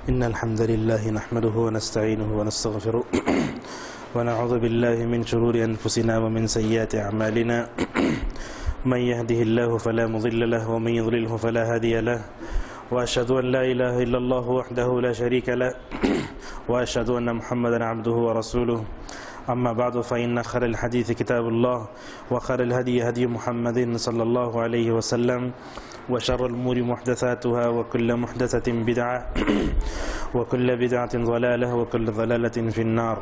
إن الحمد لله نحمده ونستعينه ونستغفره ونعوذ بالله من شرور أنفسنا ومن سيئات أعمالنا من يهده الله فلا مضل له ومن يضلله فلا هادي له وأشهد أن لا إله إلا الله وحده لا شريك له وأشهد أن محمدا عبده ورسوله أما بعد فإن خير الحديث كتاب الله وخير الهدي هدي محمد صلى الله عليه وسلم وشر الأمور محدثاتها وكل محدثة بدعة وكل بدعة ضلالة وكل ضلالة في النار.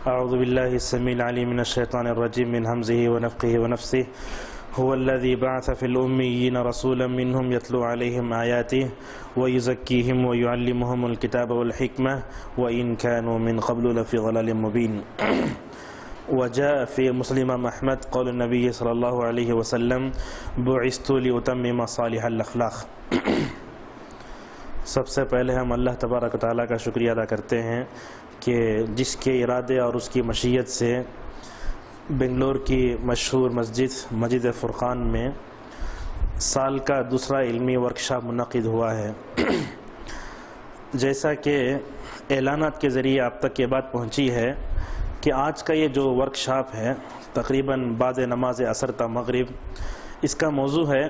أعوذ بالله السميع العليم من الشيطان الرجيم من همزه ونفخه ونفثه. هو الذي بعث في الأميين رسولا منهم يتلو عليهم آياته ويزكيهم ويعلمهم الكتاب والحكمة وإن كانوا من قبل لفي ضلال مبين. وجاء في مسلم أحمد قول النبي صلی اللہ علیہ وسلم بعثت لأتمم صالح الأخلاق. سب سے پہلے ہم اللہ تبارک و تعالیٰ کا شکریہ ادا کرتے ہیں کہ جس کے ارادے اور اس کی مشیت سے بنگلور کی مشہور مسجد فرقان میں سال کا دوسرا علمی ورکشاپ منعقد ہوا ہے. جیسا کہ اعلانات کے ذریعے آپ تک یہ بات پہنچی ہے کہ آج کا یہ جو ورکشاپ ہے تقریباً بعد نماز عصر تا مغرب، اس کا موضوع ہے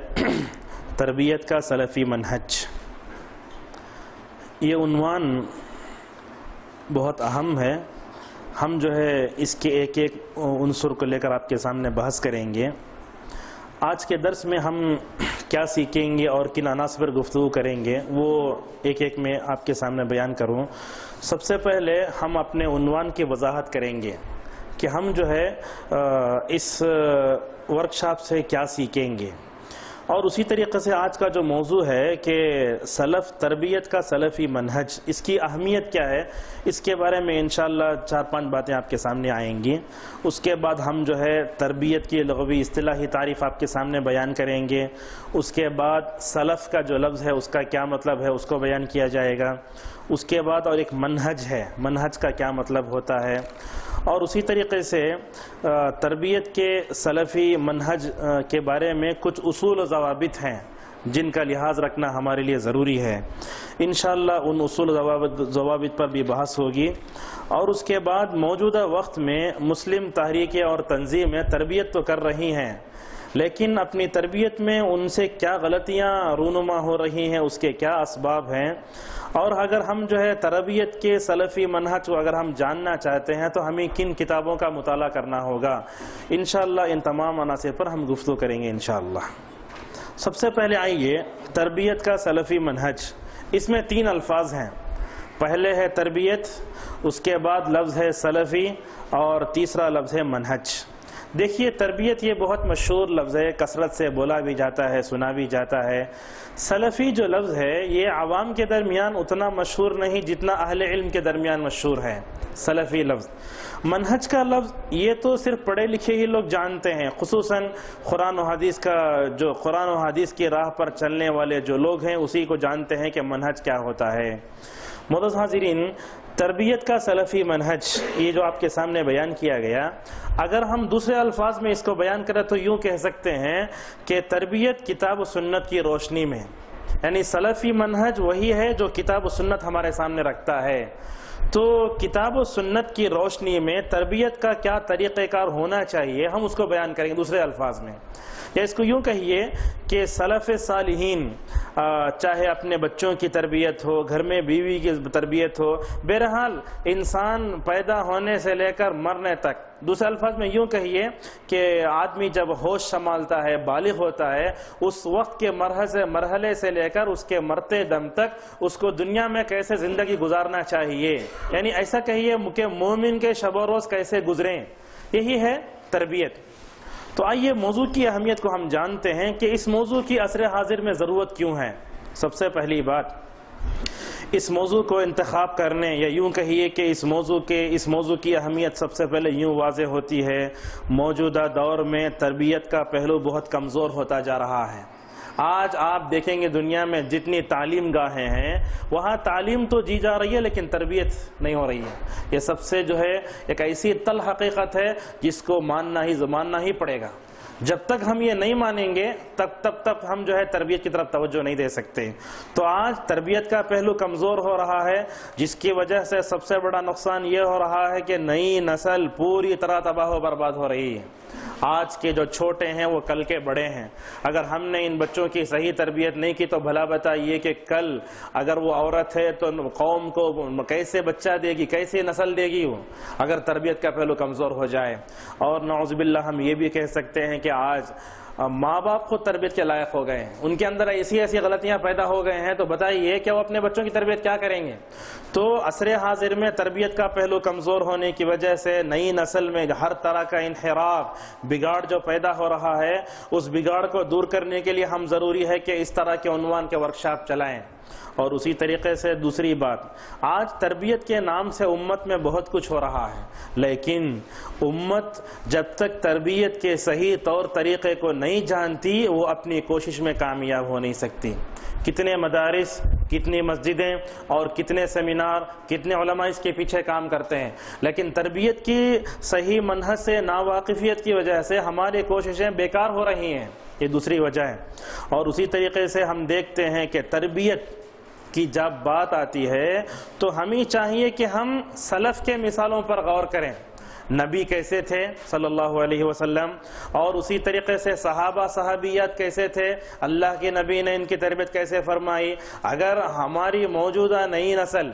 تربیت کا سلفی منہج. یہ عنوان بہت اہم ہے. ہم جو ہے اس کے ایک ایک عنصر کو لے کر آپ کے سامنے بحث کریں گے. آج کے درس میں ہم کیا سیکھیں گے اور کن عناصر پر گفتگو کریں گے وہ ایک ایک میں آپ کے سامنے بیان کروں. سب سے پہلے ہم اپنے عنوان کی وضاحت کریں گے کہ ہم جو ہے اس ورکشاپ سے کیا سیکھیں گے، اور اسی طریقے سے آج کا جو موضوع ہے کہ سلف تربیت کا سلفی منہج، اس کی اہمیت کیا ہے، اس کے بارے میں انشاءاللہ 4-5 باتیں آپ کے سامنے آئیں گی. اس کے بعد ہم جو ہے تربیت کی لغوی اصطلاحی تعریف آپ کے سامنے بیان کریں گے. اس کے بعد سلف کا جو لفظ ہے اس کا کیا مطلب ہے اس کو بیان کیا جائے گا. اس کے بعد اور ایک منہج ہے، منہج کا کیا مطلب ہوتا ہے، اور اسی طریقے سے تربیت کے سلفی منہج کے بارے میں کچھ اصول و ضوابط ہیں جن کا لحاظ رکھنا ہمارے لیے ضروری ہے. انشاءاللہ ان اصول و ضوابط پر بھی بحث ہوگی. اور اس کے بعد موجودہ وقت میں مسلم تحریکیں اور تنظیمیں تربیت تو کر رہی ہیں، لیکن اپنی تربیت میں ان سے کیا غلطیاں رونما ہو رہی ہیں، اس کے کیا اسباب ہیں، اور اگر ہم جو ہے تربیت کے سلفی منہج کو اگر ہم جاننا چاہتے ہیں تو ہمیں کن کتابوں کا مطالعہ کرنا ہوگا. انشاءاللہ ان تمام عناصر پر ہم گفتگو کریں گے انشاءاللہ. سب سے پہلے آئیے تربیت کا سلفی منہج. اس میں 3 الفاظ ہیں. پہلے ہے تربیت، اس کے بعد لفظ ہے سلفی، اور تیسرا لفظ ہے منہج. دیکھیے تربیت یہ بہت مشہور لفظ ہے، کثرت سے بولا بھی جاتا ہے، سنا بھی جاتا ہے. سلفی جو لفظ ہے یہ عوام کے درمیان اتنا مشہور نہیں جتنا اہل علم کے درمیان مشہور ہے سلفی لفظ. منہج کا لفظ یہ تو صرف پڑھے لکھے ہی لوگ جانتے ہیں، خصوصاً قرآن و حدیث کی راہ پر چلنے والے جو لوگ ہیں اسی کو جانتے ہیں کہ منہج کیا ہوتا ہے. معزز حاضرین، تربیت کا سلفی منہج یہ جو آپ کے سامنے بیان کیا گیا، اگر ہم دوسرے الفاظ میں اس کو بیان کریں تو یوں کہہ سکتے ہیں کہ تربیت کتاب و سنت کی روشنی میں، یعنی سلفی منہج وہی ہے جو کتاب و سنت ہمارے سامنے رکھتا ہے. تو کتاب و سنت کی روشنی میں تربیت کا کیا طریقہ کار ہونا چاہیے ہم اس کو بیان کریں گے دوسرے الفاظ میں. یا اس کو یوں کہیے کہ سلف صالحین چاہے اپنے بچوں کی تربیت ہو، گھر میں بیوی کی تربیت ہو، بہرحال انسان پیدا ہونے سے لے کر مرنے تک، دوسرے الفاظ میں یوں کہیے کہ آدمی جب ہوش سنبھالتا ہے، بالغ ہوتا ہے، اس وقت کے مرحلے سے لے کر اس کے مرتے دم تک اس کو دنیا میں کیسے زندگی گزارنا چاہیے، یعنی ایسا کہیے کہ مومن کے شب و روز کیسے گزریں، یہی ہے تربیت. تو آئیے موضوع کی اہمیت کو ہم جانتے ہیں کہ اس موضوع کی عصر حاضر میں ضرورت کیوں ہے. سب سے پہلی بات، اس موضوع کو انتخاب کرنے یا یوں کہیے کہ اس موضوع کی اہمیت سب سے پہلے یوں واضح ہوتی ہے، موجودہ دور میں تربیت کا پہلو بہت کمزور ہوتا جا رہا ہے. آج آپ دیکھیں گے دنیا میں جتنی تعلیم گاہیں ہیں وہاں تعلیم تو جی جا رہی ہے لیکن تربیت نہیں ہو رہی ہے. یہ سب سے جو ہے ایک ایسی تل حقیقت ہے جس کو ماننا ہی پڑے گا. جب تک ہم یہ نہیں مانیں گے تب ہم جو ہے تربیت کی طرف توجہ نہیں دے سکتے. تو آج تربیت کا پہلو کمزور ہو رہا ہے، جس کی وجہ سے سب سے بڑا نقصان یہ ہو رہا ہے کہ نئی نسل پوری طرح تباہ و برباد ہو رہی ہے. آج کے جو چھوٹے ہیں وہ کل کے بڑے ہیں. اگر ہم نے ان بچوں کی صحیح تربیت نہیں کی تو بھلا بتائیے کہ کل اگر وہ عورت ہے تو قوم کو کیسے بچہ دے گی، کیسے نسل دے گی وہ، اگر تربیت کا پہلو کمزور ہو جائے. اور نعوذ باللہ ہم یہ بھی کہہ سکتے ہیں کہ آج ماں باپ خود تربیت کے لائق ہو گئے ہیں، ان کے اندر ایسی غلطیاں پیدا ہو گئے ہیں، تو بتائیے کہ وہ اپنے بچوں کی تربیت کیا کریں گے. تو عصر حاضر میں تربیت کا پہلو کمزور ہونے کی وجہ سے نئی نسل میں ہر طرح کا انحراف، بگاڑ جو پیدا ہو رہا ہے، اس بگاڑ کو دور کرنے کے لیے ہم ضروری ہے کہ اس طرح کے عنوان کے ورکشاپ چلائیں. اور اسی طریقے سے دوسری بات، آج تربیت کے نام سے امت میں بہت کچھ ہو رہا ہے، لیکن امت جب تک تربیت کے صحیح طور طریقے کو نہیں جانتی وہ اپنی کوشش میں کامیاب ہو نہیں سکتی. کتنے مدارس، کتنی مسجدیں اور کتنے سیمینار، کتنے علماء اس کے پیچھے کام کرتے ہیں، لیکن تربیت کی صحیح منہج سے ناواقفیت کی وجہ سے ہماری کوششیں بیکار ہو رہی ہیں. یہ دوسری وجہ ہے. اور اسی طریقے سے ہم دیکھتے ہیں کہ تربیت کی جب بات آتی ہے تو ہمیں چاہیے کہ ہم سلف کے مثالوں پر غور کریں. نبی کیسے تھے صلی اللہ علیہ وسلم، اور اسی طریقے سے صحابہ صحابیات کیسے تھے، اللہ کے نبی نے ان کی تربیت کیسے فرمائی. اگر ہماری موجودہ نئی نسل،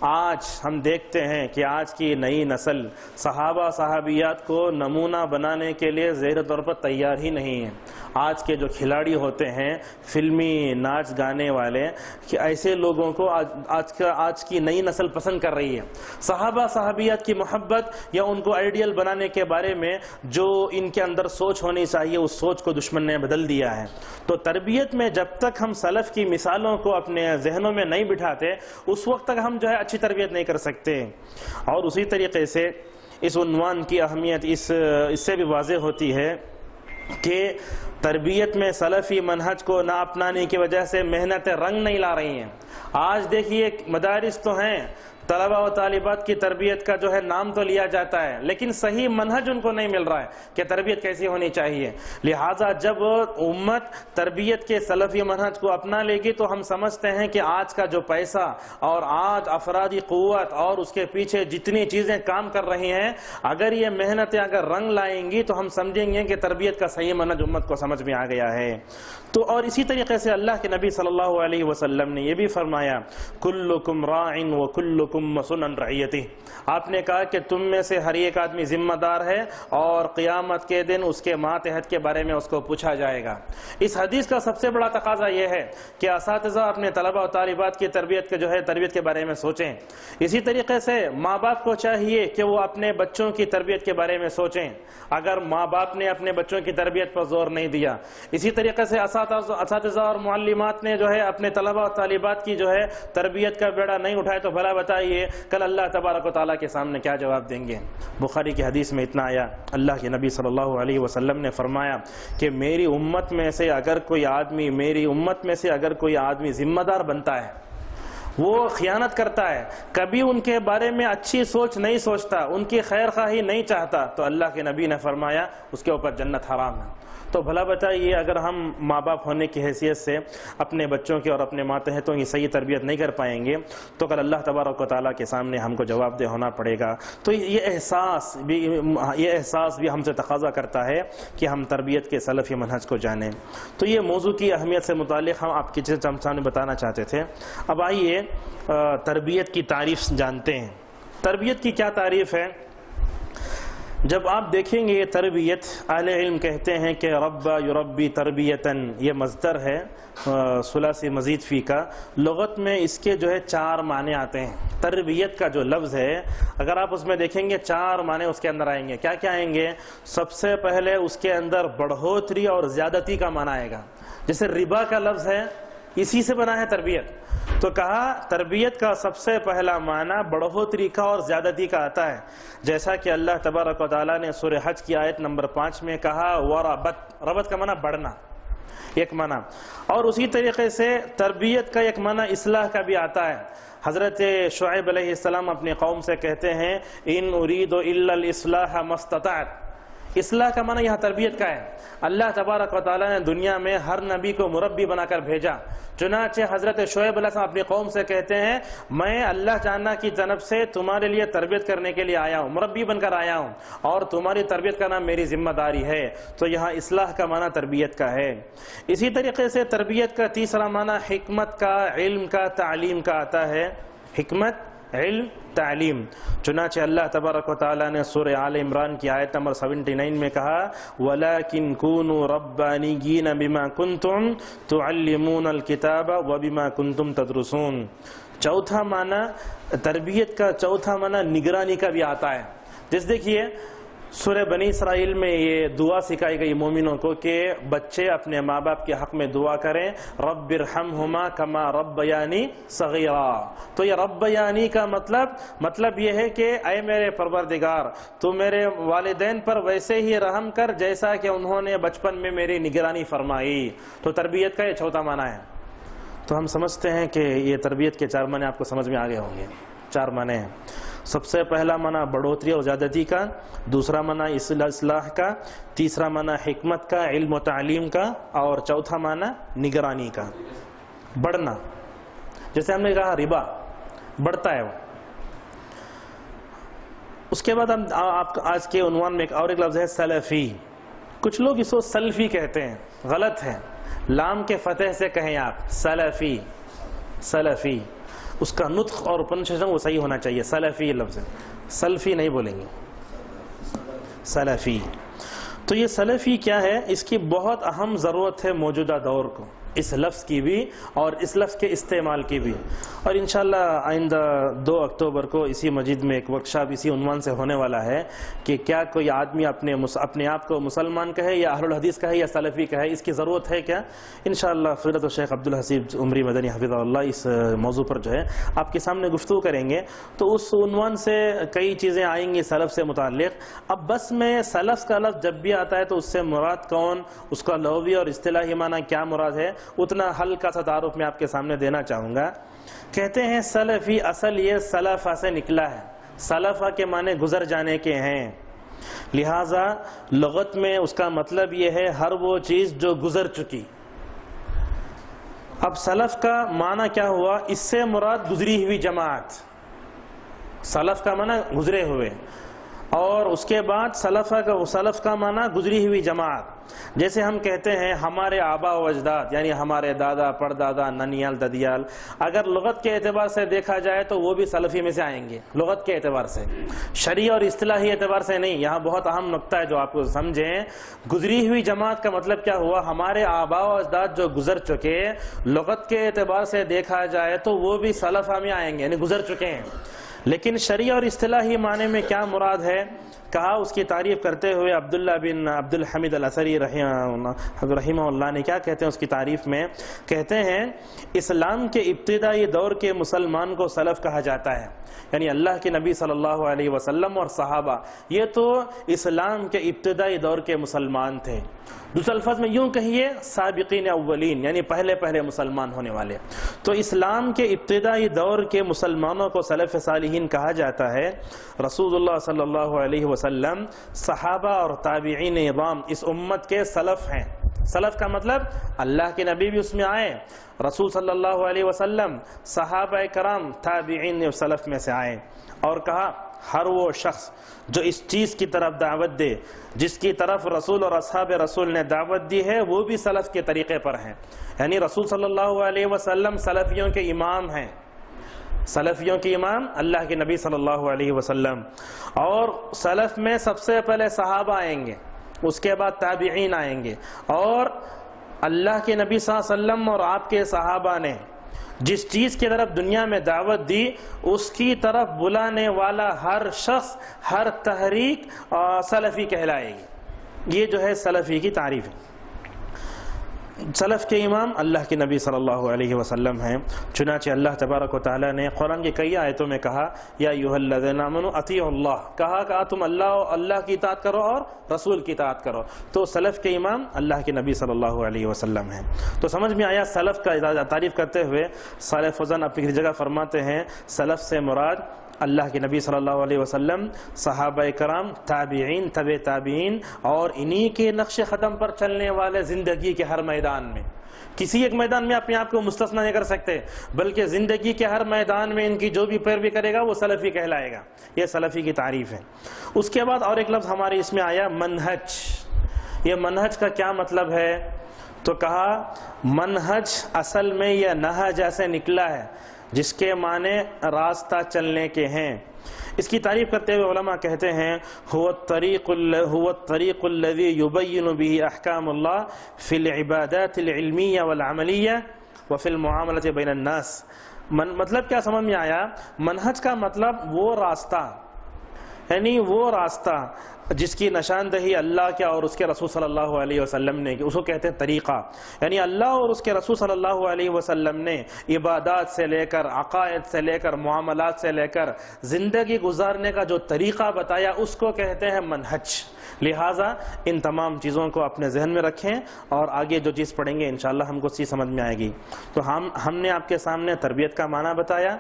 آج ہم دیکھتے ہیں کہ آج کی نئی نسل صحابہ صحابیات کو نمونہ بنانے کے لیے ظاہری طور پر تیار ہی نہیں ہے. آج کے جو کھلاڑی ہوتے ہیں، فلمی ناچ گانے والے، کہ ایسے لوگوں کو آج کی نئی نسل پسند کر رہی ہے. صحابہ صحابیات کی محبت یا ان کو آئیڈیل بنانے کے بارے میں جو ان کے اندر سوچ ہونی چاہیے، اس سوچ کو دشمن نے بدل دیا ہے. تو تربیت میں جب تک ہم سلف کی مثالوں کو اپنے ذہنوں میں نہیں بٹھاتے اس وقت تک ہم جو ہے اچھی تربیت نہیں کر سکتے. اور اسی طریقے سے اس عنوان کی اہمیت اس سے بھی واضح ہوتی ہے کہ تربیت میں سلفی منہج کو نہ اپنانے کی وجہ سے محنتیں رنگ نہیں لا رہی ہیں. آج دیکھیے مدارس تو ہیں، طلبہ و طالبات کی تربیت کا جو ہے نام تو لیا جاتا ہے، لیکن صحیح منہج ان کو نہیں مل رہا ہے کہ تربیت کیسی ہونی چاہیے. لہٰذا جب امت تربیت کے سلفی منہج کو اپنا لے گی تو ہم سمجھتے ہیں کہ آج کا جو پیسہ اور آج افرادی قوت اور اس کے پیچھے جتنی چیزیں کام کر رہی ہیں، اگر یہ محنتیں اگر رنگ لائیں گی تو ہم سمجھیں گے کہ تربیت کا صحیح منہج امت کو سمجھ میں آ گیا ہے. تو اور اسی طریقے سے اللہ کے نبی صلی اللہ علیہ وسلم نے یہ بھی فرمایا، کلکم راع وکلکم مسئول عن رعیتہ. آپ نے کہا کہ تم میں سے ہر ایک آدمی ذمہ دار ہے اور قیامت کے دن اس کے ماتحت کے بارے میں اس کو پوچھا جائے گا. اس حدیث کا سب سے بڑا تقاضا یہ ہے کہ اساتذہ اپنے طلبہ و طالبات کی تربیت کے بارے میں سوچیں. اسی طریقے سے ماں باپ کو چاہیے کہ وہ اپنے بچوں کی تربیت کے بارے میں سوچیں اگر ماں باپ نے اپنے بچوں کی تربیت پر زور نہیں دیا. اسی طریقے سے اساتذہ اور معلمات نے جو ہے اپنے طلبہ و طالبات کی جو ہے تربیت کا بیڑا نہیں اٹھائے تو بھلا بتائیے کل اللہ تبارک و تعالیٰ کے سامنے کیا جواب دیں گے. بخاری کی حدیث میں اتنا آیا، اللہ کے نبی صلی اللہ علیہ وسلم نے فرمایا کہ میری امت میں سے اگر کوئی آدمی ذمہ دار بنتا ہے، وہ خیانت کرتا ہے، کبھی ان کے بارے میں اچھی سوچ نہیں سوچتا، ان کی خیر خواہی نہیں چاہتا، تو اللہ کے نبی نے فرمایا اس کے اوپر جنت حرام ہے. تو بھلا بتائیے اگر ہم ماں باپ ہونے کی حیثیت سے اپنے بچوں کی اور اپنے ماتحتوں کی صحیح تربیت نہیں کر پائیں گے تو کل اللہ تبارک و تعالیٰ کے سامنے ہم کو جواب دہ ہونا پڑے گا. تو یہ احساس بھی ہم سے تقاضا کرتا ہے کہ ہم تربیت کے سلفی منہج کو جانیں. تو یہ موضوع کی اہمیت سے متعلق ہم آپ کے سامنے بتانا چاہتے تھے. اب آئیے تربیت کی تعریف جانتے ہیں. تربیت کی کیا تعریف ہے؟ جب آپ دیکھیں گے تربیت، اہل علم کہتے ہیں کہ رب یربی تربیتاً، یہ مصدر ہے ثلاثی مزید فی کا. لغت میں اس کے جو ہے 4 معنی آتے ہیں. تربیت کا جو لفظ ہے اگر آپ اس میں دیکھیں گے 4 معنی اس کے اندر آئیں گے. کیا کیا آئیں گے؟ سب سے پہلے اس کے اندر بڑھوتری اور زیادتی کا معنی آئے گا. جیسے ربا کا لفظ ہے، اسی سے بنا ہے تربیت. تو کہا تربیت کا سب سے پہلا معنی بڑھوتری کا اور زیادتی کا آتا ہے، جیسا کہ اللہ تبارک و تعالیٰ نے سورہ حج کی آیت نمبر 5 میں کہا وربت. ربت کا معنی بڑھنا، ایک معنی. اور اسی طریقے سے تربیت کا ایک معنی اصلاح کا بھی آتا ہے. حضرت شعیب علیہ السلام اپنی قوم سے کہتے ہیں ان اريد الا الاصلاح ما استطعت. اصلاح کا معنی یہاں تربیت کا ہے۔ اللہ تبارک و تعالیٰ نے دنیا میں ہر نبی کو مربی بنا کر بھیجا، چنانچہ حضرت شعیب علیہ السلام اپنی قوم سے کہتے ہیں میں اللہ تعالیٰ کی جانب سے تمہارے لیے تربیت کرنے کے لیے آیا ہوں، مربی بن کر آیا ہوں، اور تمہاری تربیت کرنا میری ذمہ داری ہے۔ تو یہاں اصلاح کا معنی تربیت کا ہے۔ اسی طریقے سے تربیت کا تیسرا معنی حکمت کا، علم کا، تعلیم کا آتا ہے۔ حکمت، علم، تعلیم۔ چنانچہ اللہ تبارک و تعالیٰ نے سورہ آل عمران کی آیت نمبر 79 میں کہا وَلَكِنْ كُونُوا رَبَّانِيِّينَ بِمَا كُنْتُمْ تُعَلِّمُونَ الْكِتَابَ وَبِمَا كُنْتُمْ تَدْرُسُونَ۔ چوتھا معنی تربیت کا، چوتھا معنی نگرانی کا بھی آتا ہے۔ جس دیکھیے سورہ بنی اسرائیل میں یہ دعا سکھائی گئی مومنوں کو کہ بچے اپنے ماں باپ کے حق میں دعا کریں، رب ارحمہما کما ربیانی صغیرا۔ تو یہ ربیانی کا مطلب یہ ہے کہ اے میرے پروردگار تو میرے والدین پر ویسے ہی رحم کر جیسا کہ انہوں نے بچپن میں میری نگرانی فرمائی۔ تو تربیت کا یہ چوتھا معنی ہے۔ تو ہم سمجھتے ہیں کہ یہ تربیت کے 4 معنی آپ کو سمجھ میں آگے ہوں گے۔ 4 معنی ہیں۔ سب سے پہلا معنی بڑھوتری اور زیادتی کا، دوسرا معنی اصلاح کا، تیسرا معنی حکمت کا، علم و تعلیم کا، اور چوتھا معنی نگرانی کا، بڑھنا۔ جیسے ہم نے کہا ربا بڑھتا ہے وہ۔ اس کے بعد ہم آپ آج کے عنوان میں ایک لفظ ہے سلفی۔ کچھ لوگ اس کو سلفی کہتے ہیں، غلط ہے۔ لام کے فتح سے کہیں آپ سلفی، سلفی، اس کا نطق اور پروننسیشن وہ صحیح ہونا چاہیے۔ سلفی لفظ ہے، سلفی نہیں بولیں گے، سلفی۔ تو یہ سلفی کیا ہے، اس کی بہت اہم ضرورت ہے موجودہ دور کو، اس لفظ کی بھی اور اس لفظ کے استعمال کی بھی۔ اور انشاءاللہ آئندہ 2 اکتوبر کو اسی مسجد میں ایک ورکشاپ اسی عنوان سے ہونے والا ہے کہ کیا کوئی آدمی اپنے آپ کو مسلمان کہے یا اہل الحدیث کہے یا سلفی کہے، اس کی ضرورت ہے کیا؟ انشاءاللہ فضیلت الشیخ عبدالحسیب عمری مدنی حفظہ اللہ اس موضوع پر جو ہے آپ کے سامنے گفتگو کریں گے۔ تو اس عنوان سے کئی چیزیں آئیں گی سلف سے متعلق۔ اب بس میں سلف کا لفظ جب بھی آتا ہے تو اس سے مراد کون، اس کا لغوی اور اصطلاحی معنی کیا مراد ہے، اتنا ہلکا سا تعارف میں آپ کے سامنے دینا چاہوں گا۔ کہتے ہیں سلفی، اصل یہ سلفہ سے نکلا ہے۔ سلفہ کے معنی گزر جانے کے ہیں، لہذا لغت میں اس کا مطلب یہ ہے ہر وہ چیز جو گزر چکی۔ اب سلف کا معنی کیا ہوا، اس سے مراد گزری ہوئی جماعت۔ سلف کا معنی گزرے ہوئے، اور اس کے بعد سلف کا معنی گزری ہوئی جماعت۔ جیسے ہم کہتے ہیں ہمارے آبا و اجداد، یعنی ہمارے دادا پردادا ننیال ددیال، اگر لغت کے اعتبار سے دیکھا جائے تو وہ بھی سلفی میں سے آئیں گے، لغت کے اعتبار سے، شرعی اور اصطلاحی اعتبار سے نہیں۔ یہاں بہت اہم نقطہ ہے جو آپ کو سمجھیں، گزری ہوئی جماعت کا مطلب کیا ہوا، ہمارے آبا و اجداد جو گزر چکے، لغت کے اعتبار سے دیکھا جائے تو وہ بھی سلفہ میں آئیں گے، یعنی گزر چکے ہیں۔ لیکن شرعی اور اصطلاحی معنی میں کیا مراد ہے، کہا اس کی تعریف کرتے ہوئے عبداللہ بن عبد الحمید الاثری رحمہ اللہ نے کیا کہتے ہیں اس کی تعریف میں، کہتے ہیں اسلام کے ابتدائی دور کے مسلمان کو سلف کہا جاتا ہے، یعنی اللہ کے نبی صلی اللہ علیہ وسلم اور صحابہ، یہ تو اسلام کے ابتدائی دور کے مسلمان تھے۔ دوسرے الفاظ میں یوں کہیے سابقین اولین، یعنی پہلے مسلمان ہونے والے۔ تو اسلام کے ابتدائی دور کے مسلمانوں کو سلف صالحین کہا جاتا ہے۔ رسول اللہ صلی اللہ علیہ وسلم، صحابہ اور تابعین اعظام اس امت کے سلف ہیں۔ سلف کا مطلب اللہ کے نبی بھی اس میں آئے، رسول صلی اللہ علیہ وسلم، صحابہ کرام، تابعین سلف میں سے آئے۔ اور کہا ہر وہ شخص جو اس چیز کی طرف دعوت دے جس کی طرف رسول اور اصحاب رسول نے دعوت دی ہے، وہ بھی سلف کے طریقے پر ہیں۔ یعنی رسول صلی اللہ علیہ وسلم سلفیوں کے امام ہیں، سلفیوں کے امام اللہ کے نبی صلی اللہ علیہ وسلم۔ اور سلف میں سب سے پہلے صحابہ آئیں گے، اس کے بعد تابعین آئیں گے، اور اللہ کے نبی صلی اللہ علیہ وسلم اور آپ کے صحابہ نے جس چیز کی طرف دنیا میں دعوت دی اس کی طرف بلانے والا ہر شخص، ہر تحریک سلفی کہلائے گی۔ یہ جو ہے سلفی کی تعریف ہے۔ سلف کے امام اللہ کے نبی صلی اللہ علیہ وسلم ہیں۔ چنانچہ اللہ تبارک و تعالیٰ نے قرآن کی کئی آیتوں میں کہا یا ایھا الذین آمنوا اطیعوا اللہ، کہا تم اللہ کی اطاعت کرو اور رسول کی اطاعت کرو۔ تو سلف کے امام اللہ کے نبی صلی اللہ علیہ وسلم ہیں۔ تو سمجھ میں آیا سلف کا تعریف کرتے ہوئے صالح فوزان اپنی جگہ فرماتے ہیں سلف سے مراد اللہ کے نبی صلی اللہ علیہ وسلم، صحابہ کرام، تابعین، تبع تابعین، اور انہی کے نقش قدم پر چلنے والے زندگی کے ہر میدان میں. کسی ایک میدان میں اپنے آپ کو مستثنی نہیں کر سکتے، بلکہ زندگی کے ہر میدان میں ان کی جو بھی پیروی کرے گا وہ سلفی کہلائے گا. یہ سلفی کی تعریف ہے. اس کے بعد اور ایک لفظ ہمارے اس میں آیا، منہج. یہ منہج کا کیا مطلب ہے؟ تو کہا منہج اصل میں یہ نہج سے نکلا ہے، جس کے معنی راستہ چلنے کے ہیں. اس کی تعریف کرتے ہوئے علماء کہتے ہیں، هو الطريق الذي يبين به احکام اللہ فی العبادات العلمیہ والعملیہ وفی المعاملة بین الناس. مطلب کیا سمجھ میں آیا؟ منہج کا مطلب وہ راستہ، یعنی وہ راستہ جس کی نشاندہی اللہ کے اور اس کے رسول صلی اللہ علیہ وسلم نے، اس کو کہتے ہیں طریقہ. یعنی اللہ اور اس کے رسول صلی اللہ علیہ وسلم نے عبادات سے لے کر، عقائد سے لے کر، معاملات سے لے کر زندگی گزارنے کا جو طریقہ بتایا، اس کو کہتے ہیں منہج. لہٰذا ان تمام چیزوں کو اپنے ذہن میں رکھیں، اور آگے جو چیز پڑھیں گے انشاءاللہ ہم کو چیز سمجھ میں آئے گی. تو ہم نے آپ کے سامنے تربیت کا معنی بتایا،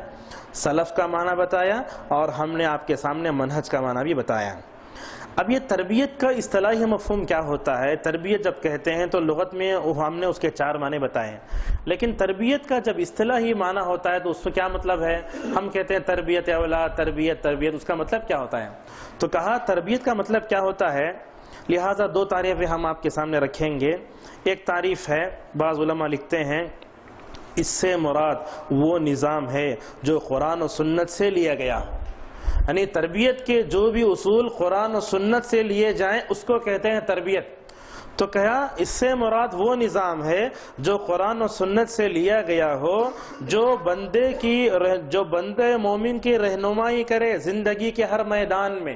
سلف کا معنی بتایا، اور ہم نے آپ کے سامنے منہج کا معنی بھی بتایا. اب یہ تربیت کا اصطلاحی مفہوم کیا ہوتا ہے؟ تربیت جب کہتے ہیں تو لغت میں ہم نے اس کے 4 معنی بتائے، لیکن تربیت کا جب اصطلاحی معنی ہوتا ہے تو اس کو کیا مطلب ہے؟ ہم کہتے ہیں تربیت اولاد، تربیت، اس کا مطلب کیا ہوتا ہے؟ تو کہا تربیت کا مطلب کیا ہوتا ہے. لہٰذا 2 تعریفیں ہم آپ کے سامنے رکھیں گے. ایک تعریف ہے، بعض علماء لکھتے ہیں اس سے مراد وہ نظام ہے جو قرآن و سنت سے لیا گیا، یعنی تربیت کے جو بھی اصول قرآن و سنت سے لیے جائیں اس کو کہتے ہیں تربیت. تو کہا اس سے مراد وہ نظام ہے جو قرآن و سنت سے لیا گیا ہو، جو بندے مومن کی رہنمائی کرے زندگی کے ہر میدان میں،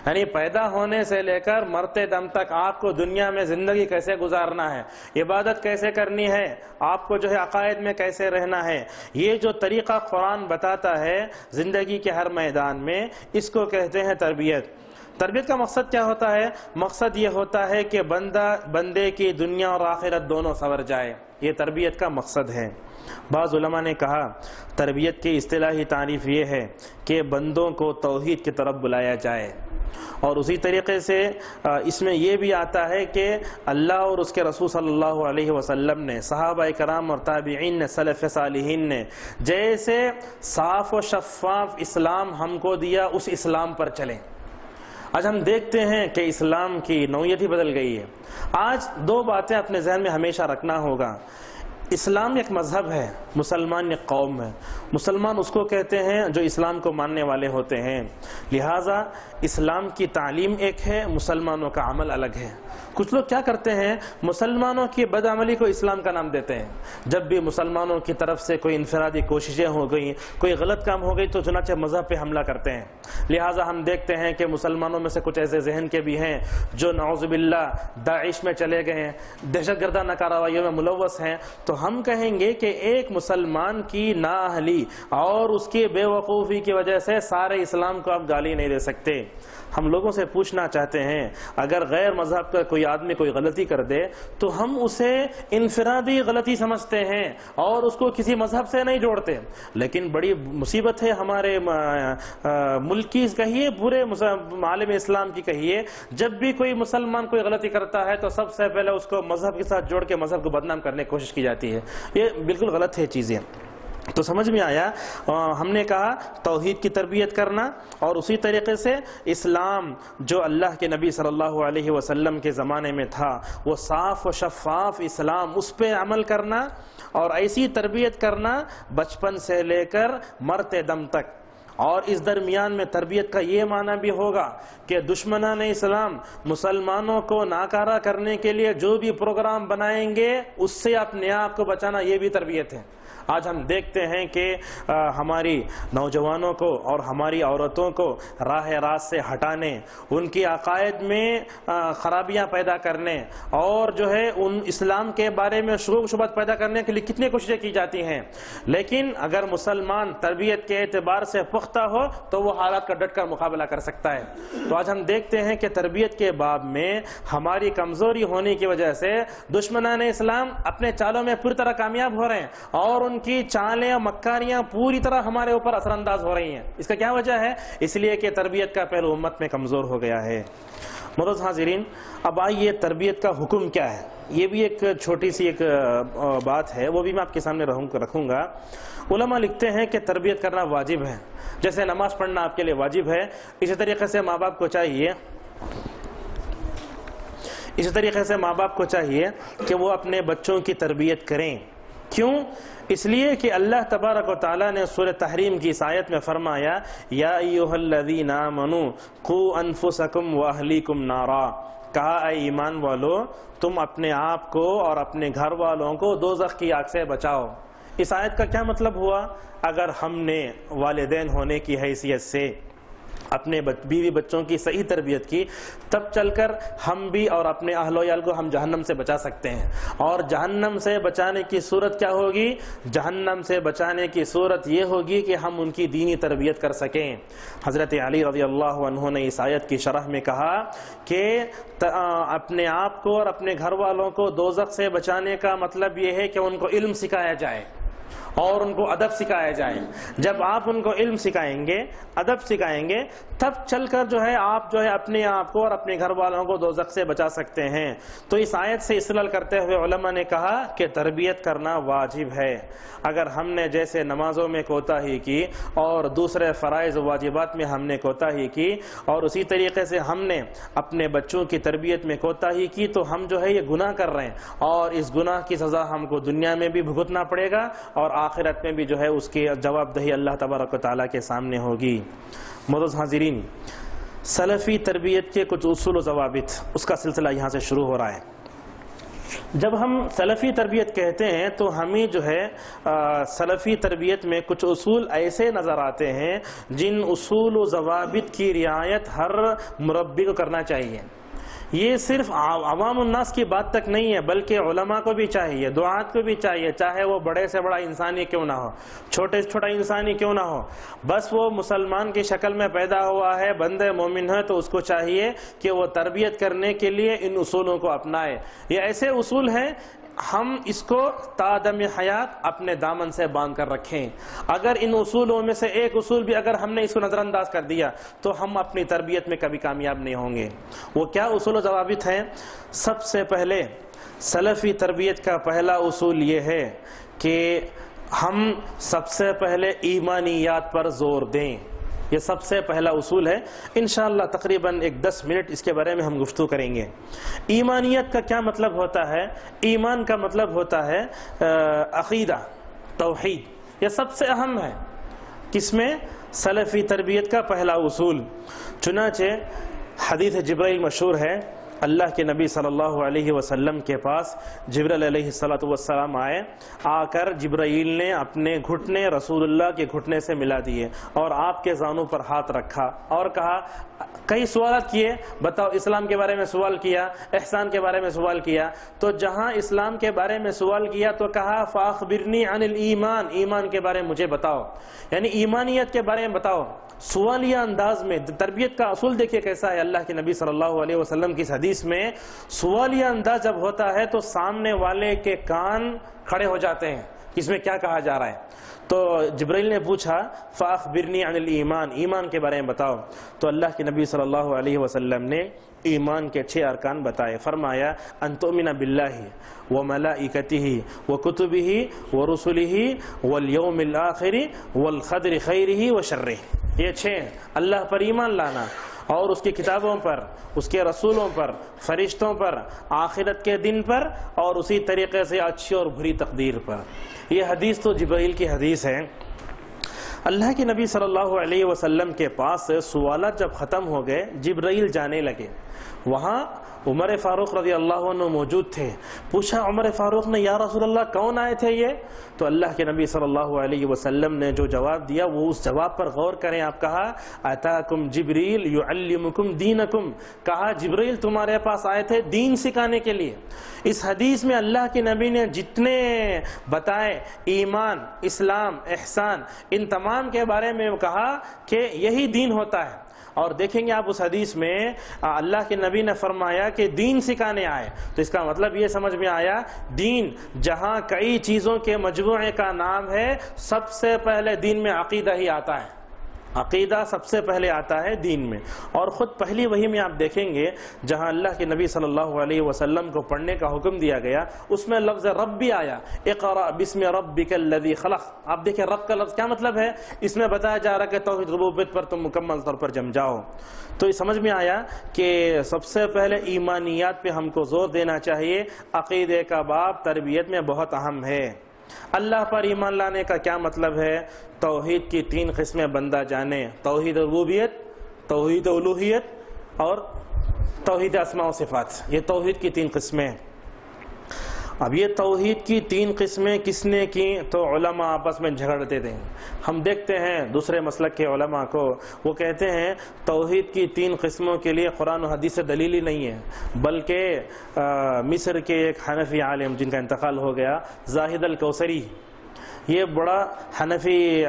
یعنی پیدا ہونے سے لے کر مرتے دم تک آپ کو دنیا میں زندگی کیسے گزارنا ہے، عبادت کیسے کرنی ہے، آپ کو جو ہے عقائد میں کیسے رہنا ہے، یہ جو طریقہ قرآن بتاتا ہے زندگی کے ہر میدان میں، اس کو کہتے ہیں تربیت. تربیت کا مقصد کیا ہوتا ہے؟ مقصد یہ ہوتا ہے کہ بندے کی دنیا اور آخرت دونوں سنور جائے. یہ تربیت کا مقصد ہے. بعض علماء نے کہا تربیت کی اصطلاحی تعریف یہ ہے کہ بندوں کو توحید کی طرف بلایا جائے، اور اسی طریقے سے اس میں یہ بھی آتا ہے کہ اللہ اور اس کے رسول صلی اللہ علیہ وسلم نے، صحابہ کرام اور تابعین نے، سلف صالحین نے جیسے صاف و شفاف اسلام ہم کو دیا، اس اسلام پر چلیں. آج ہم دیکھتے ہیں کہ اسلام کی نوعیت ہی بدل گئی ہے. آج 2 باتیں اپنے ذہن میں ہمیشہ رکھنا ہوگا. اسلام ایک مذہب ہے، مسلمان ایک قوم ہے. مسلمان اس کو کہتے ہیں جو اسلام کو ماننے والے ہوتے ہیں. لہٰذا اسلام کی تعلیم ایک ہے، مسلمانوں کا عمل الگ ہے. کچھ لوگ کیا کرتے ہیں، مسلمانوں کی بدعملی کو اسلام کا نام دیتے ہیں. جب بھی مسلمانوں کی طرف سے کوئی انفرادی کوششیں ہو گئیں، کوئی غلط کام ہو گئی، تو چنانچہ مذہب پہ حملہ کرتے ہیں. لہٰذا ہم دیکھتے ہیں کہ مسلمانوں میں سے کچھ ایسے ذہن کے بھی ہیں جو نعوذ باللہ داعش میں چلے گئے ہیں، دہشت گردانہ کارروائیوں میں ملوث ہیں. تو ہم کہیں گے کہ ایک مسلمان کی نااہلی اور اس کی بے وقوفی کی وجہ سے سارے اسلام کو آپ گالی نہیں دے سکتے. ہم لوگوں سے پوچھنا چاہتے ہیں، اگر غیر مذہب کا کوئی آدمی کوئی غلطی کر دے تو ہم اسے انفرادی غلطی سمجھتے ہیں اور اس کو کسی مذہب سے نہیں جوڑتے. لیکن بڑی مصیبت ہے ہمارے ملک کی کہیے، پورے عالم اسلام کی کہیے، جب بھی کوئی مسلمان کوئی غلطی کرتا ہے تو سب سے پہلے اس کو مذہب کے ساتھ جوڑ کے مذہب کو بدنام کرنے کی کوشش کی جاتی ہے. یہ بالکل غلط ہے چیزیں. تو سمجھ میں آیا، ہم نے کہا توحید کی تربیت کرنا، اور اسی طریقے سے اسلام جو اللہ کے نبی صلی اللہ علیہ وسلم کے زمانے میں تھا، وہ صاف و شفاف اسلام، اس پہ عمل کرنا اور ایسی تربیت کرنا بچپن سے لے کر مرتے دم تک. اور اس درمیان میں تربیت کا یہ معنی بھی ہوگا کہ دشمنان اسلام مسلمانوں کو ناکارہ کرنے کے لیے جو بھی پروگرام بنائیں گے اس سے اپنے آپ کو بچانا، یہ بھی تربیت ہے. آج ہم دیکھتے ہیں کہ ہماری نوجوانوں کو اور ہماری عورتوں کو راہ راست سے ہٹانے، ان کی عقائد میں خرابیاں پیدا کرنے اور جو ہے ان اسلام کے بارے میں شکوک و شبہات پیدا کرنے کے لیے کتنی کوششیں کی جاتی ہیں. لیکن اگر مسلمان تربیت کے اعتبار سے پختہ ہو تو وہ حالات کا ڈٹ کر مقابلہ کر سکتا ہے. تو آج ہم دیکھتے ہیں کہ تربیت کے باب میں ہماری کمزوری ہونے کی وجہ سے دشمنان اسلام اپنے چالوں میں پوری طرح کامیاب ہو رہے ہیں اور ان ان کی چالیں اور مکاریاں پوری طرح ہمارے اوپر اثر انداز ہو رہی ہیں. اس کا کیا وجہ ہے؟ اس لیے کہ تربیت کا پہلو امت میں کمزور ہو گیا ہے. معزز حاضرین، اب آئیے تربیت کا حکم کیا ہے. یہ بھی ایک چھوٹی سی ایک بات ہے، وہ بھی میں آپ کے سامنے رکھوں گا. علماء لکھتے ہیں کہ تربیت کرنا واجب ہے. جیسے نماز پڑھنا آپ کے لیے واجب ہے، اسی طریقے سے ماں باپ کو چاہیے کہ وہ اپنے بچوں کی تربیت کریں. کیوں؟ اس لیے کہ اللہ تبارک و تعالیٰ نے سورہ تحریم کی اس آیت میں فرمایا یا ایھا الذین آمنوا قوا انفسکم واہلیکم نارا. کہا اے ایمان والو، تم اپنے آپ کو اور اپنے گھر والوں کو دوزخ کی آگ سے بچاؤ. اس آیت کا کیا مطلب ہوا؟ اگر ہم نے والدین ہونے کی حیثیت سے اپنے بیوی بچوں کی صحیح تربیت کی، تب چل کر ہم بھی اور اپنے اہل و عیال کو ہم جہنم سے بچا سکتے ہیں. اور جہنم سے بچانے کی صورت کیا ہوگی؟ جہنم سے بچانے کی صورت یہ ہوگی کہ ہم ان کی دینی تربیت کر سکیں. حضرت علی رضی اللہ عنہ نے اس آیت کی شرح میں کہا کہ اپنے آپ کو اور اپنے گھر والوں کو دوزخ سے بچانے کا مطلب یہ ہے کہ ان کو علم سکھایا جائے اور ان کو ادب سکھایا جائے. جب آپ ان کو علم سکھائیں گے، ادب سکھائیں گے، تب چل کر آپ اپنے آپ کو اور اپنے گھر والوں کو دوزخ سے بچا سکتے ہیں. تو اس آیت سے استدلال کرتے ہوئے علماء نے کہا کہ تربیت کرنا واجب ہے. اگر ہم نے جیسے نمازوں میں کوتاہی کی اور دوسرے فرائض و واجبات میں ہم نے کوتاہی کی، اور اسی طریقے سے ہم نے اپنے بچوں کی تربیت میں کوتاہی کی، تو ہم یہ گناہ کر رہے ہیں، اور اس گناہ کی سزا ہم کو دنیا میں بھی بھگتنا پڑے گا اور آخرت میں بھی اس کی جواب دہی اللہ تبارک و تعالیٰ کے سامنے ہوگی. معزز حاضرین، سلفی تربیت کے کچھ اصول و ضوابط، اس کا سلسلہ یہاں سے شروع ہو رہا ہے. جب ہم سلفی تربیت کہتے ہیں تو ہمیں سلفی تربیت میں کچھ اصول ایسے نظر آتے ہیں جن اصول و ضوابط کی رعایت ہر مربی کو کرنا چاہیے. یہ صرف عوام الناس کی بات تک نہیں ہے، بلکہ علماء کو بھی چاہیے، دعات کو بھی چاہیے، چاہے وہ بڑے سے بڑا انسانی کیوں نہ ہو، چھوٹے سے چھوٹا انسانی کیوں نہ ہو، بس وہ مسلمان کی شکل میں پیدا ہوا ہے، بندہ مومن ہے، تو اس کو چاہیے کہ وہ تربیت کرنے کے لیے ان اصولوں کو اپنائے. یہ ایسے اصول ہیں، ہم اس کو تا دم حیات اپنے دامن سے باندھ کر رکھیں. اگر ان اصولوں میں سے ایک اصول بھی اگر ہم نے اس کو نظر انداز کر دیا تو ہم اپنی تربیت میں کبھی کامیاب نہیں ہوں گے. وہ کیا اصول و ضوابط ہیں؟ سب سے پہلے سلفی تربیت کا پہلا اصول یہ ہے کہ ہم سب سے پہلے ایمانیات پر زور دیں. یہ سب سے پہلا اصول ہے. انشاءاللہ تقریباً 10 منٹ اس کے بارے میں ہم گفتگو کریں گے. ایمانیت کا کیا مطلب ہوتا ہے؟ ایمان کا مطلب ہوتا ہے عقیدہ، توحید. یہ سب سے اہم ہے. کس میں؟ سلفی تربیت کا پہلا اصول. چنانچہ حدیث جبرائیل مشہور ہے، اللہ کے نبی صلی اللہ علیہ وسلم کے پاس جبرائیل علیہ السلام آئے. آ کر جبرائیل نے اپنے گھٹنے رسول اللہ کے گھٹنے سے ملا دیے اور آپ کے زانوں پر ہاتھ رکھا اور کہا، کئی سوالات کیے، بتاؤ اسلام کے بارے میں سوال کیا، احسان کے بارے میں سوال کیا. تو جہاں اسلام کے بارے میں سوال کیا تو کہا فاخبرنی عن الایمان، ایمان کے بارے میں مجھے بتاؤ، یعنی ایمانیت کے بارے میں بتاؤ. سوالیہ انداز میں تربیت کا اصول دیکھیے کیسا ہے. اللہ کے نبی صلی اللہ علیہ وسلم کی حدیث میں سوالیہ انداز جب ہوتا ہے تو سامنے والے کے کان کھڑے ہو جاتے ہیں، اس میں کیا کہا جا رہا ہے. تو جبرائیل نے پوچھا فاخبرنی عن الایمان، ایمان کے بارے میں بتاؤ. تو اللہ کے نبی صلی اللہ علیہ وسلم نے ایمان کے 6 ارکان بتائے. فرمایا ان تؤمن باللہ وملائکتہ وکتبہ ورسلہ والیوم الآخر والقدر خیرہ وشرہ. یہ 6 اللہ پر ایمان لانا اور اس کی کتابوں پر، اس کے رسولوں پر، فرشتوں پر، آخرت کے دن پر، اور اسی طریقے سے اچھی اور بری تقدیر پر. یہ حدیث تو جبرائیل کی حدیث ہے. اللہ کے نبی صلی اللہ علیہ وسلم کے پاس سوالات جب ختم ہو گئے، جبرائیل جانے لگے. وہاں عمر فاروق رضی اللہ عنہ موجود تھے. پوچھا عمر فاروق نے، یا رسول اللہ کون آئے تھے یہ؟ تو اللہ کے نبی صلی اللہ علیہ وسلم نے جو جواب دیا وہ اس جواب پر غور کریں. آپ کہا اتاکم جبریل یعلمکم دینکم، کہا جبریل تمہارے پاس آئے تھے دین سکھانے کے لیے. اس حدیث میں اللہ کے نبی نے جتنے بتائے ایمان، اسلام، احسان، ان تمام کے بارے میں کہا کہ یہی دین ہوتا ہے. اور دیکھیں گے آپ اس حدیث میں اللہ کے نبی نے فرمایا کہ دین سکھانے آئے، تو اس کا مطلب یہ سمجھ میں آیا دین جہاں کئی چیزوں کے مجموعے کا نام ہے، سب سے پہلے دین میں عقیدہ ہی آتا ہے، عقیدہ سب سے پہلے آتا ہے دین میں۔ اور خود پہلی وحی میں آپ دیکھیں گے جہاں اللہ کے نبی صلی اللہ علیہ وسلم کو پڑھنے کا حکم دیا گیا، اس میں لفظ رب بھی آیا، اقرأ بسم ربک الذی خلق۔ آپ دیکھیں رب کا لفظ کیا مطلب ہے، اس میں بتایا جا رہا کہ توحید ربوبیت پر تم مکمل طور پر جم جاؤ۔ تو یہ سمجھ میں آیا کہ سب سے پہلے ایمانیات پہ ہم کو زور دینا چاہیے، عقیدے کا باب تربیت میں بہت اہم ہے۔ اللہ پر ایمان لانے کا کیا مطلب ہے، توحید کی 3 قسمیں بندہ جانے، توحید ربوبیت، توحید الوہیت اور توحید اسماء و صفات، یہ توحید کی 3 قسمیں۔ اب یہ توحید کی 3 قسمیں کس نے کی، تو علماء آپس میں جھگڑتے تھے۔ ہم دیکھتے ہیں دوسرے مسلک کے علماء کو، وہ کہتے ہیں توحید کی 3 قسموں کے لیے قرآن و حدیث سے دلیل ہی نہیں ہے، بلکہ مصر کے ایک حنفی عالم جن کا انتقال ہو گیا، زاہد الکوثری، یہ بڑا حنفی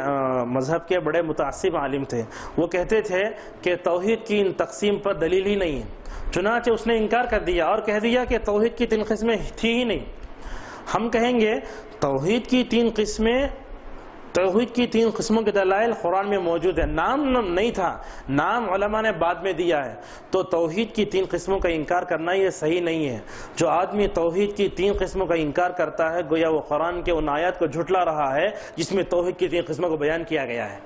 مذہب کے بڑے متعصب عالم تھے، وہ کہتے تھے کہ توحید کی ان تقسیم پر دلیل ہی نہیں ہے، چنانچہ اس نے انکار کر دیا اور کہہ دیا کہ توحید کی 3 قسمیں تھی ہی نہیں۔ ہم کہیں گے توحید کی 3 قسمیں، توحید کی 3 قسموں کے دلائل قرآن میں موجود ہے، نام نہیں تھا، نام علماء نے بعد میں دیا ہے، تو توحید کی 3 قسموں کا انکار کرنا یہ صحیح نہیں ہے۔ جو آدمی توحید کی 3 قسموں کا انکار کرتا ہے گویا وہ قرآن کے ان آیات کو جھٹلا رہا ہے جس میں توحید کی 3 قسموں کو بیان کیا گیا ہے۔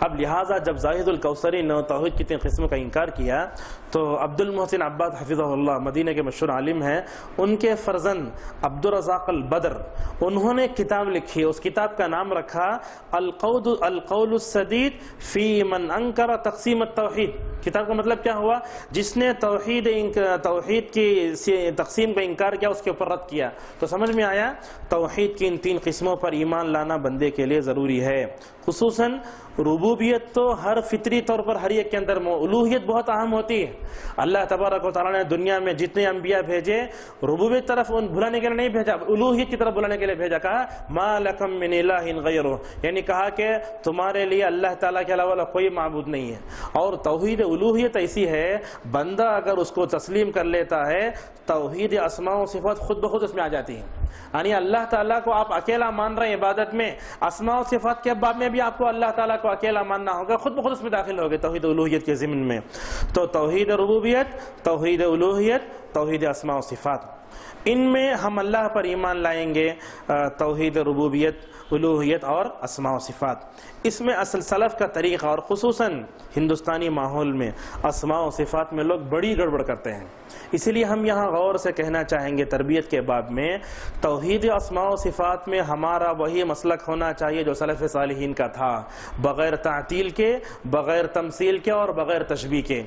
اب لہٰذا جب زاہد الکوثری نے توحید کی 3 قسموں کا انکار کیا تو عبد المحسن عباد حفظہ اللہ، مدینہ کے مشہور عالم ہیں، ان کے فرزند عبد الرزاق البدر، انہوں نے کتاب لکھی، اس کتاب کا نام رکھا القول السدید فی من انکر تقسیم التوحید۔ کتاب کا مطلب کیا ہوا، جس نے توحید کی تقسیم کا انکار کیا اس کے اوپر رد کیا۔ تو سمجھ میں آیا توحید کی ان 3 قسموں پر ایمان لانا بندے کے لیے ضروری ہے، خصوصاً ربوبیت تو ہر فطری طور پر ہر ایک کے اندر، الوہیت بہت اہم ہوتی ہے۔ اللہ تبارک و تعالیٰ نے دنیا میں جتنے انبیاء بھیجے ربوبیت طرف بلانے کے لیے نہیں بھیجا، الوہیت کی طرف بلانے کے لیے بھیجا، کہا ما لکم من الہ غیرہ، یعنی کہا کہ تمہارے لیے اللہ تعالیٰ کے علاوہ کوئی معبود نہیں ہے۔ اور توحید الوہیت ایسی ہے بندہ اگر اس کو تسلیم کر لیتا ہے توحید اسماء و صفات خود بخود اس میں آ جاتی ہے، یعنی اللہ تعالیٰ کو آپ اکیلا مان رہے ہیں عبادت میں، اسماء و صفات کے باب میں بھی آپ کو اللہ تعالیٰ کو اکیلا ماننا ہوگا، خود بخود اس میں داخل ہوگے توحید الوہیت کے ضمن میں۔ تو توحید ربوبیت، توحید الوہیت، توحید اسماء و صفات، ان میں ہم اللہ پر ایمان لائیں گے، توحید ربوبیت، الوہیت اور اسماء و صفات۔ اس میں اصل سلف کا طریقہ اور خصوصاً ہندوستانی ماحول میں اسماء و صفات میں لوگ بڑی گڑبڑ کرتے ہیں، اسی لیے ہم یہاں غور سے کہنا چاہیں گے تربیت کے باب میں توحید اسماء و صفات میں ہمارا وہی مسلک ہونا چاہیے جو سلف صالحین کا تھا، بغیر تعطیل کے، بغیر تمثیل کے اور بغیر تشبیہ کے۔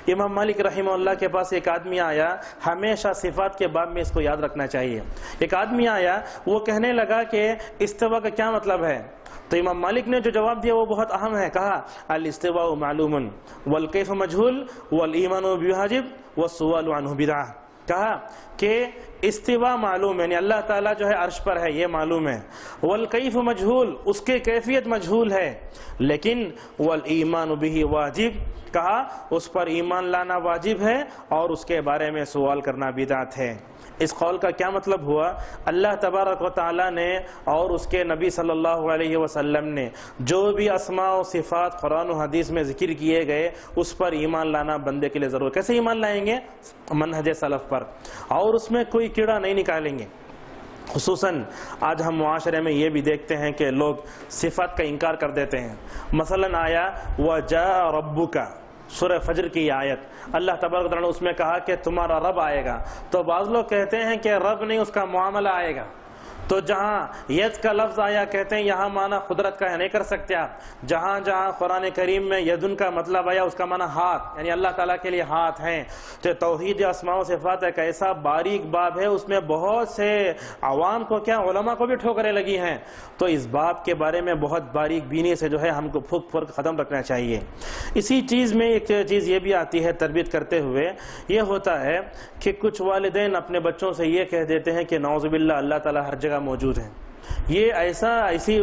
امام مالک رحمہ اللہ کے پاس ایک آدمی آیا، ہمیشہ صفات کے باب میں اس کو یاد رکھنا چاہیے، ایک آدمی آیا وہ کہنے لگا کہ استوا کا کیا مطلب ہے، تو امام مالک نے جو جواب دیا وہ بہت اہم ہے، کہا الاستواء معلوم والکیف مجہول والایمان بواجب والسؤال عنہ بدعہ، کہا کہ استوا معلوم یعنی اللہ تعالیٰ جو ہے عرش پر ہے یہ معلوم ہے، والکیف مجہول اس کے کیفیت مجہول ہے، لیکن والایمان بہ واجب کہا اس پر ایمان لانا واجب ہے اور اس کے بارے میں سوال کرنا بدعت ہے۔ اس قول کا کیا مطلب ہوا، اللہ تبارک و تعالیٰ نے اور اس کے نبی صلی اللہ علیہ وسلم نے جو بھی اسماء و صفات قرآن و حدیث میں ذکر کیے گئے اس پر ایمان لانا بندے کے لیے ضرور۔ کیسے ایمان لائیں گے، منہج سلف پر، اور اس میں کوئی کیڑا نہیں نکالیں گے۔ خصوصاً آج ہم معاشرے میں یہ بھی دیکھتے ہیں کہ لوگ صفات کا انکار کر دیتے ہیں، مثلاً آیا وَجَاءَ رَبُّكَ، سورہ فجر کی آیت، اللہ تبارک و تعالیٰ نے اس میں کہا کہ تمہارا رب آئے گا، تو بعض لوگ کہتے ہیں کہ رب نہیں اس کا معاملہ آئے گا، تو جہاں ید کا لفظ آیا کہتے ہیں یہاں معنی قدرت کا ہے، نہیں کر سکتے آپ، جہاں جہاں قرآن کریم میں یدن کا مطلب آیا اس کا معنی ہاتھ، یعنی اللہ تعالیٰ کے لیے ہاتھ ہیں۔ تو توحید اسماء و صفات ایک ایسا باریک باب ہے، اس میں بہت سے عوام کو کیا علماء کو بھی ٹھوکریں لگی ہیں، تو اس باب کے بارے میں بہت باریک بینی سے جو ہے ہم کو پھک پھک قدم رکھنا چاہیے۔ اسی چیز میں ایک چیز یہ بھی آتی ہے تربیت کرتے ہوئے، یہ ہوتا ہے کہ کچھ والدین اپنے بچوں سے یہ کہہ دیتے ہیں کہ نعوذ باللہ اللہ تعالیٰ ہر جگہ موجود ہے، یہ ایسی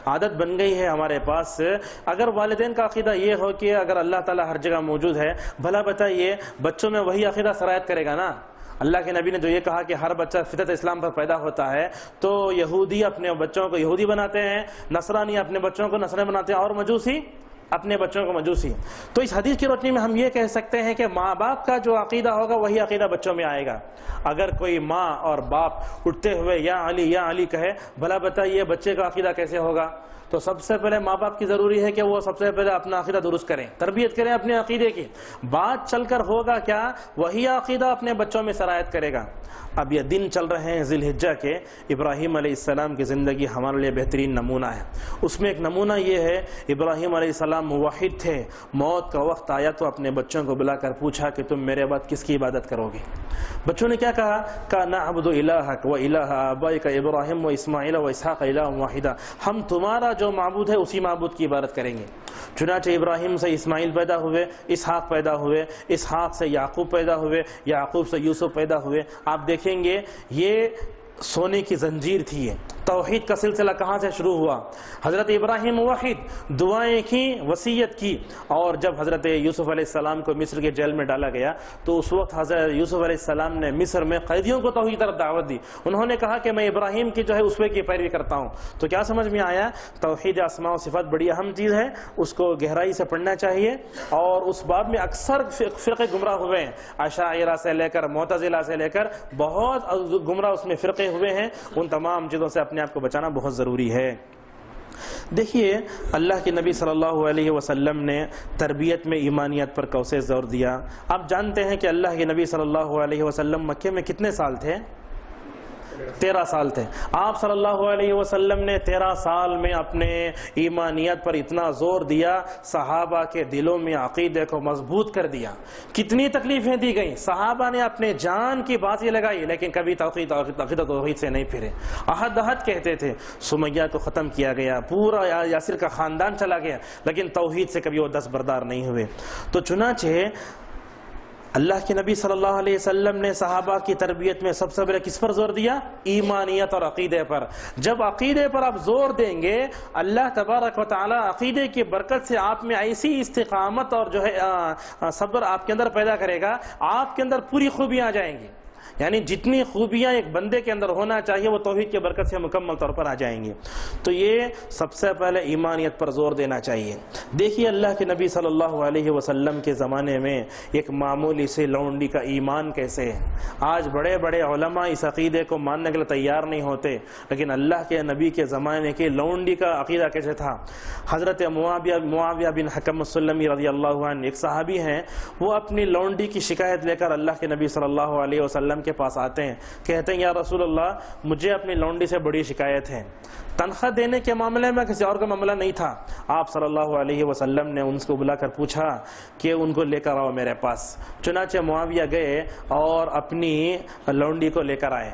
عادت بن گئی ہے ہمارے پاس. اگر والدین کا عقیدہ یہ ہو کہ اگر اللہ تعالیٰ ہر جگہ موجود ہے، بھلا بتائیے بچوں میں وہی عقیدہ سرایت کرے گا نا. اللہ کے نبی نے جو یہ کہا کہ ہر بچہ فطرت اسلام پر پیدا ہوتا ہے، تو یہودی اپنے بچوں کو یہودی بناتے ہیں، نصرانی اپنے بچوں کو نصرانی بناتے ہیں، اور مجوسی اپنے بچوں کو مجوسی. تو اس حدیث کی روشنی میں ہم یہ کہہ سکتے ہیں کہ ماں باپ کا جو عقیدہ ہوگا وہی عقیدہ بچوں میں آئے گا. اگر کوئی ماں اور باپ اٹھتے ہوئے یا علی کہے، بھلا بتائیے بچے کا عقیدہ کیسے ہوگا؟ تو سب سے پہلے ماں باپ کی ضروری ہے کہ وہ سب سے پہلے اپنا عقیدہ درست کریں، تربیت کریں اپنے عقیدے کی. بات چل کر ہوگا کیا؟ وہی عقیدہ اپنے بچوں میں سرایت کرے گا. اب یہ دن چل رہے ہیں ذی الحجہ کے، ابراہیم علیہ السلام کی زندگی ہمارے لیے بہترین نمونہ ہے. اس میں ایک نمونہ یہ ہے، ابراہیم علیہ السلام موحد تھے. موت کا وقت آیا تو اپنے بچوں کو بلا کر پوچھا کہ تم میرے بعد کس کی عبادت کرو گے؟ بچوں نے کیا کہا؟ کہ نعبد الہک و الہ آبائک ابراہیم و اسماعیل و اسحاق الہ واحدہ، ہم تمہارا جو معبود ہے اسی معبود کی عبادت کریں گے. چنانچہ ابراہیم سے اسماعیل پیدا ہوئے، اسحاق پیدا ہوئے، اسحاق سے یعقوب پیدا ہوئے، یعقوب سے یوسف پیدا ہوئے. آپ دیکھیں گے یہ سونے کی زنجیر تھی. توحید کا سلسلہ کہاں سے شروع ہوا؟ حضرت ابراہیم موحد، دعائیں کی، وصیت کی. اور جب حضرت یوسف علیہ السلام کو مصر کے جیل میں ڈالا گیا تو اس وقت حضرت یوسف علیہ السلام نے مصر میں قیدیوں کو توحید طرف دعوت دی. انہوں نے کہا کہ میں ابراہیم کی جو ہے اسوے کی پیروی کرتا ہوں. تو کیا سمجھ میں آیا؟ توحید اسماء و صفات بڑی اہم چیز ہے، اس کو گہرائی سے پڑھنا چاہیے. اور اس باب میں اکثر فرقے گمراہ ہوئے ہیں، اشاعرہ سے لے کر معتزلہ سے لے کر بہت گمراہ اس میں فرقے ہوئے ہیں. ان تمام چیزوں سے اپنے آپ کو بچانا بہت ضروری ہے. دیکھیے اللہ کے نبی صلی اللہ علیہ وسلم نے تربیت میں ایمانیت پر کیسے زور دیا. آپ جانتے ہیں کہ اللہ کے نبی صلی اللہ علیہ وسلم مکے میں کتنے سال تھے؟ 13 سال تھے. آپ صلی اللہ علیہ وسلم نے 13 سال میں اپنے ایمانیت پر اتنا زور دیا، صحابہ کے دلوں میں عقیدے کو مضبوط کر دیا. کتنی تکلیفیں دی گئیں، صحابہ نے اپنے جان کی بازی لگائی لیکن کبھی توحید سے نہیں پھرے. عہد کہتے تھے. سمیہ کو ختم کیا گیا، پورا یاسر کا خاندان چلا گیا، لیکن توحید سے کبھی وہ دستبردار نہیں ہوئے. تو چنانچہ اللہ کے نبی صلی اللہ علیہ وسلم نے صحابہ کی تربیت میں سب سے پہلے کس پر زور دیا؟ ایمانیت اور عقیدے پر. جب عقیدے پر آپ زور دیں گے، اللہ تبارک و تعالی عقیدے کی برکت سے آپ میں ایسی استقامت اور جو ہے صبر آپ کے اندر پیدا کرے گا، آپ کے اندر پوری خوبیاں آ جائیں گی. یعنی جتنی خوبیاں ایک بندے کے اندر ہونا چاہیے وہ توحید کی برکت سے مکمل طور پر آ جائیں گی. تو یہ سب سے پہلے ایمانیت پر زور دینا چاہیے. دیکھیے اللہ کے نبی صلی اللہ علیہ وسلم کے زمانے میں ایک معمولی سے لونڈی کا ایمان کیسے ہے. آج بڑے بڑے علماء اس عقیدے کو ماننے کے لیے تیار نہیں ہوتے، لیکن اللہ کے نبی کے زمانے کے لونڈی کا عقیدہ کیسے تھا. حضرت معاویہ بن حکم السلمی رضی اللہ عنہ ایک صحابی ہیں، وہ اپنی لونڈی کی شکایت لے کر اللہ کے نبی صلی اللہ علیہ وسلم کے پاس آتے ہیں. کہتے ہیں یا رسول اللہ، مجھے اپنی لونڈی سے بڑی شکایت ہے. تنخواہ دینے کے معاملے میں کسی اور کا معاملہ نہیں تھا. آپ صلی اللہ علیہ وسلم نے ان کو بلا کر پوچھا کہ ان کو لے کر آؤ میرے پاس. چنانچہ معاویہ گئے اور اپنی لونڈی کو لے کر آئے.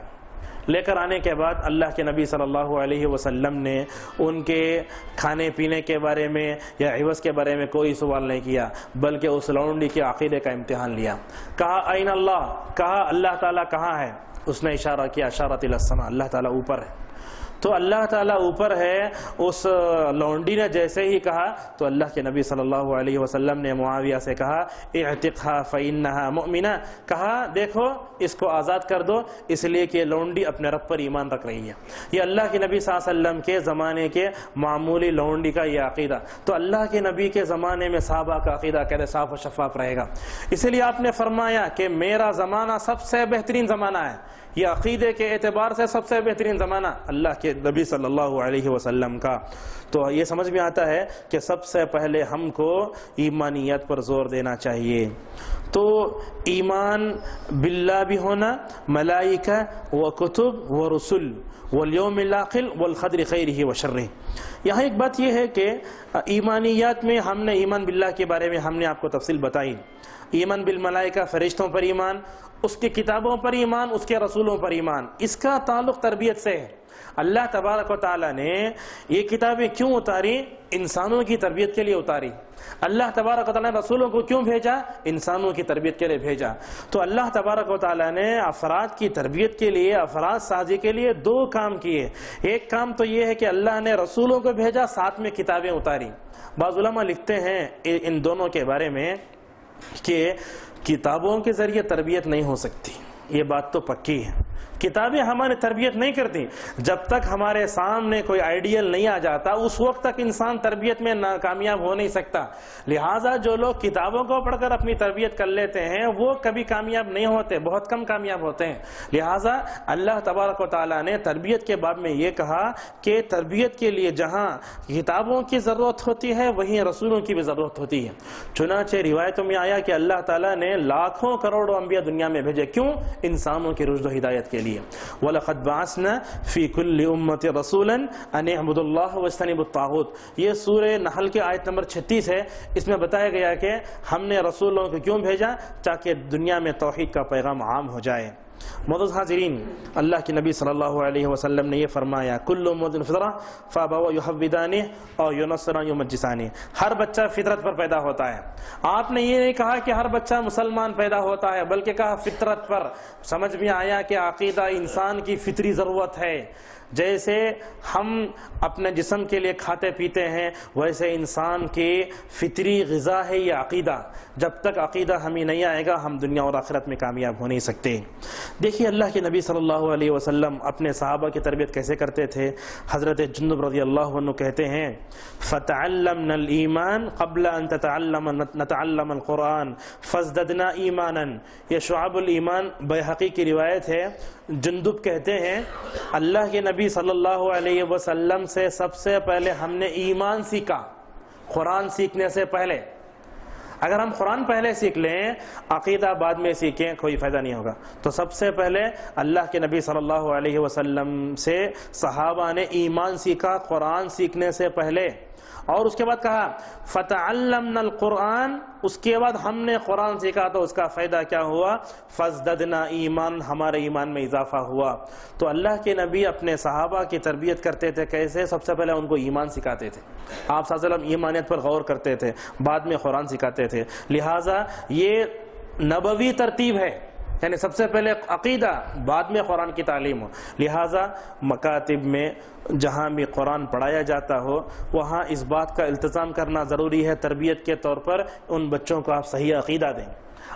لے کر آنے کے بعد اللہ کے نبی صلی اللہ علیہ وسلم نے ان کے کھانے پینے کے بارے میں یا عوض کے بارے میں کوئی سوال نہیں کیا، بلکہ اس لونڈی کے عقیدے کا امتحان لیا. کہا این اللہ، کہا اللہ تعالیٰ کہاں ہے؟ اس نے اشارہ کیا، اشارت الی السماء، اللہ تعالیٰ اوپر ہے. تو اللہ تعالیٰ اوپر ہے. اس لونڈی نے جیسے ہی کہا تو اللہ کے نبی صلی اللہ علیہ وسلم نے معاویہ سے کہا اعتقھا فإنہا مؤمنہ، کہا دیکھو اس کو آزاد کر دو، اس لیے کہ لونڈی اپنے رب پر ایمان رکھ رہی ہے. یہ اللہ کے نبی صلی اللہ علیہ وسلم کے زمانے کے معمولی لونڈی کا یہ عقیدہ. تو اللہ کے نبی کے زمانے میں صحابہ کا عقیدہ کیسے صاف و شفاف رہے گا. اس لیے آپ نے فرمایا کہ میرا زمانہ سب سے بہترین زمانہ ہے. یہ عقیدے کے اعتبار سے سب سے بہترین زمانہ اللہ کے نبی صلی اللہ علیہ وسلم کا. تو یہ سمجھ میں آتا ہے کہ سب سے پہلے ہم کو ایمانیت پر زور دینا چاہیے. تو ایمان باللہ بھی ہونا، ملائکہ و کتب و رسل والیوم الاخر والقدر خیرہ و شرہ. یہاں ایک بات یہ ہے کہ ایمانیات میں ہم نے ایمان باللہ کے بارے میں ہم نے آپ کو تفصیل بتائی. ایمان بالملائکہ فرشتوں پر ایمان، اس کی کتابوں پر ایمان، اس کے رسولوں پر ایمان، اس کا تعلق تربیت سے ہے۔ اللہ تبارک و تعالیٰ نے یہ کتابیں کیوں اتاری؟ انسانوں کی تربیت کے لیے اتاری۔ اللہ تبارک و تعالیٰ نے رسولوں کو کیوں بھیجا؟ انسانوں کی تربیت کے لیے بھیجا۔ تو اللہ تبارک و تعالیٰ نے افراد کی تربیت کے لیے، افراد سازی کے لیے دو کام کیے۔ ایک کام تو یہ ہے کہ اللہ نے رسولوں کو بھیجا، ساتھ میں کتابیں اتاری۔ بعض علماء لکھتے ہیں ان دونوں کے بارے میں کہ کتابوں کے ذریعے تربیت نہیں ہو سکتی، یہ بات تو پکی ہے۔ کتابیں ہماری تربیت نہیں کرتی۔ جب تک ہمارے سامنے کوئی آئیڈیل نہیں آ جاتا اس وقت تک انسان تربیت میں کامیاب ہو نہیں سکتا۔ لہٰذا جو لوگ کتابوں کو پڑھ کر اپنی تربیت کر لیتے ہیں وہ کبھی کامیاب نہیں ہوتے، بہت کم کامیاب ہوتے ہیں۔ لہٰذا اللہ تبارک و تعالیٰ نے تربیت کے باب میں یہ کہا کہ تربیت کے لیے جہاں کتابوں کی ضرورت ہوتی ہے وہیں رسولوں کی بھی ضرورت ہوتی ہے۔ چنانچہ روایتوں میں آیا کہ اللہ تعالیٰ نے لاکھوں کروڑوں انبیاء دنیا میں بھیجے، کیوں؟ انسانوں کی رشد و ہدایت کے لیے۔ وَلَقَدْ بَعَثْنَا فِي كُلِّ أُمَّةٍ رَسُولًا أَنِ اعْبُدُوا اللَّهَ وَاجْتَنِبُوا الطَّاغُوتَ۔ یہ سورہ نحل کے آیت نمبر 36 ہے۔ اس میں بتایا گیا کہ ہم نے رسولوں کو کیوں بھیجا؟ تاکہ دنیا میں توحید کا پیغام عام ہو جائے۔ معزز حاضرین، اللہ کے نبی صلی اللہ علیہ وسلم نے یہ فرمایا کل مولود فطرہ فابواه یحودانہ او ینصرانہ یمجسانہ۔ ہر بچہ فطرت پر پیدا ہوتا ہے۔ آپ نے یہ نہیں کہا کہ ہر بچہ مسلمان پیدا ہوتا ہے، بلکہ کہا فطرت پر۔ سمجھ میں آیا کہ عقیدہ انسان کی فطری ضرورت ہے۔ جیسے ہم اپنے جسم کے لیے کھاتے پیتے ہیں ویسے انسان کی فطری غذا ہے یہ عقیدہ۔ جب تک عقیدہ ہمیں نہیں آئے گا ہم دنیا اور آخرت میں کامیاب ہو نہیں سکتے۔ دیکھیے اللہ کے نبی صلی اللہ علیہ وسلم اپنے صحابہ کی تربیت کیسے کرتے تھے۔ حضرت جندب رضی اللہ عنہ کہتے ہیں فَتَعَلَّمْنَا الْإِيمَانَ قَبْلَ أَن نَتَعَلَّمَ الْقُرْآنَ فَازْدَدْنَا إِيمَانًا۔ یہ شعب الایمان بیہقی کی روایت ہے۔ جندب کہتے ہیں اللہ کے نبی صلی اللہ علیہ وسلم سے سب سے پہلے ہم نے ایمان سیکھا، قرآن سیکھنے سے پہلے۔ اگر ہم قرآن پہلے سیکھ لیں عقیدہ بعد میں سیکھیں کوئی فائدہ نہیں ہوگا۔ تو سب سے پہلے اللہ کے نبی صلی اللہ علیہ وسلم سے صحابہ نے ایمان سیکھا قرآن سیکھنے سے پہلے، اور اس کے بعد کہا فَتَعَلَّمْنَا الْقُرْآنَ، اس کے بعد ہم نے قرآن سیکھا تو اس کا فائدہ کیا ہوا؟ فَازْدَدْنَا ایمان، ہمارے ایمان میں اضافہ ہوا۔ تو اللہ کے نبی اپنے صحابہ کی تربیت کرتے تھے کیسے؟ سب سے پہلے ان کو ایمان سکھاتے تھے۔ آپ صلی اللہ علیہ وسلم ایمانیت پر غور کرتے تھے، بعد میں قرآن سکھاتے تھے۔ لہٰذا یہ نبوی ترتیب ہے، یعنی سب سے پہلے عقیدہ بعد میں قرآن کی تعلیم ہو۔ لہٰذا مکاتب میں جہاں بھی قرآن پڑھایا جاتا ہو وہاں اس بات کا التزام کرنا ضروری ہے تربیت کے طور پر ان بچوں کو آپ صحیح عقیدہ دیں۔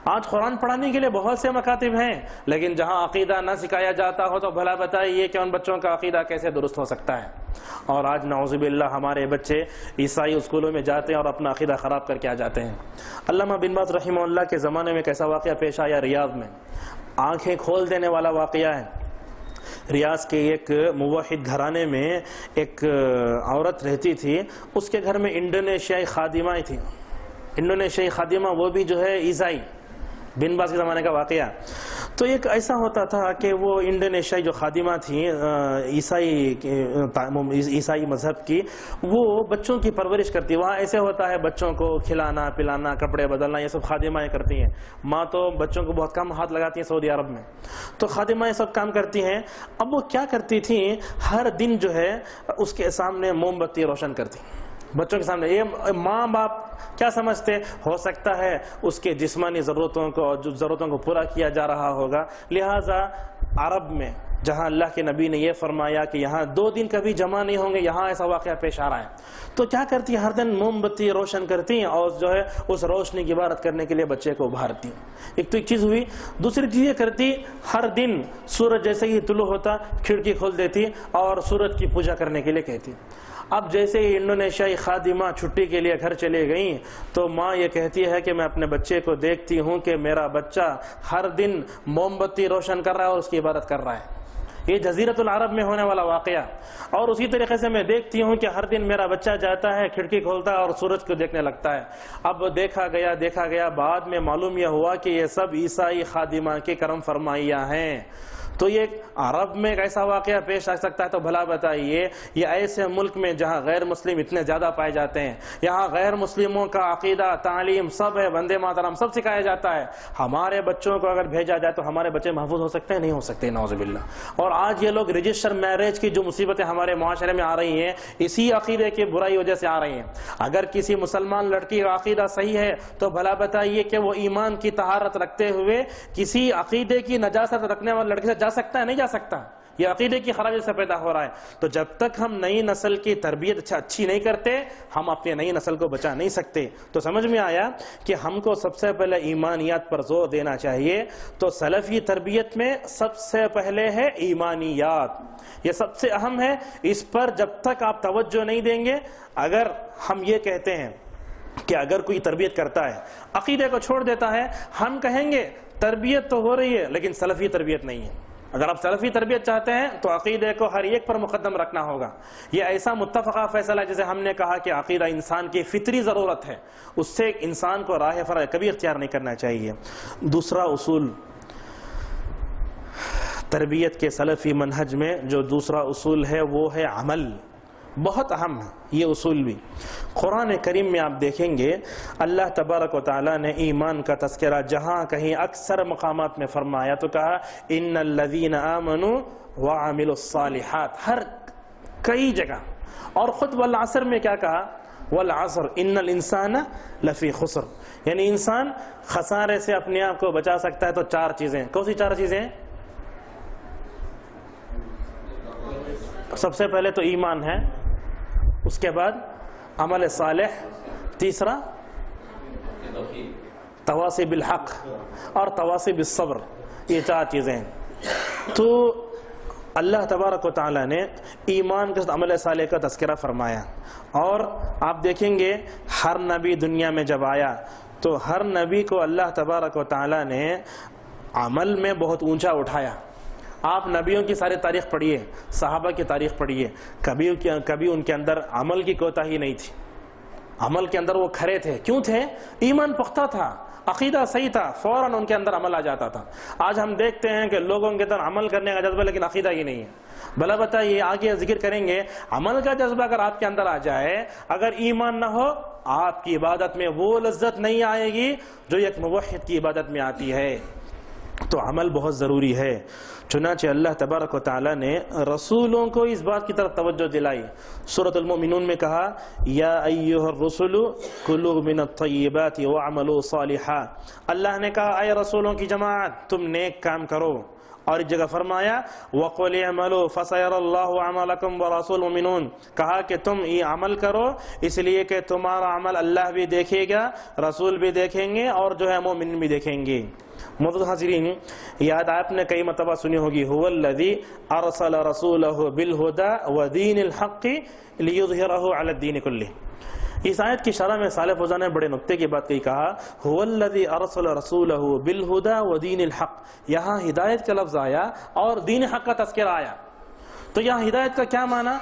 آج قرآن پڑھانے کے لیے بہت سے مکاتب ہیں لیکن جہاں عقیدہ نہ سکھایا جاتا ہو تو بھلا بتائیے کہ ان بچوں کا عقیدہ کیسے درست ہو سکتا ہے۔ اور آج نعوذ باللہ ہمارے بچے عیسائی اسکولوں میں جاتے ہیں اور اپنا عقیدہ خراب کر کے آ جاتے ہیں۔ علامہ بن باز رحمہ اللہ کے زمانے میں کیسا واقعہ پیش آیا ریاض میں، آنکھیں کھول دینے والا واقعہ ہے۔ ریاض کے ایک موحد گھرانے میں ایک عورت رہتی تھی، اس کے گھر میں انڈونیشیائی خادمائیں تھیں۔ انڈونیشیائی خادمہ وہ بھی جو ہے عیسائی، بن باز کے زمانے کا واقعہ۔ تو ایک ایسا ہوتا تھا کہ وہ انڈونیشیائی جو خادمہ تھیں عیسائی مذہب کی، وہ بچوں کی پرورش کرتی۔ وہاں ایسے ہوتا ہے بچوں کو کھلانا پلانا کپڑے بدلنا یہ سب خادمائیں کرتی ہیں۔ ماں تو بچوں کو بہت کم ہاتھ لگاتی ہیں سعودی عرب میں، تو خادمائیں سب کام کرتی ہیں۔ اب وہ کیا کرتی تھیں، ہر دن جو ہے اس کے سامنے موم بتی روشن کرتی بچوں کے سامنے۔ یہ ماں باپ کیا سمجھتے؟ ہو سکتا ہے اس کے جسمانی ضرورتوں کو پورا کیا جا رہا ہوگا۔ لہٰذا عرب میں جہاں اللہ کے نبی نے یہ فرمایا کہ یہاں 2 دن کبھی جمع نہیں ہوں گے، یہاں ایسا واقعہ پیش آ رہا ہے، تو کیا کرتی ہر دن موم بتی روشن کرتی اور جو ہے اس روشنی کی عبادت کرنے کے لیے بچے کو ابھارتی۔ ایک تو ایک چیز ہوئی، دوسری چیز یہ کرتی ہر دن سورج جیسے ہی طلوع ہوتا کھڑکی کھول دیتی اور سورج کی پوجا کرنے کے لیے کہتی۔ اب جیسے ہی انڈونیشیائی خادمہ چھٹی کے لیے گھر چلے گئیں تو ماں یہ کہتی ہے کہ میں اپنے بچے کو دیکھتی ہوں کہ میرا بچہ ہر دن موم بتی روشن کر رہا ہے اور اس کی عبادت کر رہا ہے۔ یہ جزیرۃ العرب میں ہونے والا واقعہ۔ اور اسی طریقے سے میں دیکھتی ہوں کہ ہر دن میرا بچہ جاتا ہے کھڑکی کھولتا ہے اور سورج کو دیکھنے لگتا ہے۔ اب دیکھا گیا بعد میں معلوم یہ ہوا کہ یہ سب عیسائی خادمہ کی کرم فرمائیاں ہیں۔ تو یہ عرب میں ایک ایسا واقعہ پیش آ سکتا ہے تو بھلا بتائیے یہ ایسے ملک میں جہاں غیر مسلم اتنے زیادہ پائے جاتے ہیں، یہاں غیر مسلموں کا عقیدہ، تعلیم سب ہے، وندے ماترم سب سکھایا جاتا ہے، ہمارے بچوں کو اگر بھیجا جائے تو ہمارے بچے محفوظ ہو سکتے ہیں؟ نہیں ہو سکتے، نعوذ باللہ۔ اور آج یہ لوگ رجسٹر میرج کی جو مصیبتیں ہمارے معاشرے میں آ رہی ہیں اسی عقیدے کی برائی وجہ سے آ رہی ہیں۔ اگر کسی مسلمان لڑکی کا عقیدہ صحیح ہے تو بھلا بتائیے کہ وہ ایمان کی طہارت رکھتے ہوئے کسی عقیدے کی نجاست رکھنے والے لڑکی سے جا سکتا ہے؟ نہیں جا سکتا، یہ عقیدے کی خرابی سے پیدا ہو رہا ہے۔ تو جب تک ہم نئی نسل کی تربیت اچھی نہیں کرتے ہم اپنی نئی نسل کو بچا نہیں سکتے۔ تو سمجھ میں آیا کہ ہم کو سب سے پہلے ایمانیات پر زور دینا چاہیے۔ تو سلفی تربیت میں سب سے پہلے ہے ایمانیات، یہ سب سے اہم ہے، اس پر جب تک آپ توجہ نہیں دیں گے۔ اگر ہم یہ کہتے ہیں کہ اگر کوئی تربیت کرتا ہے عقیدے کو چھوڑ دیتا ہے، ہم کہیں گے تربیت تو ہو رہی ہے لیکن سلفی تربیت نہیں ہے۔ اگر آپ سلفی تربیت چاہتے ہیں تو عقیدے کو ہر ایک پر مقدم رکھنا ہوگا۔ یہ ایسا متفقہ فیصلہ جسے ہم نے کہا کہ عقیدہ انسان کی فطری ضرورت ہے، اس سے انسان کو راہ فرع کبھی اختیار نہیں کرنا چاہیے۔ دوسرا اصول تربیت کے سلفی منہج میں جو دوسرا اصول ہے وہ ہے عمل، بہت اہم ہے یہ اصول بھی۔ قرآن کریم میں آپ دیکھیں گے اللہ تبارک و تعالیٰ نے ایمان کا تذکرہ جہاں کہیں اکثر مقامات میں فرمایا تو کہا ان الذین آمنوا وعملوا الصالحات، ہر کئی جگہ۔ اور خود والعصر میں کیا کہا؟ والعصر ان الانسان لفی خسر، یعنی انسان خسارے سے اپنے آپ کو بچا سکتا ہے تو چار چیزیں۔ کون سی چار چیزیں؟ سب سے پہلے تو ایمان ہے، اس کے بعد عمل صالح، تیسرا تواصی بالحق اور تواصی بالصبر، یہ چار چیزیں ہیں۔ تو اللہ تبارک و تعالیٰ نے ایمان کے ساتھ عمل صالح کا تذکرہ فرمایا، اور آپ دیکھیں گے ہر نبی دنیا میں جب آیا تو ہر نبی کو اللہ تبارک و تعالیٰ نے عمل میں بہت اونچا اٹھایا۔ آپ نبیوں کی ساری تاریخ پڑھیے، صحابہ کی تاریخ پڑھیے، کبھی ان کے اندر عمل کی کوتاہی نہیں تھی، عمل کے اندر وہ کھڑے تھے۔ کیوں تھے؟ ایمان پختہ تھا، عقیدہ صحیح تھا، فوراً ان کے اندر عمل آ جاتا تھا۔ آج ہم دیکھتے ہیں کہ لوگوں کے اندر عمل کرنے کا جذبہ لیکن عقیدہ ہی نہیں ہے۔ بھلا بتائیے، آگے ذکر کریں گے، عمل کا جذبہ اگر آپ کے اندر آ جائے، اگر ایمان نہ ہو آپ کی عبادت میں وہ لذت نہیں آئے گی جو ایک موحد کی عبادت میں آتی ہے۔ تو عمل بہت ضروری ہے۔ چنانچہ اللہ تبارک و تعالیٰ نے رسولوں کو اس بات کی طرف توجہ دلائی۔ سورۃ المؤمنون میں کہا یا ایھا الرسل کلوا من الطیبات واعملوا صالحا، اللہ نے کہا اے رسولوں کی جماعت تم نیک کام کرو، اور ایک جگہ فرمایا وَقُلِ اعْمَلُوا فَسَيَرَى اللَّهُ عَمَلَكُمْ وَرَسُولُ الْمُؤْمِنُونَ، کہا کہ تم یہ عمل کرو اس لیے کہ تمہارا عمل اللہ بھی دیکھے گا، رسول بھی دیکھیں گے، اور جو ہے مومن بھی دیکھیں گے۔ معزز حاضرین، یاد آپ نے کئی مرتبہ سنی ہوگی هُوَ الَّذِي أَرْسَلَ رَسُولَهُ بِالْهُدَى وَدِينِ الْحَقِّ لِيُظْهِرَهُ عَلَى الدِّينِ كُلِّهِ۔ اس آیت کی شرح میں صالح فوزان نے بڑے نقطے کی بات کہا، هُوَ الَّذِي أَرْسَلَ رَسُولَهُ بِالْهُدَى وَدِينِ الْحَقِّ، یہاں ہدایت کا لفظ آیا اور دین حق کا تذکرہ آیا۔ تو یہاں ہدایت کا کیا معنی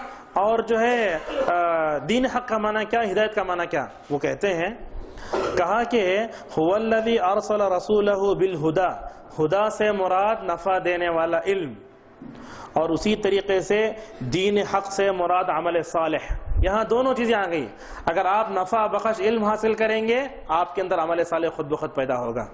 اور جو ہے دین حق کا معنی کیا، ہدایت کا معنی کیا؟ وہ کہتے ہیں، کہا کہ هُوَ الَّذِي أَرْسَلَ رَسُولَهُ بِالْهُدَى، ہدا سے مراد نفع دینے والا علم، اور اسی طریقے سے دین حق سے مراد عمل صالح۔ یہاں دونوں چیزیں آ گئی۔ اگر آپ نفع بخش علم حاصل کریں گے آپ کے اندر عمل صالح خود بخود پیدا ہوگا۔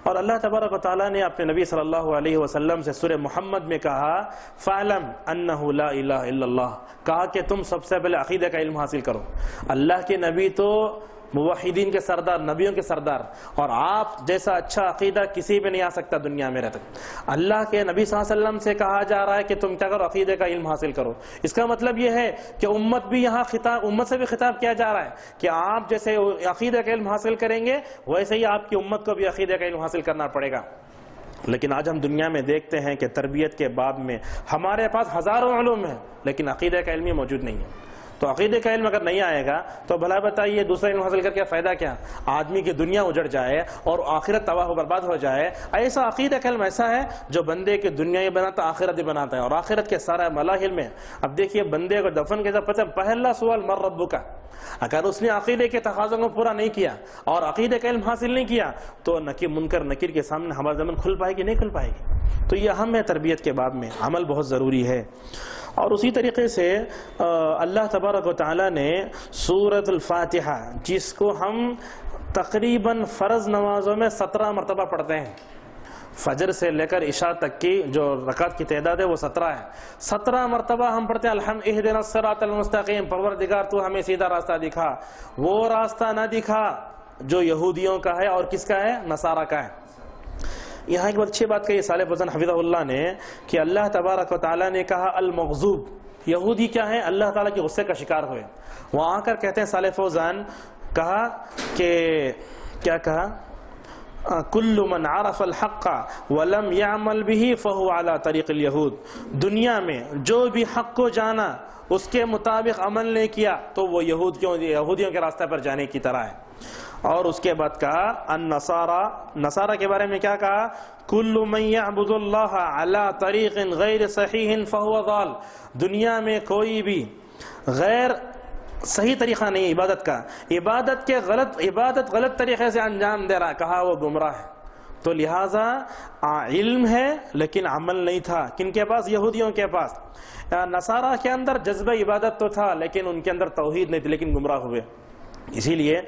اور اللہ تبارک و تعالیٰ نے اپنے نبی صلی اللہ علیہ وسلم سے سورہ محمد میں کہا فَعْلَمْ أَنَّهُ لَا إِلَهَ إِلَّا اللَّهُ، کہا کہ تم سب سے پہلے عقیدہ کا علم حاصل کرو۔ اللہ کے نبی تو موحدین کے سردار، نبیوں کے سردار، اور آپ جیسا اچھا عقیدہ کسی بھی نہیں آ سکتا دنیا میں رہتے۔ اللہ کے نبی صلی اللہ علیہ وسلم سے کہا جا رہا ہے کہ تم کیا کرو، عقیدے کا علم حاصل کرو۔ اس کا مطلب یہ ہے کہ امت بھی یہاں امت سے بھی خطاب کیا جا رہا ہے کہ آپ جیسے عقیدے کا علم حاصل کریں گے ویسے ہی آپ کی امت کو بھی عقیدے کا علم حاصل کرنا پڑے گا۔ لیکن آج ہم دنیا میں دیکھتے ہیں کہ تربیت کے باب میں ہمارے پاس ہزاروں علوم ہیں لیکن عقیدے کا علم موجود نہیں ہے۔ تو عقیدے کا علم اگر نہیں آئے گا تو بھلا بتائیے دوسرا علم حاصل کر کے فائدہ کیا؟ آدمی کی دنیا اجڑ جائے اور آخرت تباہ و برباد ہو جائے۔ ایسا عقیدہ کا علم ایسا ہے جو بندے کی دنیا ہی بناتا آخرت ہی بناتا ہے، اور آخرت کے سارا ملاحل میں۔ اب دیکھیے بندے کو دفن کے پہلا سوال مر ربک، اگر اس نے عقیدے کے تقاضوں کو پورا نہیں کیا اور عقیدے کا علم حاصل نہیں کیا تو منکر نکیر کے سامنے ہمارا زمین کھل پائے گی؟ نہیں کھل پائے گی۔ تو یہ اہم ہے تربیت کے باب میں، عمل بہت ضروری ہے۔ اور اسی طریقے سے اللہ تبارک و تعالیٰ نے سورۃ الفاتحہ، جس کو ہم تقریباً فرض نمازوں میں 17 مرتبہ پڑھتے ہیں، فجر سے لے کر عشاء تک کی جو رکعت کی تعداد ہے وہ 17 ہے، 17 مرتبہ ہم پڑھتے ہیں اہدنا الصراط المستقیم، پروردگار تو ہمیں سیدھا راستہ دکھا۔ وہ راستہ نہ دکھا جو یہودیوں کا ہے اور کس کا ہے؟ نصارہ کا ہے۔ یہاں ایک بہت اچھی بات کہی صالح فوزان حفظہ اللہ نے کہ اللہ تبارک و تعالیٰ نے کہا المغضوب، یہودی کیا ہے؟ اللہ تعالیٰ کے غصے کا شکار ہوئے۔ وہاں آ کر کہتے ہیں صالح فوزان، کہا کہ کیا کہا؟ کل من عرف الحق ولم يعمل به فهو على طریق الیہود، دنیا میں جو بھی حق کو جانا اس کے مطابق عمل نہیں کیا تو وہ یہودیوں کے راستہ پر جانے کی طرح ہے۔ اور اس کے بعد کہا نصارہ کے بارے میں کیا کہا؟ کل من یعبد اللہ علی طریق غیر صحیح فهو ضال، دنیا میں کوئی بھی غیر صحیح طریقہ نہیں عبادت کا، عبادت غلط طریقے سے انجام دے رہا، کہا وہ گمراہ ہے۔ تو لہٰذا علم ہے لیکن عمل نہیں تھا، کن کے پاس؟ یہودیوں کے پاس۔ نصارہ کے اندر جذبہ عبادت تو تھا لیکن ان کے اندر توحید نہیں تھی، لیکن گمراہ ہوئے۔ اسی لیے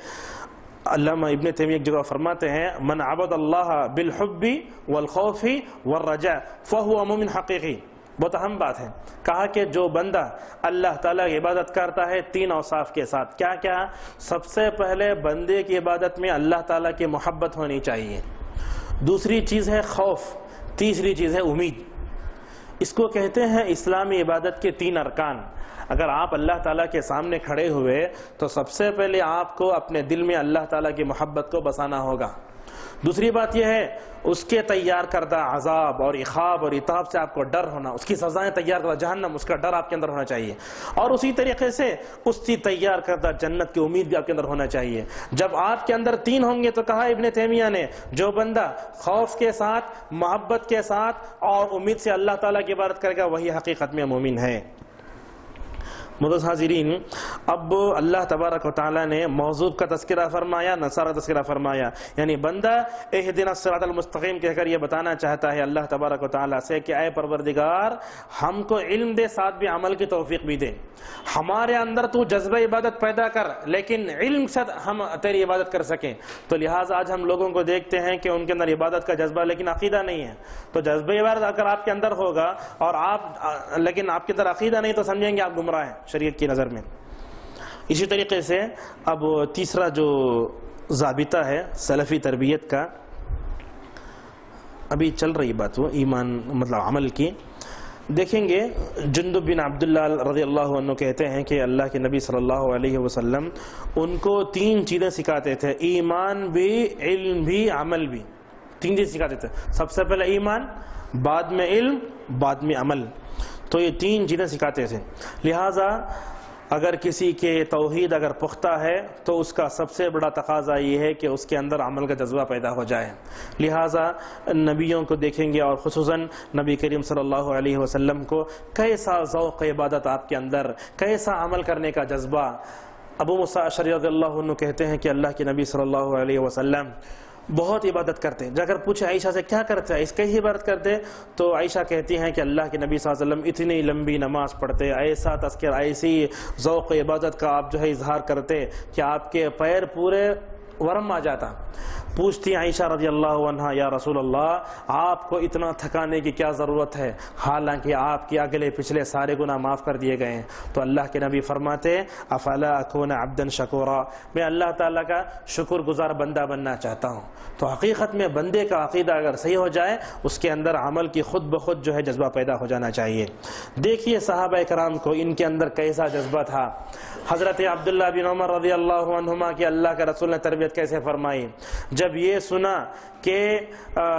علامہ ابن تیمیہ ایک جگہ فرماتے ہیں من عبد اللہ بالحب والخوف والرجاء فهو مومن حقیقی۔ بہت اہم بات ہے، کہا کہ جو بندہ اللہ تعالیٰ کی عبادت کرتا ہے 3 اوصاف کے ساتھ، کیا کیا؟ سب سے پہلے بندے کی عبادت میں اللہ تعالیٰ کی محبت ہونی چاہیے، دوسری چیز ہے خوف، تیسری چیز ہے امید۔ اس کو کہتے ہیں اسلامی عبادت کے 3 ارکان۔ اگر آپ اللہ تعالیٰ کے سامنے کھڑے ہوئے تو سب سے پہلے آپ کو اپنے دل میں اللہ تعالیٰ کی محبت کو بسانا ہوگا۔ دوسری بات یہ ہے اس کے تیار کردہ عذاب اور عقاب اور عتاب سے آپ کو ڈر ہونا، اس کی سزائیں تیار کردہ جہنم، اس کا ڈر آپ کے اندر ہونا چاہیے، اور اسی طریقے سے اس کی تیار کردہ جنت کی امید بھی آپ کے اندر ہونا چاہیے۔ جب آپ کے اندر 3 ہوں گے تو کہا ابن تیمیہ نے جو بندہ خوف کے ساتھ، محبت کے ساتھ اور امید سے اللہ تعالیٰ کی عبادت کرے گا وہی حقیقت میں مومن ہے۔ معزز حاضرین، اب اللہ تبارک و تعالیٰ نے موضوع کا تذکرہ فرمایا، نصارہ تذکرہ فرمایا، یعنی بندہ اہدنا الصراط المستقیم کہہ کر یہ بتانا چاہتا ہے اللہ تبارک و تعالیٰ سے کہ اے پروردگار ہم کو علم دے، ساتھ بھی عمل کی توفیق بھی دے، ہمارے اندر تو جذبہ عبادت پیدا کر لیکن علم سے ہم تیری عبادت کر سکیں۔ تو لہٰذا آج ہم لوگوں کو دیکھتے ہیں کہ ان کے اندر عبادت کا جذبہ لیکن عقیدہ نہیں ہے۔ تو جذبہ عبادت اگر آپ کے اندر ہوگا اور لیکن آپ کے اندر عقیدہ نہیں تو سمجھیں گے آپ گمراہ ہیں شریعت کی نظر میں۔ اسی طریقے سے اب تیسرا جو ضابطہ ہے سلفی تربیت کا، ابھی چل رہی بات وہ ایمان مطلب عمل کی، دیکھیں گے جندب بن عبداللہ رضی اللہ عنہ کہتے ہیں کہ اللہ کے نبی صلی اللہ علیہ وسلم ان کو 3 چیزیں سکھاتے تھے، ایمان بھی، علم بھی، عمل بھی، 3 چیزیں سکھاتے تھے۔ سب سے پہلے ایمان، بعد میں علم، بعد میں عمل، تو یہ 3 چیزیں سکھاتے تھے۔ لہٰذا اگر کسی کے توحید اگر پختہ ہے تو اس کا سب سے بڑا تقاضا یہ ہے کہ اس کے اندر عمل کا جذبہ پیدا ہو جائے۔ لہٰذا نبیوں کو دیکھیں گے اور خصوصاً نبی کریم صلی اللہ علیہ وسلم کو، کیسا ذوق عبادت آپ کے اندر، کیسا عمل کرنے کا جذبہ۔ ابو موسیٰ اشعری رضی اللہ عنہ کہتے ہیں کہ اللہ کے نبی صلی اللہ علیہ وسلم بہت عبادت کرتے ہیں۔ اگر پوچھے عائشہ سے کیا کرتے ہیں، اس کی ہی عبادت کرتے، تو عائشہ کہتی ہیں کہ اللہ کے نبی صلی اللہ علیہ وسلم اتنی لمبی نماز پڑھتے، ایسا تذکر، ایسی ذوق عبادت کا آپ اظہار کرتے کہ آپ کے پیر پورے ورم آ جاتا۔ پوچھتی عائشہ رضی اللہ عنہا یا رسول اللہ آپ کو اتنا تھکانے کی کیا ضرورت ہے، حالانکہ آپ کے اگلے پچھلے سارے گناہ معاف کر دیے گئے ہیں۔ تو اللہ کے نبی فرماتے افلا اکون عبدا شکورا، میں اللہ تعالیٰ کا شکر گزار بندہ بننا چاہتا ہوں۔ تو حقیقت میں بندے کا عقیدہ اگر صحیح ہو جائے اس کے اندر عمل کی خود بخود جذبہ پیدا ہو جانا چاہیے۔ دیکھیے صحابہ کرام کو ان کے اندر کیسا جذبہ تھا۔ حضرت عبداللہ بن عمر رضی اللہ عنہما کی اللہ کے رسول نے تربیت کیسے فرمائی، جب یہ سنا کہ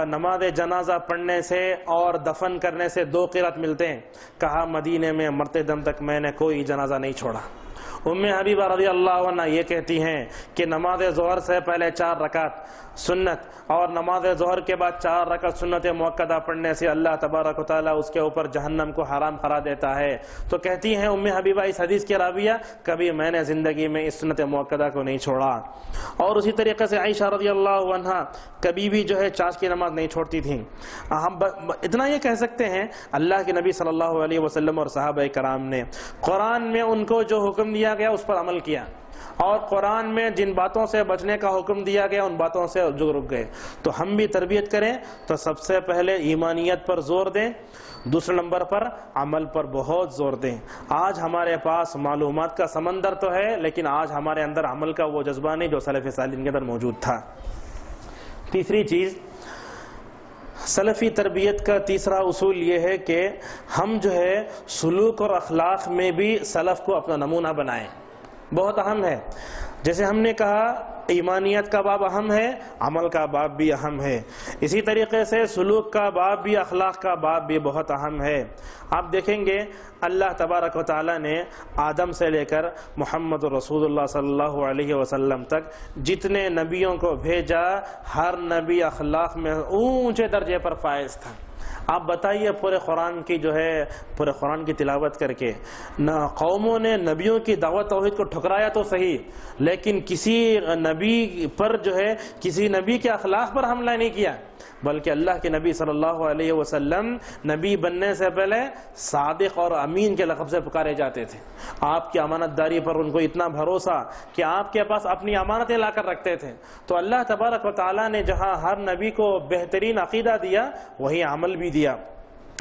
نماز جنازہ پڑھنے سے اور دفن کرنے سے 2 قرات ملتے ہیں، کہا مدینے میں مرتے دم تک میں نے کوئی جنازہ نہیں چھوڑا۔ ام حبیبہ رضی اللہ عنہ یہ کہتی ہیں کہ نماز ظہر سے پہلے 4 رکعت سنت اور نماز ظہر کے بعد 4 رکعت سنت مؤکدہ پڑھنے سے اللہ تبارک و تعالیٰ اس کے اوپر جہنم کو حرام قرار دیتا ہے۔ تو کہتی ہیں ام حبیبہ اس حدیث کی راویہ، کبھی میں نے زندگی میں اس سنت مؤکدہ کو نہیں چھوڑا۔ اور اسی طریقے سے عائشہ رضی اللہ عنہ کبھی بھی جو ہے چاش کی نماز نہیں چھوڑتی تھیں۔ ہم اتنا یہ کہہ سکتے ہیں اللہ کے نبی صلی اللہ علیہ وسلم اور صحابہ کرام نے قرآن میں ان کو جو حکم دیا گیا اس پر عمل کیا، اور قرآن میں جن باتوں سے بچنے کا حکم دیا گیا ان باتوں سے جو رک گئے۔ تو ہم بھی تربیت کریں تو سب سے پہلے ایمانیت پر زور دیں، دوسرے نمبر پر عمل پر بہت زور دیں۔ آج ہمارے پاس معلومات کا سمندر تو ہے، لیکن آج ہمارے اندر عمل کا وہ جذبہ نہیں جو سلف صالحین کے اندر موجود تھا۔ تیسری چیز، سلفی تربیت کا تیسرا اصول یہ ہے کہ ہم جو ہے سلوک اور اخلاق میں بھی سلف کو اپنا نمونہ بنائیں، بہت اہم ہے۔ جیسے ہم نے کہا ایمانیت کا باب اہم ہے، عمل کا باب بھی اہم ہے، اسی طریقے سے سلوک کا باب بھی، اخلاق کا باب بھی بہت اہم ہے۔ آپ دیکھیں گے اللہ تبارک و تعالیٰ نے آدم سے لے کر محمد رسول اللہ صلی اللہ علیہ وسلم تک جتنے نبیوں کو بھیجا، ہر نبی اخلاق میں اونچے درجے پر فائز تھا۔ آپ بتائیے پورے قرآن کی جو ہے پورے قرآن کی تلاوت کر کے قوموں نے نبیوں کی دعوت توحید کو ٹھکرایا تو صحیح، لیکن کسی نبی پر جو ہے کسی نبی کے اخلاق پر حملہ نہیں کیا، بلکہ اللہ کے نبی صلی اللہ علیہ وسلم نبی بننے سے پہلے صادق اور امین کے لقب سے پکارے جاتے تھے۔ آپ کی امانت داری پر ان کو اتنا بھروسہ کہ آپ کے پاس اپنی امانتیں لا کر رکھتے تھے۔ تو اللہ تبارک و تعالیٰ نے جہاں ہر نبی کو بہترین عقیدہ دیا، وہی عمل بھی دیا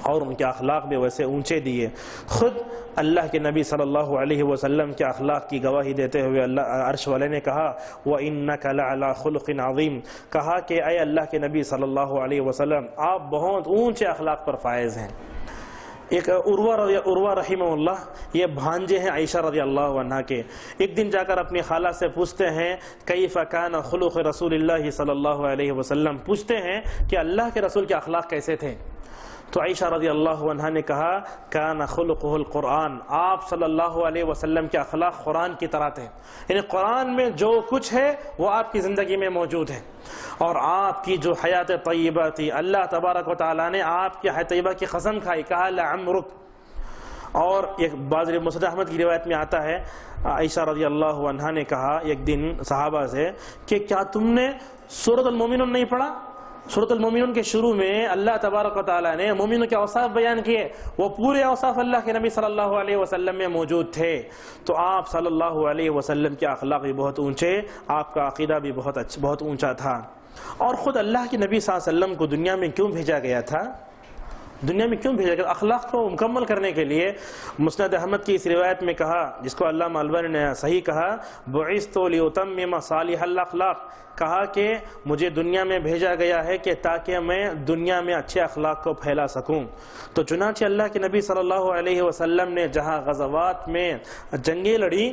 اور ان کے اخلاق بھی ویسے اونچے دیے۔ خود اللہ کے نبی صلی اللہ علیہ وسلم کے اخلاق کی گواہی دیتے ہوئے اللہ عرش والے نے کہا وَإِنَّكَ لَعَلَىٰ خُلُقٍ عَظِيمٍ، کہا کہ اے اللہ کے نبی صلی اللہ علیہ وسلم آپ بہت اونچے اخلاق پر فائز ہیں۔ ایک عروہ رحمہ اللہ، یہ بھانجے ہیں عائشہ رضی اللہ عنہ کے، ایک دن جا کر اپنی خالہ سے پوچھتے ہیں کیف کان خلق رسول اللہ صلی اللہ علیہ وسلم، پوچھتے ہیں کہ اللہ کے رسول کے اخلاق کیسے تھے؟ تو عائشہ رضی اللہ عنہ نے کہا کان خلقہ القرآن، آپ صلی اللہ علیہ وسلم کے اخلاق قرآن کی طرح تھے، یعنی قرآن میں جو کچھ ہے وہ آپ کی زندگی میں موجود ہے، اور آپ کی جو حیات طیبہ تھی اللہ تبارک و تعالیٰ نے آپ کی حیات طیبہ کی قسم کھائی، کہا لعمرک۔ اور ایک بعض مسند احمد کی روایت میں آتا ہے عائشہ رضی اللہ عنہ نے کہا ایک دن صحابہ سے کہ کیا تم نے سورۃ المومنون نہیں پڑھا؟ سورۃ المومنون کے شروع میں اللہ تبارک و تعالیٰ نے مومنوں کے اوصاف بیان کیے، وہ پورے اوصاف اللہ کے نبی صلی اللہ علیہ وسلم میں موجود تھے۔ تو آپ صلی اللہ علیہ وسلم کے اخلاق بھی بہت اونچے، آپ کا عقیدہ بھی بہت اونچا تھا۔ اور خود اللہ کے نبی صلی اللہ علیہ وسلم کو دنیا میں کیوں بھیجا گیا تھا؟ دنیا میں کیوں بھیجا گیا؟ اخلاق کو مکمل کرنے کے لیے۔ مسند احمد کی اس روایت میں کہا، جس کو علامہ البانی نے صحیح کہا، بعثت لأتمم صالح الاخلاق، کہا کہ مجھے دنیا میں بھیجا گیا ہے کہ تاکہ میں دنیا میں اچھے اخلاق کو پھیلا سکوں۔ تو چنانچہ اللہ کے نبی صلی اللہ علیہ وسلم نے جہاں غزوات میں جنگیں لڑی،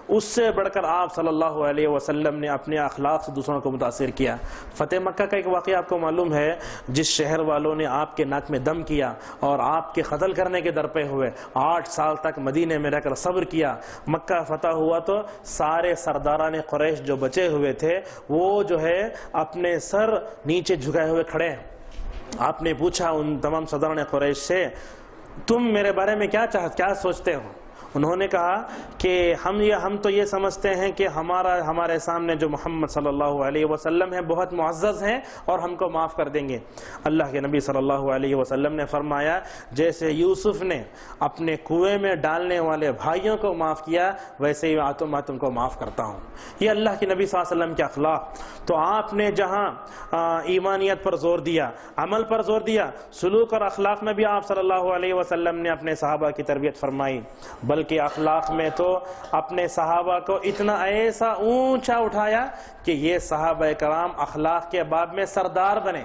اس سے بڑھ کر آپ صلی اللہ علیہ وسلم نے اپنے اخلاق سے دوسروں کو متاثر کیا۔ فتح مکہ کا ایک واقعہ آپ کو معلوم ہے، جس شہر والوں نے آپ کے ناک میں دم کیا اور آپ کے قتل کرنے کے در پہ ہوئے، 8 سال تک مدینے میں رہ کر صبر کیا۔ مکہ فتح ہوا تو سارے سرداران قریش جو بچے ہوئے تھے وہ جو ہے اپنے سر نیچے جھکائے ہوئے کھڑے ہیں۔ آپ نے پوچھا ان تمام سرداران قریش سے تم میرے بارے میں کیا سوچتے ہو؟ انہوں نے کہا کہ ہم تو یہ سمجھتے ہیں کہ ہمارے سامنے جو محمد صلی اللہ علیہ وسلم ہیں بہت معزز ہیں اور ہم کو معاف کر دیں گے۔ اللہ کے نبی صلی اللہ علیہ وسلم نے فرمایا جیسے یوسف نے اپنے کنویں میں ڈالنے والے بھائیوں کو معاف کیا، ویسے ہی میں تم کو معاف کرتا ہوں۔ یہ اللہ کے نبی صلی اللہ علیہ وسلم کے اخلاق۔ تو آپ نے جہاں ایمانیت پر زور دیا، عمل پر زور دیا، سلوک اور اخلاق میں بھی آپ صلی اللہ علیہ وسلم نے اپنے صحابہ کی تربیت فرمائی، بلکہ اخلاق میں تو اپنے صحابہ کو اتنا ایسا اونچا اٹھایا کہ یہ صحابہ کرام اخلاق کے باب میں سردار بنے۔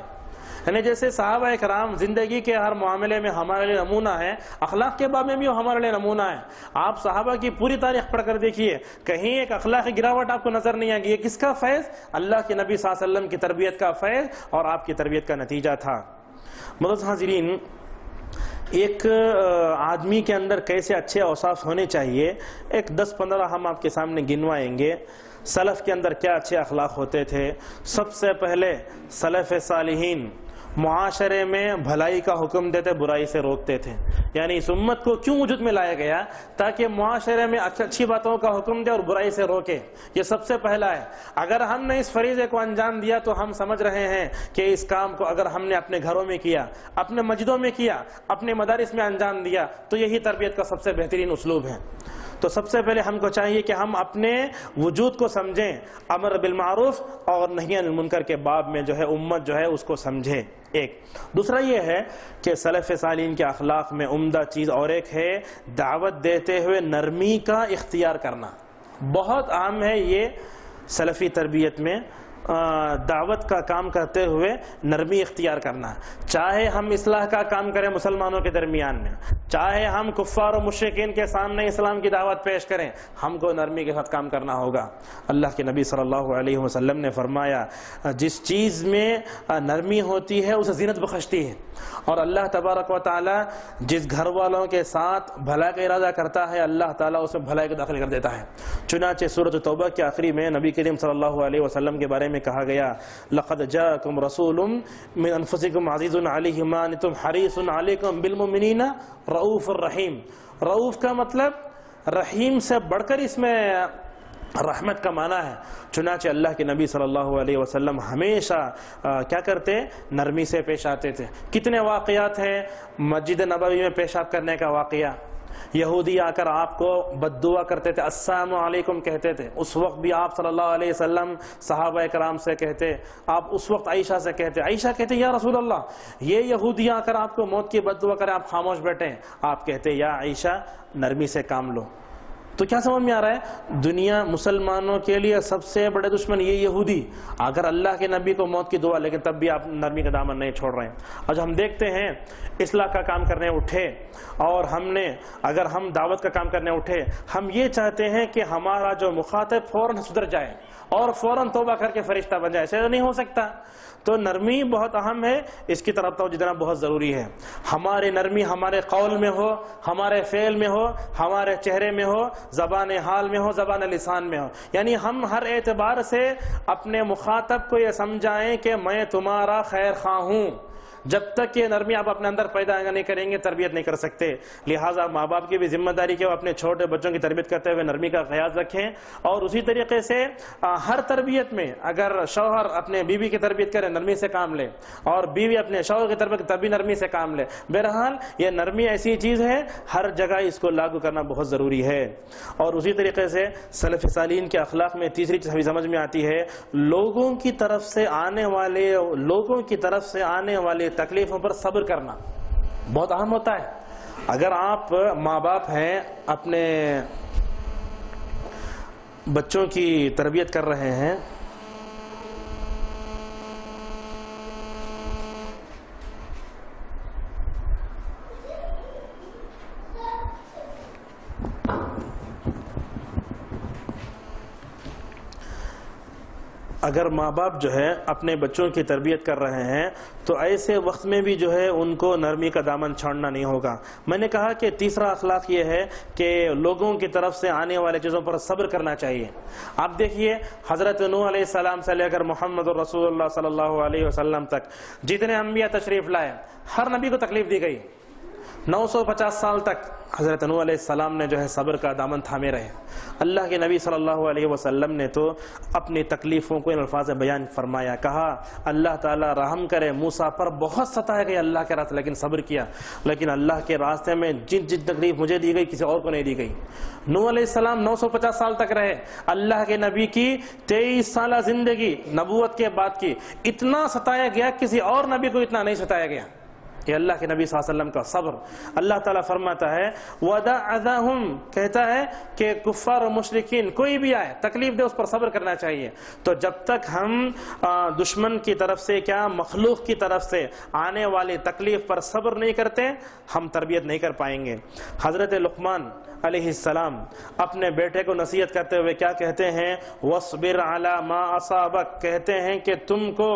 یعنی جیسے صحابہ کرام زندگی کے ہر معاملے میں ہمارے لیے نمونہ ہیں، اخلاق کے باب میں بھی ہمارے لیے نمونہ ہیں۔ آپ صحابہ کی پوری تاریخ پڑھ کر دیکھیے، کہیں ایک اخلاقی گراوٹ آپ کو نظر نہیں آئے گی۔ یہ کس کا فیض؟ اللہ کے نبی صلی اللہ علیہ وسلم کی تربیت کا فیض اور آپ کی تربیت کا نتیجہ تھا۔ معزز حاضرین، ایک آدمی کے اندر کیسے اچھے اوصاف ہونے چاہیے، ایک 10-15 ہم آپ کے سامنے گنوائیں گے۔ سلف کے اندر کیا اچھے اخلاق ہوتے تھے۔ سب سے پہلے سلف صالحین معاشرے میں بھلائی کا حکم دیتے، برائی سے روکتے تھے۔ یعنی اس امت کو کیوں وجود میں لایا گیا؟ تاکہ معاشرے میں اچھی باتوں کا حکم دے اور برائی سے روکے۔ یہ سب سے پہلا ہے۔ اگر ہم نے اس فریضے کو انجام دیا تو ہم سمجھ رہے ہیں کہ اس کام کو اگر ہم نے اپنے گھروں میں کیا، اپنے مسجدوں میں کیا، اپنے مدارس میں انجام دیا تو یہی تربیت کا سب سے بہترین اسلوب ہے۔ تو سب سے پہلے ہم کو چاہیے کہ ہم اپنے وجود کو سمجھیں، امر بالمعروف اور نہی عن المنکر کے باب میں جو ہے امت جو ہے اس کو سمجھے۔ ایک دوسرا یہ ہے کہ سلف صالحین کے اخلاق میں عمدہ چیز اور ایک ہے دعوت دیتے ہوئے نرمی کا اختیار کرنا۔ بہت اہم ہے یہ سلفی تربیت میں، دعوت کا کام کرتے ہوئے نرمی اختیار کرنا۔ چاہے ہم اصلاح کا کام کریں مسلمانوں کے درمیان میں، چاہے ہم کفار و مشرکین کے سامنے اسلام کی دعوت پیش کریں، ہم کو نرمی کے ساتھ کام کرنا ہوگا۔ اللہ کے نبی صلی اللہ علیہ وسلم نے فرمایا جس چیز میں نرمی ہوتی ہے اسے زینت بخشتی ہے، اور اللہ تبارک و تعالی جس گھر والوں کے ساتھ بھلا کا ارادہ کرتا ہے اللہ تعالیٰ اس میں بھلائی کو داخل کر دیتا ہے۔ چنانچہ سورۃ توبہ کے آخری میں نبی کریم صلی اللہ علیہ وسلم کے بارے میں کہا گیا لقد جاءکم رسول من انفسکم عزیز علیہ ما عنتم حریص علیکم بالمؤمنین رؤوف الرحیم۔ رؤوف کا مطلب رحیم سے بڑھ کر اس میں رحمت کا معنی ہے۔ چنانچہ اللہ کے نبی صلی اللہ علیہ وسلم ہمیشہ کیا کرتے؟ نرمی سے پیش آتے تھے۔ کتنے واقعات ہیں مسجد نبوی میں پیشاب کرنے کا واقعہ۔ یہودی آ کر آپ کو بد دعا کرتے تھے، السلام علیکم کہتے تھے، اس وقت بھی آپ صلی اللہ علیہ وسلم صحابہ کرام سے کہتے، آپ اس وقت عائشہ سے کہتے، عائشہ کہتے یا رسول اللہ یہ یہودی آ کر آپ کو موت کی بد دعا کریں، آپ خاموش بیٹھیں، آپ کہتے یا عائشہ نرمی سے کام لو۔ تو کیا سمجھ میں آ رہا ہے؟ دنیا مسلمانوں کے لیے سب سے بڑے دشمن یہ یہودی، اگر اللہ کے نبی کو موت کی دعا، لیکن تب بھی آپ نرمی کا دامن نہیں چھوڑ رہے ہیں۔ آج ہم دیکھتے ہیں اصلاح کا کام کرنے اٹھے، اور اگر ہم دعوت کا کام کرنے اٹھے، ہم یہ چاہتے ہیں کہ ہمارا جو مخاطب فوراً سدھر جائے اور فوراً توبہ کر کے فرشتہ بن جائے، ایسا نہیں ہو سکتا۔ تو نرمی بہت اہم ہے، اس کی طرف توجہ دینا بہت ضروری ہے۔ ہماری نرمی ہمارے قول میں ہو، ہمارے فعل میں ہو، ہمارے چہرے میں ہو، زبان حال میں ہو، زبان لسان میں ہو، یعنی ہم ہر اعتبار سے اپنے مخاطب کو یہ سمجھائیں کہ میں تمہارا خیر خواہ ہوں۔ جب تک یہ نرمی آپ اپنے اندر پیدا نہیں کریں گے تربیت نہیں کر سکتے۔ لہٰذا ماں باپ کی بھی ذمہ داری کہ وہ اپنے چھوٹے بچوں کی تربیت کرتے ہوئے نرمی کا خیال رکھیں، اور اسی طریقے سے ہر تربیت میں اگر شوہر اپنے بیوی کی تربیت کرے نرمی سے کام لے، اور بیوی اپنے شوہر کی تربیت تب بھی نرمی سے کام لے۔ بہرحال یہ نرمی ایسی چیز ہے ہر جگہ اس کو لاگو کرنا بہت ضروری ہے۔ اور اسی طریقے سے سلف صالحین کے اخلاق میں تیسری چیز سمجھ میں آتی ہے لوگوں کی طرف سے آنے والے تکلیفوں پر صبر کرنا بہت اہم ہوتا ہے۔ اگر آپ ماں باپ ہیں، اپنے بچوں کی تربیت کر رہے ہیں، اگر ماں باپ جو ہے اپنے بچوں کی تربیت کر رہے ہیں تو ایسے وقت میں بھی جو ہے ان کو نرمی کا دامن چھوڑنا نہیں ہوگا۔ میں نے کہا کہ تیسرا اخلاق یہ ہے کہ لوگوں کی طرف سے آنے والے چیزوں پر صبر کرنا چاہیے۔ آپ دیکھیے حضرت نوح علیہ السلام سے لے کر محمد رسول اللہ صلی اللہ علیہ وسلم تک جتنے انبیاء تشریف لائے، ہر نبی کو تکلیف دی گئی۔ 950 سال تک حضرت نوح علیہ السلام نے جو ہے صبر کا دامن تھامے رہے۔ اللہ کے نبی صلی اللہ علیہ وسلم نے تو اپنی تکلیفوں کو ان الفاظ بیان فرمایا، کہا اللہ تعالیٰ رحم کرے موسیٰ پر، بہت ستایا گیا اللہ کے راستے لیکن صبر کیا، لیکن اللہ کے راستے میں جن تکلیف مجھے دی گئی کسی اور کو نہیں دی گئی۔ نوح علیہ السلام 950 سال تک رہے، اللہ کے نبی کی 23 سالہ زندگی نبوت کے بعد کی، اتنا ستایا گیا کسی اور نبی کو اتنا نہیں ستایا گیا۔ یہ اللہ کے نبی صلی اللہ علیہ وسلم کا صبر۔ اللہ تعالیٰ فرماتا ہے وَدَعْ عَذَاهُمْ، کہتا ہے کہ کفار و مشرکین کوئی بھی آئے تکلیف دے اس پر صبر کرنا چاہیے۔ تو جب تک ہم دشمن کی طرف سے کیا مخلوق کی طرف سے آنے والی تکلیف پر صبر نہیں کرتے ہم تربیت نہیں کر پائیں گے۔ حضرت لقمان علیہ السلام اپنے بیٹے کو نصیحت کرتے ہوئے کیا کہتے ہیں؟ وَاصْبِرْ عَلَى مَا أَصَابَكَ، کہتے ہیں کہ تم کو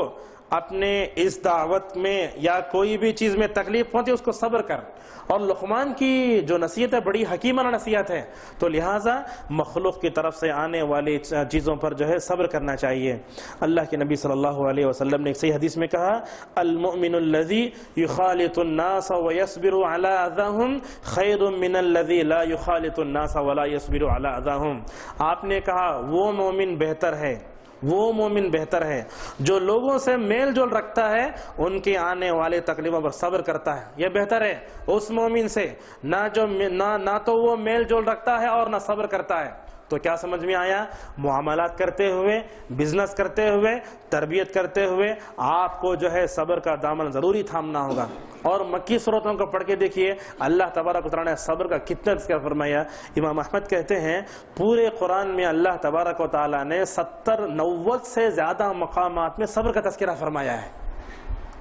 اپنے اس دعوت میں یا کوئی بھی چیز میں تکلیف ہوتی ہے اس کو صبر کر. اور لقمان کی جو نصیحت ہے بڑی حکیمانہ نصیحت ہے، تو لہٰذا مخلوق کی طرف سے آنے والی چیزوں پر جو ہے صبر کرنا چاہیے. اللہ کے نبی صلی اللہ علیہ وسلم نے ایک صحیح حدیث میں کہا، المؤمن الذی یخالط الناس ویصبر علی اذاہم خیر من الذی لا یخالط الناس ولا یصبر علی اذاہم. آپ نے کہا وہ مومن بہتر ہے، وہ مومن بہتر ہے جو لوگوں سے میل جول رکھتا ہے، ان کے آنے والے تکلیفوں پر صبر کرتا ہے. یہ بہتر ہے اس مومن سے نہ تو وہ میل جول رکھتا ہے اور نہ صبر کرتا ہے. تو کیا سمجھ میں آیا؟ معاملات کرتے ہوئے، بزنس کرتے ہوئے، تربیت کرتے ہوئے آپ کو جو ہے صبر کا دامن ضروری تھامنا ہوگا. اور مکی صورتوں کو پڑھ کے دیکھیے اللہ تبارک و تعالیٰ نے صبر کا کتنا تذکرہ فرمایا. امام احمد کہتے ہیں پورے قرآن میں اللہ تبارک و تعالیٰ نے 70-90 سے زیادہ مقامات میں صبر کا تذکرہ فرمایا ہے.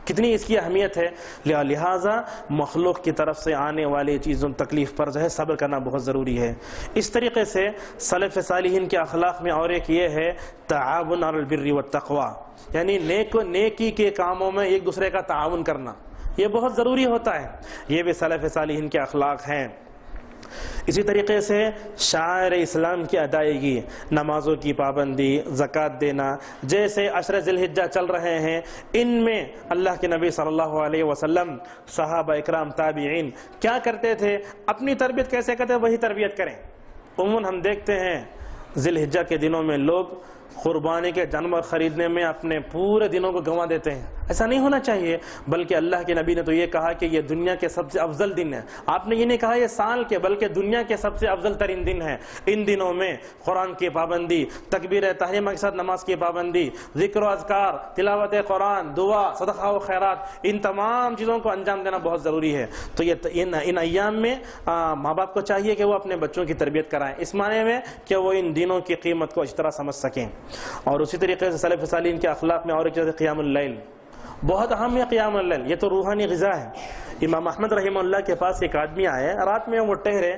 کتنی اس کی اہمیت ہے. لہٰذا مخلوق کی طرف سے آنے والی چیزوں تکلیف پر جو ہے صبر کرنا بہت ضروری ہے. اس طریقے سے سلف صالحین کے اخلاق میں اور ایک یہ ہے تعاون علی البر والتقوی، یعنی نیکی کے کاموں میں ایک دوسرے کا تعاون کرنا یہ بہت ضروری ہوتا ہے. یہ بھی سلف صالحین کے اخلاق ہیں. اسی طریقے سے شعائر اسلام کی ادائیگی، نمازوں کی پابندی، زکوٰۃ دینا، جیسے عشر ذی الحجہ چل رہے ہیں ان میں اللہ کے نبی صلی اللہ علیہ وسلم، صحابہ اکرام، تابعین کیا کرتے تھے، اپنی تربیت کیسے کرتے وہی تربیت کریں. عموماً ہم دیکھتے ہیں ذی الحجہ کے دنوں میں لوگ قربانی کے جانور خریدنے میں اپنے پورے دنوں کو گنوا دیتے ہیں. ایسا نہیں ہونا چاہیے، بلکہ اللہ کے نبی نے تو یہ کہا کہ یہ دنیا کے سب سے افضل دن ہے. آپ نے یہ نہیں کہا یہ سال کے، بلکہ دنیا کے سب سے افضل ترین دن ہے. ان دنوں میں قرآن کی پابندی، تکبیر تحریمہ کے ساتھ نماز کی پابندی، ذکر و اذکار، تلاوت قرآن، دعا، صدقہ و خیرات، ان تمام چیزوں کو انجام دینا بہت ضروری ہے. تو یہ ان ایام میں ماں باپ کو چاہیے کہ وہ اپنے بچوں کی تربیت کرائیں، اس معنی میں کہ وہ ان دنوں کی قیمت کو اچھی طرح سمجھ سکیں. اور اسی طریقے سے سلف صالحین کے اخلاق میں اور ایک چیز قیام اللیل، بہت اہم ہے قیام اللیل. یہ تو روحانی غذا ہے. امام احمد رحمہ اللہ کے پاس ایک آدمی آئے، رات میں وہ ٹہرے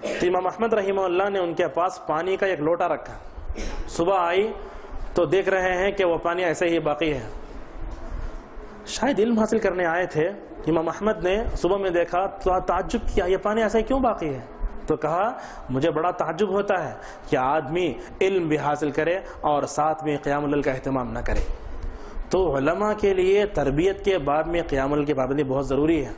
تو امام احمد رحمہ اللہ نے ان کے پاس پانی کا ایک لوٹا رکھا. صبح آئی تو دیکھ رہے ہیں کہ وہ پانی ایسے ہی باقی ہے. شاید علم حاصل کرنے آئے تھے. امام احمد نے صبح میں دیکھا تو تعجب کیا یہ پانی ایسے کیوں باقی ہے. تو کہا مجھے بڑا تعجب ہوتا ہے کہ آدمی علم بھی حاصل کرے اور ساتھ میں قیام اللیل کا اہتمام نہ کرے. تو علماء کے لیے تربیت کے بعد میں قیام اللیل کی پابندی بہت ضروری ہے.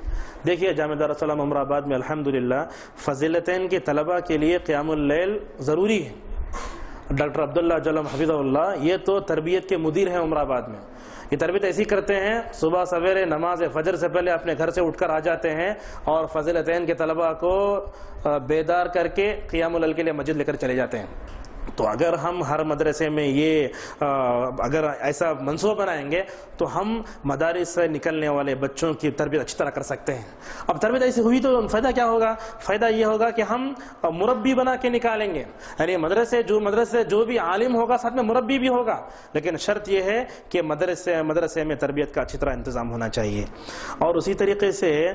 دیکھیے جامعہ دارالسلام عمر آباد میں الحمدللہ فضیلتین کے طلباء کے لیے قیام اللیل ضروری ہے. ڈاکٹر عبداللہ جلم حفظہ اللہ یہ تو تربیت کے مدیر ہیں عمر آباد میں. یہ تربیت ایسی کرتے ہیں صبح سویرے نماز فجر سے پہلے اپنے گھر سے اٹھ کر آ جاتے ہیں اور فضیلتین کے طلباء کو بیدار کر کے قیام اللیل کے لیے مسجد لے کر چلے جاتے ہیں. تو اگر ہم ہر مدرسے میں یہ اگر ایسا منصوبہ بنائیں گے تو ہم مدارس سے نکلنے والے بچوں کی تربیت اچھی طرح کر سکتے ہیں. اب تربیت ایسی ہوئی تو فائدہ کیا ہوگا؟ فائدہ یہ ہوگا کہ ہم مربی بنا کے نکالیں گے. یعنی مدرسے جو بھی عالم ہوگا ساتھ میں مربی بھی ہوگا، لیکن شرط یہ ہے کہ مدرسے میں تربیت کا اچھی طرح انتظام ہونا چاہیے. اور اسی طریقے سے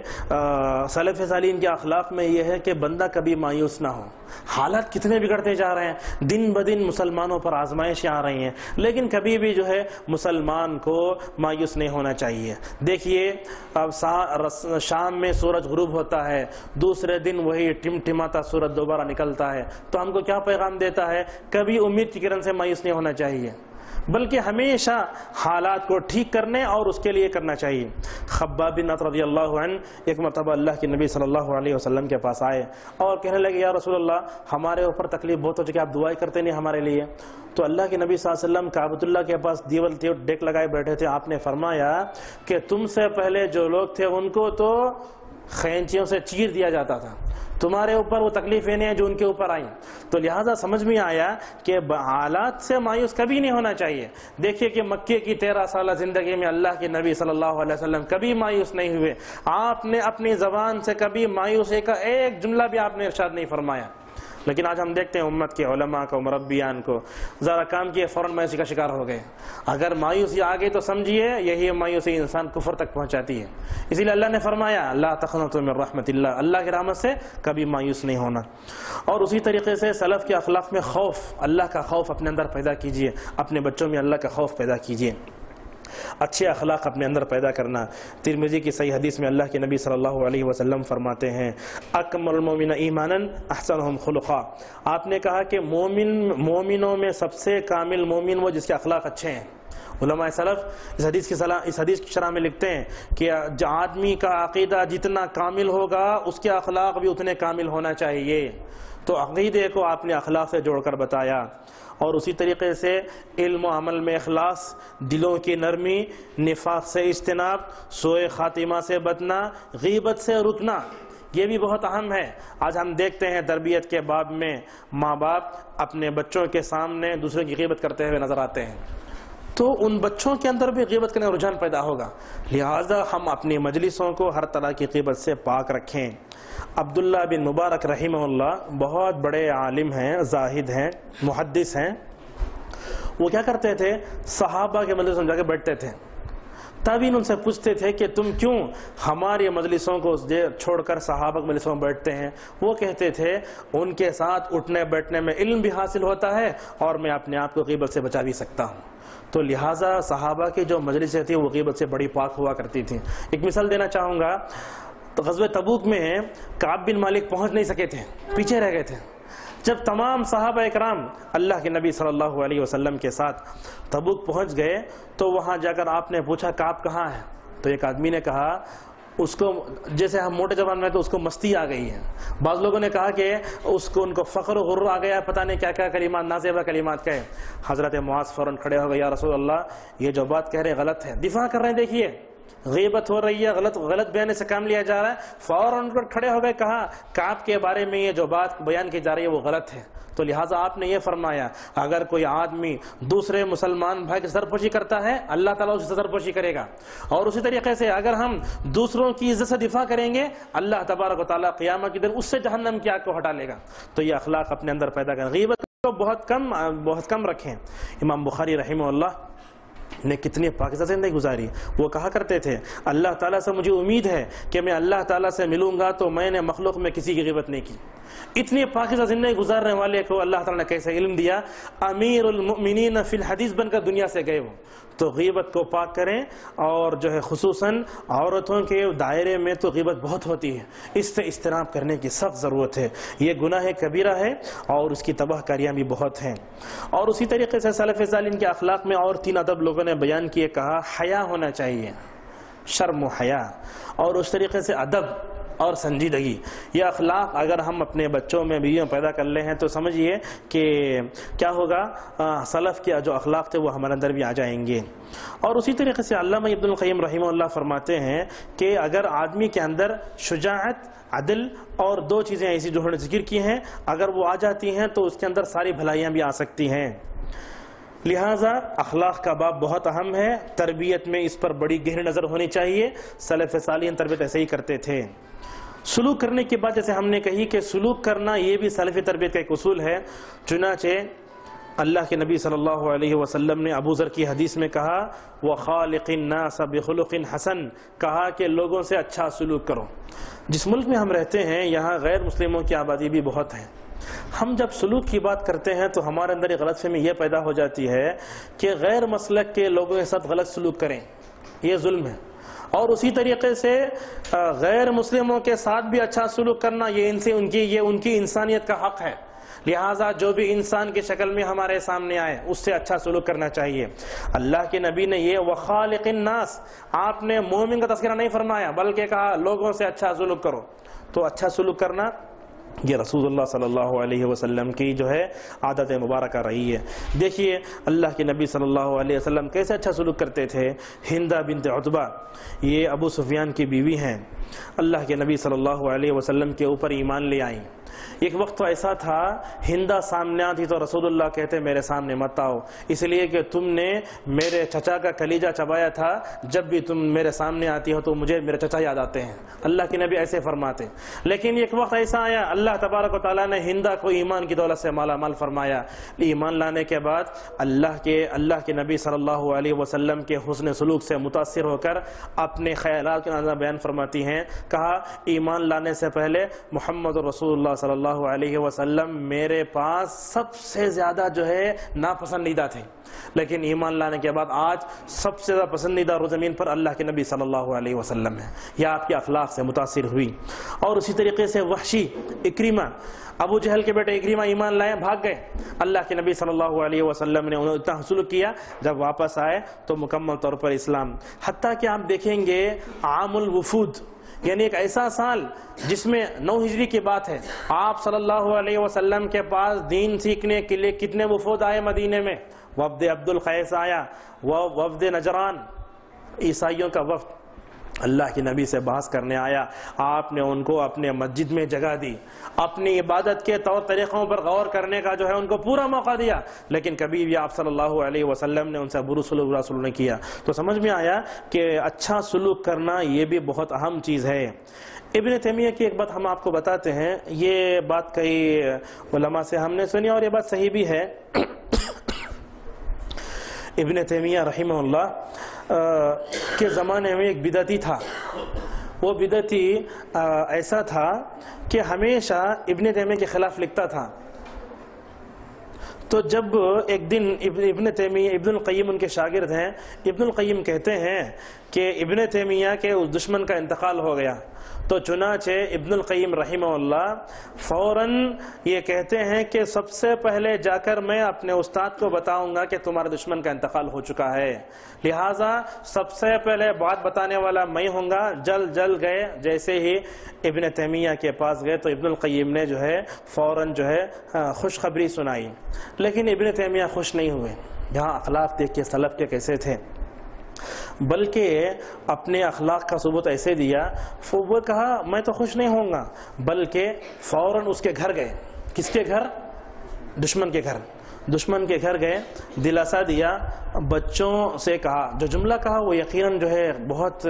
سلف صالحین کے اخلاق میں یہ ہے کہ بندہ کبھی مایوس نہ ہو. حالات کتنے بگڑتے جا رہے ہیں، دن بدن مسلمانوں پر آزمائشیں آ رہی ہیں، لیکن کبھی بھی جو ہے مسلمان کو مایوس نہیں ہونا چاہیے. دیکھیے اب شام میں سورج غروب ہوتا ہے، دوسرے دن وہی ٹمٹماتا سورج دوبارہ نکلتا ہے. تو ہم کو کیا پیغام دیتا ہے؟ کبھی امید کی کرن سے مایوس نہیں ہونا چاہیے، بلکہ ہمیشہ حالات کو ٹھیک کرنے اور اس کے لیے کرنا چاہیے. خباب بن رضی اللہ عنہ ایک مرتبہ اللہ کے نبی صلی اللہ علیہ وسلم کے پاس آئے اور کہنے لگے یا رسول اللہ ہمارے اوپر تکلیف بہت ہو چکی، آپ دعائیں کرتے نہیں ہمارے لیے. تو اللہ کے نبی صلی اللہ علیہ وسلم کعبۃ اللہ کے پاس دیوال ڈیک لگائے بیٹھے تھے. آپ نے فرمایا کہ تم سے پہلے جو لوگ تھے ان کو تو خینچیوں سے چیر دیا جاتا تھا، تمہارے اوپر وہ تکلیفیں نہیں ہیں جو ان کے اوپر آئیں. تو لہذا سمجھ میں آیا کہ حالات سے مایوس کبھی نہیں ہونا چاہیے. دیکھیے کہ مکے کی 13 سالہ زندگی میں اللہ کے نبی صلی اللہ علیہ وسلم کبھی مایوس نہیں ہوئے. آپ نے اپنی زبان سے کبھی مایوسی کا ایک جملہ بھی آپ نے ارشاد نہیں فرمایا. لیکن آج ہم دیکھتے ہیں امت کے علماء کو، مربیان کو ذرا کام کیے فوراً مایوسی کا شکار ہو گئے. اگر مایوسی آ گئی تو سمجھیے یہی مایوسی انسان کفر تک پہنچاتی ہے. اسی لیے اللہ نے فرمایا لا تقنطوا من رحمت اللہ، اللہ کی رحمت سے کبھی مایوس نہیں ہونا. اور اسی طریقے سے سلف کے اخلاق میں خوف، اللہ کا خوف اپنے اندر پیدا کیجئے، اپنے بچوں میں اللہ کا خوف پیدا کیجئے. اچھے اخلاق اپنے اندر پیدا کرنا۔ ترمذی کی صحیح حدیث میں اللہ کے نبی صلی اللہ علیہ وسلم فرماتے ہیں اکمل المؤمنین ایمانا احسنهم خلقا، آپ نے کہا کہ مومنوں میں سب سے کامل مومن وہ جس کے اخلاق اچھے ہیں۔ علماء سلف اس حدیث کی شرح میں لکھتے ہیں کہ آدمی کا عقیدہ جتنا کامل ہوگا اس کے اخلاق بھی اتنے کامل ہونا چاہیے۔ تو عقیدے کو آپ نے اخلاق سے جوڑ کر بتایا، اور اسی طریقے سے علم و عمل میں اخلاص، دلوں کی نرمی، نفاق سے اجتناب، سوء خاتمہ سے بچنا، غیبت سے رکنا، یہ بھی بہت اہم ہے۔ آج ہم دیکھتے ہیں تربیت کے باب میں ماں باپ اپنے بچوں کے سامنے دوسروں کی غیبت کرتے ہوئے نظر آتے ہیں، تو ان بچوں کے اندر بھی غیبت کرنے کا رجحان پیدا ہوگا۔ لہٰذا ہم اپنی مجلسوں کو ہر طرح کی غیبت سے پاک رکھیں۔ عبداللہ بن مبارک رحمہ اللہ بہت بڑے عالم ہیں، زاہد ہیں، محدث ہیں۔ وہ کیا کرتے تھے؟ صحابہ کے مجلسوں میں جا کے بیٹھتے تھے۔ تابعین ان سے پوچھتے تھے کہ تم کیوں ہماری مجلسوں کو چھوڑ کر صحابہ کے مجلسوں میں بیٹھتے ہیں؟ وہ کہتے تھے ان کے ساتھ اٹھنے بیٹھنے میں علم بھی حاصل ہوتا ہے اور میں اپنے آپ کو غیبت سے بچا بھی سکتا ہوں۔ تو لہٰذا صحابہ کی جو مجلسیں تھیں وہ غیبت سے بڑی پاک ہوا کرتی تھیں۔ ایک مثال دینا چاہوں گا، تو غزوہ تبوک میں کعب بن مالک پہنچ نہیں سکے تھے، پیچھے رہ گئے تھے۔ جب تمام صحابہ اکرام اللہ کے نبی صلی اللہ علیہ وسلم کے ساتھ تبوک پہنچ گئے تو وہاں جا کر آپ نے پوچھا کعب کہاں ہے؟ تو ایک آدمی نے کہا، اس کو جیسے ہم موٹے زبان میں تو اس کو مستی آ گئی ہے، بعض لوگوں نے کہا کہ ان کو فخر و غرور آ گیا، پتہ نہیں کیا کیا کلمات، نازیبہ کلمات کہے۔ حضرت معاذ فوراً کھڑے ہو گئے، یا رسول اللہ یہ جو بات کہہ رہے غلط ہے، دفاع کر رہے ہیں، دیکھیے غیبت ہو رہی ہے، غلط بیان سے کام لیا جا رہا ہے۔ فوراً کھڑے ہو گئے، کہا کعب کے بارے میں یہ جو بات بیان کی جا رہی ہے وہ غلط ہے۔ تو لہٰذا آپ نے یہ فرمایا اگر کوئی آدمی دوسرے مسلمان بھائی کی سرپوشی کرتا ہے اللہ تعالیٰ اس سے سرپوشی کرے گا، اور اسی طریقے سے اگر ہم دوسروں کی عزت سے دفاع کریں گے اللہ تبارک و تعالیٰ قیامت کے دن اس سے جہنم کی آگ کو ہٹا لے گا۔ تو یہ اخلاق اپنے اندر پیدا کریں، غیبت کو بہت کم رکھیں۔ امام بخاری رحمہ اللہ نے کتنی پاکیزہ زندگی گزاری۔ وہ کہا کرتے تھے اللہ تعالیٰ سے مجھے امید ہے کہ میں اللہ تعالیٰ سے ملوں گا تو میں نے مخلوق میں کسی کی غیبت نہیں کی۔ اتنی پاکیزہ زندگی گزارنے والے کو اللہ تعالیٰ نے کیسے علم دیا، امیر المؤمنین فی الحدیث بن کر دنیا سے گئے وہ۔ تو غیبت کو پاک کریں، اور جو ہے خصوصاً عورتوں کے دائرے میں تو غیبت بہت ہوتی ہے، اس سے اجتناب کرنے کی سخت ضرورت ہے۔ یہ گناہ کبیرہ ہے اور اس کی تباہ کاریاں بھی بہت ہیں۔ اور اسی طریقے سے سلف صالحین کے اخلاق میں اور 3 ادب لوگوں نے بیان کیے، کہا حیا ہونا چاہیے، شرم و حیا، اور اس طریقے سے ادب اور سنجیدگی۔ یہ اخلاق اگر ہم اپنے بچوں میں بیویوں پیدا کر لے ہیں تو سمجھیے کہ کیا ہوگا، سلف کے جو اخلاق تھے وہ ہمارے اندر بھی آ جائیں گے۔ اور اسی طریقے سے علامہ ابن القیم رحمہ اللہ فرماتے ہیں کہ اگر آدمی کے اندر شجاعت، عدل اور 2 چیزیں ایسی جو انہوں نے ذکر کی ہیں اگر وہ آ جاتی ہیں تو اس کے اندر ساری بھلائیاں بھی آ سکتی ہیں۔ لہٰذا اخلاق کا باب بہت اہم ہے، تربیت میں اس پر بڑی گہری نظر ہونی چاہیے۔ سلف صالحین تربیت ایسے ہی کرتے تھے۔ سلوک کرنے کی بات جیسے ہم نے کہی کہ سلوک کرنا یہ بھی سلفی تربیت کا ایک اصول ہے۔ چنانچہ اللہ کے نبی صلی اللہ علیہ وسلم نے ابو ذر کی حدیث میں کہا وَخَالِقِ النَّاسَ بِخُلُقٍ حَسَنٍ، کہا کہ لوگوں سے اچھا سلوک کرو۔ جس ملک میں ہم رہتے ہیں یہاں غیر مسلموں کی آبادی بھی بہت ہے۔ ہم جب سلوک کی بات کرتے ہیں تو ہمارے اندر ایک غلط فہمی یہ پیدا ہو جاتی ہے کہ غیر مسلک کے لوگوں کے ساتھ غلط سلوک کریں، یہ ظلم ہے، اور اسی طریقے سے غیر مسلموں کے ساتھ بھی اچھا سلوک کرنا یہ ان کی انسانیت کا حق ہے۔ لہٰذا جو بھی انسان کی شکل میں ہمارے سامنے آئے اس سے اچھا سلوک کرنا چاہیے۔ اللہ کے نبی نے یہ وَخَالِقِ النَّاسِ، آپ نے مومن کا تذکرہ نہیں فرمایا بلکہ کہا لوگوں سے اچھا سلوک کرو۔ تو اچھا سلوک کرنا یہ رسول اللہ صلی اللہ علیہ وسلم کی جو ہے عادت مبارکہ رہی ہے۔ دیکھیے اللہ کے نبی صلی اللہ علیہ وسلم کیسے اچھا سلوک کرتے تھے۔ ہندہ بنت عتبہ یہ ابو سفیان کی بیوی ہیں، اللہ کے نبی صلی اللہ علیہ وسلم کے اوپر ایمان لے آئیں۔ ایک وقت تو ایسا تھا ہندہ سامنے آتی تو رسول اللہ کہتے میرے سامنے مت آؤ، اس لیے کہ تم نے میرے چچا کا کلیجہ چبایا تھا، جب بھی تم میرے سامنے آتی ہو تو مجھے میرے چچا یاد آتے ہیں۔ اللہ کے نبی ایسے فرماتے۔ لیکن ایک وقت ایسا آیا اللہ تبارک و تعالیٰ نے ہندا کو ایمان کی دولت سے مالا مال فرمایا. ایمان لانے کے بعد اللہ کے نبی صلی اللہ علیہ وسلم کے حسن سلوک سے متاثر ہو کر اپنے خیالات کا بیان فرماتی ہیں. کہا ایمان لانے سے پہلے محمد رسول اللہ صلی اللہ علیہ وسلم میرے پاس سب سے زیادہ جو ہے ناپسندیدہ تھے، لیکن ایمان لانے کے بعد آج سب سے زیادہ پسندیدہ روز زمین پر اللہ کے نبی صلی اللہ علیہ وسلم ہے. یہ آپ کے اخلاق سے متاثر ہوئی. اور اسی طریقے سے وحشی، اکریمہ، ابو جہل کے بیٹے اکریمہ ایمان لائے، بھاگ گئے. اللہ کے نبی صلی اللہ علیہ وسلم نے انہیں اتنا حصول کیا، جب واپس آئے تو مکمل طور پر اسلام. حتیٰ کہ آپ دیکھیں گے عام الوفود، یعنی ایک ایسا سال جس میں 9 ہجری کی بات ہے، آپ صلی اللہ علیہ وسلم کے پاس دین سیکھنے کے لیے کتنے وفود آئے مدینے میں. وفد عبد القیس آیا، وفد نجران، عیسائیوں کا وفد اللہ کے نبی سے بحث کرنے آیا. آپ نے ان کو اپنے مسجد میں جگہ دی، اپنی عبادت کے طور طریقوں پر غور کرنے کا جو ہے ان کو پورا موقع دیا، لیکن کبھی بھی آپ صلی اللہ علیہ وسلم نے ان سے برا سلوک نہیں کیا. تو سمجھ میں آیا کہ اچھا سلوک کرنا یہ بھی بہت اہم چیز ہے. ابن تیمیہ کی ایک بات ہم آپ کو بتاتے ہیں، یہ بات کئی علماء سے ہم نے سنی اور یہ بات صحیح بھی ہے. ابن تیمیہ رحمہ اللہ کے زمانے میں ایک بدعتی تھا. وہ بدعتی ایسا تھا کہ ہمیشہ ابن تیمیہ کے خلاف لکھتا تھا. تو جب ایک دن ابن تیمیہ، ابن القیم ان کے شاگرد ہیں، ابن القیم کہتے ہیں کہ ابن تیمیہ کے اس دشمن کا انتقال ہو گیا. تو چنانچہ ابن القیم رحمہ اللہ فوراً یہ کہتے ہیں کہ سب سے پہلے جا کر میں اپنے استاد کو بتاؤں گا کہ تمہارے دشمن کا انتقال ہو چکا ہے، لہٰذا سب سے پہلے بات بتانے والا میں ہوں گا. جل گئے. جیسے ہی ابن تیمیہ کے پاس گئے تو ابن القیم نے جو ہے فوراً جو ہے خوشخبری سنائی، لیکن ابن تیمیہ خوش نہیں ہوئے. یہاں اخلاق دیکھ کے سلف کے کیسے تھے، بلکہ اپنے اخلاق کا ثبوت ایسے دیا. وہ کہا میں تو خوش نہیں ہوں گا، بلکہ فوراً اس کے گھر گئے. کس کے گھر؟ دشمن کے گھر. دشمن کے گھر گئے، دلاسا دیا، بچوں سے کہا. جو جملہ کہا وہ یقیناً جو ہے بہت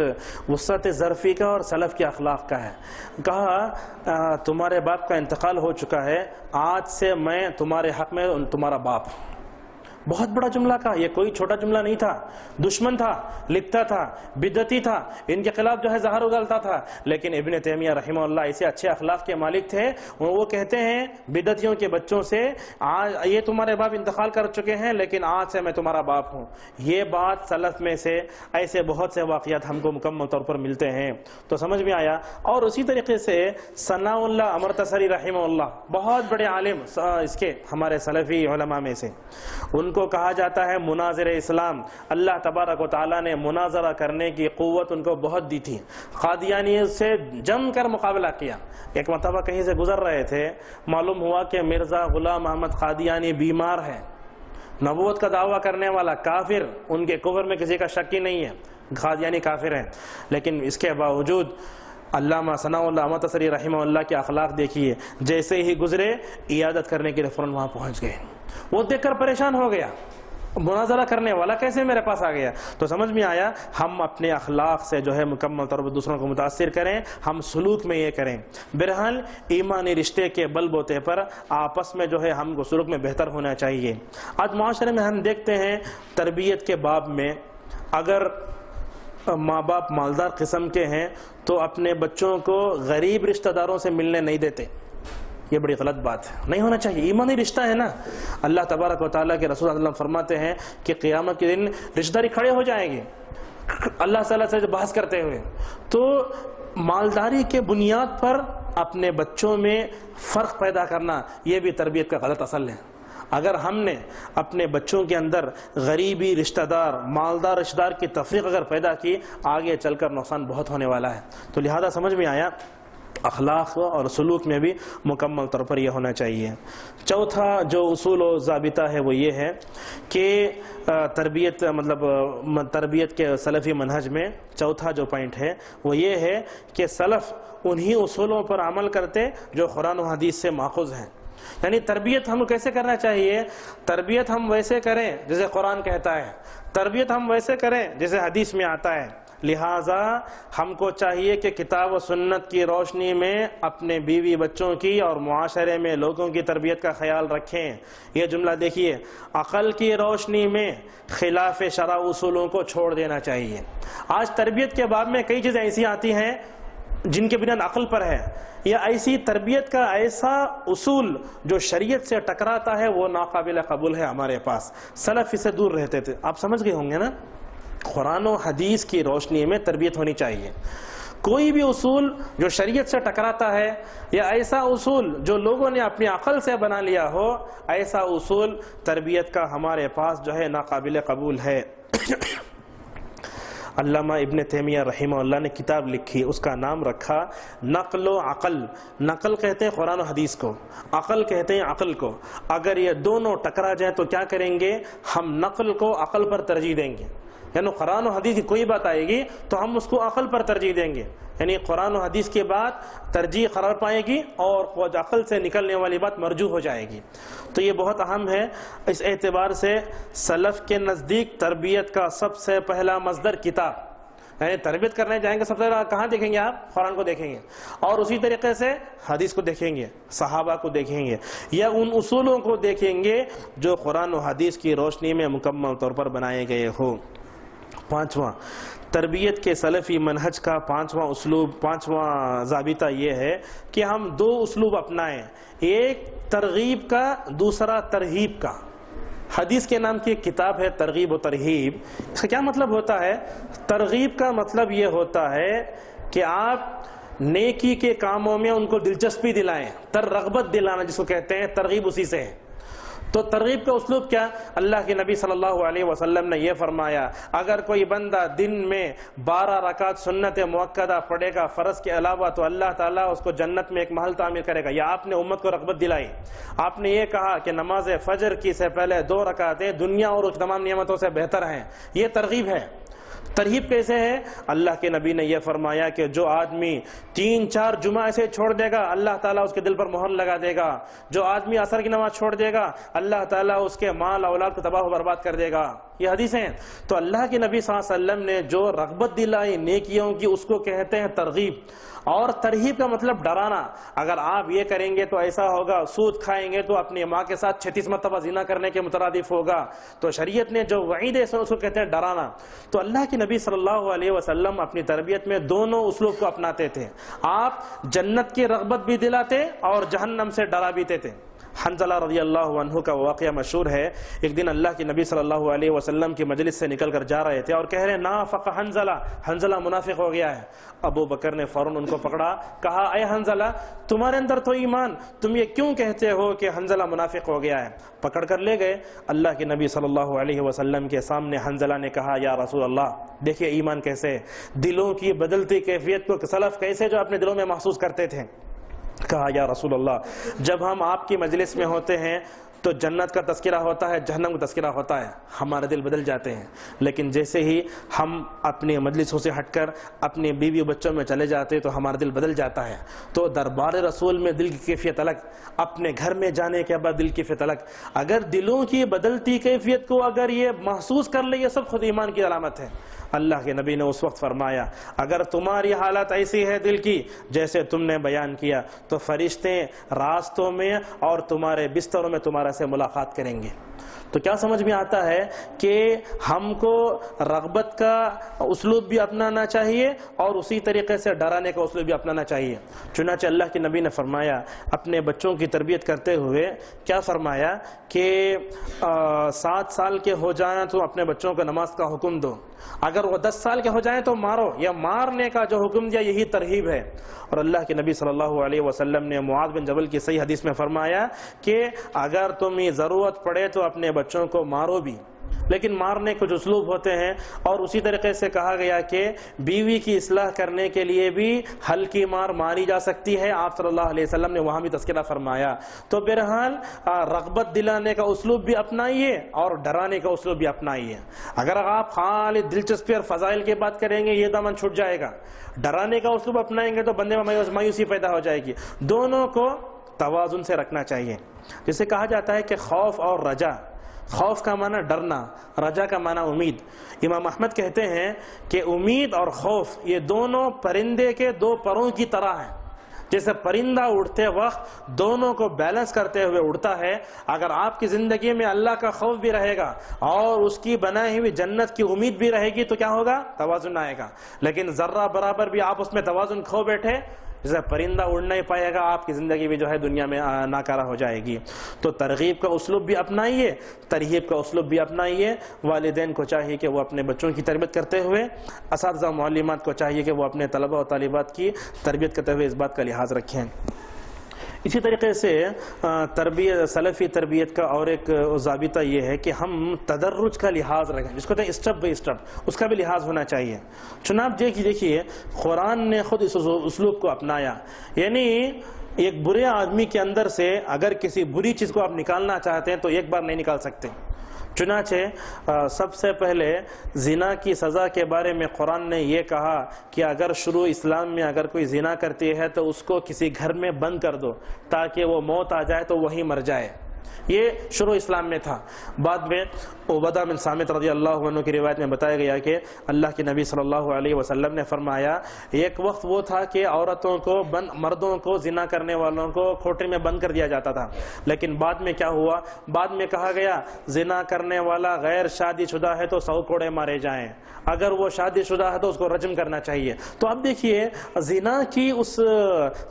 وسعت ظرفی کا اور سلف کے اخلاق کا ہے. کہا تمہارے باپ کا انتقال ہو چکا ہے، آج سے میں تمہارے حق میں تمہارا باپ. بہت بڑا جملہ کہا، یہ کوئی چھوٹا جملہ نہیں تھا. دشمن تھا، لکھتا تھا، بدعتی تا، ان کے خلاف جو ہے زہر اگلتا تھا، لیکن ابن تیمیہ رحمہ اللہ ایسے اچھے اخلاق کے مالک تھے. وہ کہتے ہیں بدعتیوں کے بچوں سے آج یہ تمہارے باپ انتقال کر چکے ہیں، لیکن آج سے میں تمہارا باپ ہوں. یہ بات سلف میں سے ایسے بہت سے واقعات ہم کو مکمل طور پر ملتے ہیں. تو سمجھ میں آیا. اور اسی طریقے سے ثناء اللہ امرتسری رحمہ اللہ، بہت بڑے عالم اس کے ہمارے سلفی علماء میں سے، ان کو کہا جاتا ہے مناظر اسلام. اللہ تبارک و تعالیٰ نے مناظرہ کرنے کی قوت ان کو بہت دی تھی. قادیانی سے جم کر مقابلہ کیا. ایک مرتبہ کہیں سے گزر رہے تھے، معلوم ہوا کہ مرزا غلام احمد قادیانی بیمار ہے، نبوت کا دعویٰ کرنے والا کافر، ان کے کفر میں کسی کا شک ہی نہیں ہے، قادیانی کافر ہیں. لیکن اس کے باوجود علامہ ثناء اللہ امرتسری رحمہ اللہ کے اخلاق دیکھیے، جیسے ہی گزرے عیادت کرنے کے لیے فوراً وہاں پہنچ گئے. وہ دیکھ کر پریشان ہو گیا، مناظرہ کرنے والا کیسے میرے پاس آ گیا. تو سمجھ میں آیا ہم اپنے اخلاق سے جو ہے مکمل طور پر دوسروں کو متاثر کریں، ہم سلوک میں یہ کریں. بہرحال ایمانی رشتے کے بل بوتے پر آپس میں جو ہے ہم کو سلوک میں بہتر ہونا چاہیے. آج معاشرے میں ہم دیکھتے ہیں تربیت کے باب میں، اگر ماں باپ مالدار قسم کے ہیں تو اپنے بچوں کو غریب رشتہ داروں سے ملنے نہیں دیتے. یہ بڑی غلط بات ہے، نہیں ہونا چاہیے. ایمانی رشتہ ہے نا. اللہ تبارک و تعالیٰ کے رسول صلی اللہ علیہ وسلم فرماتے ہیں کہ قیامت کے دن رشتہ داری کھڑے ہو جائیں گے اللہ تعالیٰ سے بحث کرتے ہوئے. تو مالداری کے بنیاد پر اپنے بچوں میں فرق پیدا کرنا یہ بھی تربیت کا غلط اصل ہے. اگر ہم نے اپنے بچوں کے اندر غریبی رشتہ دار مالدار رشتہ دار کی تفریق اگر پیدا کی، آگے چل کر نقصان بہت ہونے والا ہے. تو لہذا سمجھ میں آیا اخلاق اور سلوک میں بھی مکمل طور پر یہ ہونا چاہیے. چوتھا جو اصول و ضابطہ ہے وہ یہ ہے کہ تربیت کے سلفی منہج میں چوتھا جو پوائنٹ ہے وہ یہ ہے کہ سلف انہی اصولوں پر عمل کرتے جو قرآن و حدیث سے ماخوذ ہیں. یعنی تربیت ہم کو کیسے کرنا چاہیے؟ تربیت ہم ویسے کریں جیسے قرآن کہتا ہے، تربیت ہم ویسے کریں جیسے حدیث میں آتا ہے۔ لہٰذا ہم کو چاہیے کہ کتاب و سنت کی روشنی میں اپنے بیوی بچوں کی اور معاشرے میں لوگوں کی تربیت کا خیال رکھیں۔ یہ جملہ دیکھیے، عقل کی روشنی میں خلاف شرع اصولوں کو چھوڑ دینا چاہیے۔ آج تربیت کے باب میں کئی چیزیں ایسی آتی ہیں جن کے بنیاد عقل پر ہے، یا ایسی تربیت کا ایسا اصول جو شریعت سے ٹکراتا ہے وہ ناقابل قبول ہے ہمارے پاس۔ سلف اسے دور رہتے تھے، آپ سمجھ گئے ہوں گے نا۔ قرآن و حدیث کی روشنی میں تربیت ہونی چاہیے۔ کوئی بھی اصول جو شریعت سے ٹکراتا ہے یا ایسا اصول جو لوگوں نے اپنی عقل سے بنا لیا ہو، ایسا اصول تربیت کا ہمارے پاس جو ہے ناقابل قبول ہے۔ علامہ ابن تیمیہ رحمہ اللہ نے کتاب لکھی، اس کا نام رکھا نقل و عقل۔ نقل کہتے ہیں قرآن و حدیث کو، عقل کہتے ہیں عقل کو۔ اگر یہ دونوں ٹکرا جائیں تو کیا کریں گے؟ ہم نقل کو عقل پر ترجیح دیں گے۔ یعنی قرآن و حدیث کی کوئی بات آئے گی تو ہم اس کو عقل پر ترجیح دیں گے، یعنی قرآن و حدیث کے بعد ترجیح قرار پائے گی اور عقل سے نکلنے والی بات مرجوح ہو جائے گی۔ تو یہ بہت اہم ہے۔ اس اعتبار سے سلف کے نزدیک تربیت کا سب سے پہلا مصدر کتاب، یعنی تربیت کرنے جائیں گے سب سے پہلے کہاں دیکھیں گے؟ آپ قرآن کو دیکھیں گے، اور اسی طریقے سے حدیث کو دیکھیں گے، صحابہ کو دیکھیں گے، یا ان اصولوں کو دیکھیں گے جو قرآن و حدیث کی روشنی میں مکمل طور پر بنائے گئے ہو۔ پانچواں، تربیت کے سلفی منہج کا پانچواں ضابطہ یہ ہے کہ ہم دو اسلوب اپنائیں، ایک ترغیب کا، دوسرا ترہیب کا۔ حدیث کے نام کی ایک کتاب ہے ترغیب و ترہیب۔ اس کا کیا مطلب ہوتا ہے؟ ترغیب کا مطلب یہ ہوتا ہے کہ آپ نیکی کے کاموں میں ان کو دلچسپی دلائیں، رغبت دلانا جس کو کہتے ہیں، ترغیب اسی سے ہے۔ تو ترغیب کا اسلوب کیا؟ اللہ کے نبی صلی اللہ علیہ وسلم نے یہ فرمایا، اگر کوئی بندہ دن میں 12 رکعت سنت مؤکدہ پڑھے گا فرض کے علاوہ تو اللہ تعالیٰ اس کو جنت میں ایک محل تعمیر کرے گا۔ یا آپ نے امت کو رغبت دلائی، آپ نے یہ کہا کہ نماز فجر کی سے پہلے 2 رکعتیں دنیا اور اس تمام نعمتوں سے بہتر ہیں، یہ ترغیب ہے۔ ترہیب کیسے ہے؟ اللہ کے نبی نے یہ فرمایا کہ جو آدمی 3-4 جمعہ ایسے چھوڑ دے گا اللہ تعالیٰ اس کے دل پر مہر لگا دے گا، جو آدمی عصر کی نماز چھوڑ دے گا اللہ تعالیٰ اس کے مال اولاد کو تباہ و برباد کر دے گا۔ یہ حدیث ہیں۔ تو اللہ کے نبی صلی اللہ علیہ وسلم نے جو رغبت دلائی نیکیوں کی اس کو کہتے ہیں ترغیب، اور ترہیب کا مطلب ڈرانا۔ اگر آپ یہ کریں گے تو ایسا ہوگا، سود کھائیں گے تو اپنی ماں کے ساتھ 36 مرتبہ زنا کرنے کے مترادف ہوگا۔ تو شریعت نے جو وعید ہے اس کو کہتے ہیں ڈرانا۔ تو اللہ کے نبی صلی اللہ علیہ وسلم اپنی تربیت میں دونوں اسلوب کو اپناتے تھے۔ آپ جنت کی رغبت بھی دلاتے اور جہنم سے ڈرا بھی دیتے۔ حنظلہ رضی اللہ عنہ کا واقعہ مشہور ہے۔ ایک دن اللہ کے نبی صلی اللہ علیہ وسلم کی مجلس سے نکل کر جا رہے تھے اور کہہ رہے نافق حنظلہ، حنظلہ منافق ہو گیا ہے۔ ابو بکر نے فوراً ان کو پکڑا، کہا اے حنظلہ تمہارے اندر تو ایمان، تم یہ کیوں کہتے ہو کہ حنظلہ منافق ہو گیا ہے؟ پکڑ کر لے گئے۔ اللہ کے نبی صلی اللہ علیہ وسلم کے سامنے حنظلہ نے کہا یا رسول اللہ دیکھیے ایمان کیسے، دلوں کی بدلتی کیفیت کو سلف کیسے جو اپنے دلوں میں محسوس کرتے تھے۔ کہا یا رسول اللہ جب ہم آپ کی مجلس میں ہوتے ہیں تو جنت کا تذکرہ ہوتا ہے، جہنم کا تذکرہ ہوتا ہے، ہمارے دل بدل جاتے ہیں، لیکن جیسے ہی ہم اپنی مجلسوں سے ہٹ کر اپنے بیوی بچوں میں چلے جاتے تو ہمارا دل بدل جاتا ہے۔ تو دربار رسول میں دل کی کیفیت الگ، اپنے گھر میں جانے کے بعد دل کی کیفیت الگ۔ اگر دلوں کی بدلتی کیفیت کو اگر یہ محسوس کر لے، یہ سب خود ایمان کی علامت ہے۔ اللہ کے نبی نے اس وقت فرمایا اگر تمہاری حالت ایسی ہے دل کی جیسے تم نے بیان کیا تو فرشتے راستوں میں اور تمہارے بستروں میں تمہارے سے ملاقات کریں گے۔ تو کیا سمجھ میں آتا ہے کہ ہم کو رغبت کا اسلوب بھی اپنانا چاہیے اور اسی طریقے سے ڈرانے کا اسلوب بھی اپنانا چاہیے۔ چنانچہ اللہ کے نبی نے فرمایا اپنے بچوں کی تربیت کرتے ہوئے کیا فرمایا کہ 7 سال کے ہو جائیں تو اپنے بچوں کو نماز کا حکم دو، اگر وہ 10 سال کے ہو جائیں تو مارو۔ یا مارنے کا جو حکم دیا یہی ترغیب ہے۔ اور اللہ کے نبی صلی اللہ علیہ وسلم نے معاذ بن جبل کی صحیح حدیث میں فرمایا کہ اگر تمہیں ضرورت پڑے تو اپنے بچوں کو مارو بھی، لیکن مارنے کچھ اسلوب ہوتے ہیں۔ اور اسی طریقے سے کہا گیا کہ بیوی کی اصلاح کرنے کے لیے بھی ہلکی مار ماری جا سکتی ہے، آپ صلی اللہ علیہ وسلم نے وہاں بھی تذکرہ فرمایا۔ تو بہرحال رغبت دلانے کا اسلوب بھی اپنائیے اور ڈرانے کا اسلوب بھی اپنائیے۔ اگر آپ خالی دلچسپی اور فضائل کی بات کریں گے یہ دامن چھوٹ جائے گا، ڈرانے کا اسلوب اپنائیں گے تو بندے میں مایوسی پیدا ہو جائے گی۔ دونوں کو توازن سے رکھنا چاہیے. جسے کہا جاتا ہے کہ خوف اور رجا، خوف کا معنی ڈرنا، رجا کا معنی امید. امام احمد کہتے ہیں کہ امید اور خوف یہ دونوں پرندے کے دو پروں کی طرح ہیں. جیسے پرندہ اڑتے وقت دونوں کو بیلنس کرتے ہوئے اڑتا ہے، اگر آپ کی زندگی میں اللہ کا خوف بھی رہے گا اور اس کی بنائی ہوئی جنت کی امید بھی رہے گی تو کیا ہوگا؟ توازن آئے گا. لیکن ذرہ برابر بھی آپ اس میں توازن کھو بیٹھے، جیسے پرندہ اڑ نہیں پائے گا، آپ کی زندگی بھی جو ہے دنیا میں ناکارہ ہو جائے گی. تو ترغیب کا اسلوب بھی اپنائیے، ترہیب کا اسلوب بھی اپنائیے. والدین کو چاہیے کہ وہ اپنے بچوں کی تربیت کرتے ہوئے، اساتذہ معلمات کو چاہیے کہ وہ اپنے طلبہ و طالبات کی تربیت کرتے ہوئے اس بات کا لحاظ رکھیں. اسی طریقے سے تربیت، سلفی تربیت کا اور ایک ضابطہ یہ ہے کہ ہم تدرج کا لحاظ رکھیں، جس کو کہتے ہیں اسٹیپ بائی اسٹیپ، اس کا بھی لحاظ ہونا چاہیے. چنانچہ دیکھیے قرآن نے خود اس اسلوب کو اپنایا. یعنی ایک برے آدمی کے اندر سے اگر کسی بری چیز کو آپ نکالنا چاہتے ہیں تو ایک بار نہیں نکال سکتے. چنانچہ سب سے پہلے زنا کی سزا کے بارے میں قرآن نے یہ کہا کہ اگر شروع اسلام میں اگر کوئی زنا کرتی ہے تو اس کو کسی گھر میں بند کر دو تاکہ وہ موت آ جائے تو وہی مر جائے. یہ شروع اسلام میں تھا. بعد میں عبادہ بن صامت رضی اللہ عنہ کی روایت میں بتایا گیا کہ اللہ کے نبی صلی اللہ علیہ وسلم نے فرمایا ایک وقت وہ تھا کہ عورتوں کو مردوں کو زنا کرنے والوں کو کھوٹے میں بند کر دیا جاتا تھا، لیکن بعد میں کیا ہوا؟ بعد میں کہا گیا زنا کرنے والا غیر شادی شدہ ہے تو 100 کوڑے مارے جائیں، اگر وہ شادی شدہ ہے تو اس کو رجم کرنا چاہیے. تو اب دیکھیے زنا کی اس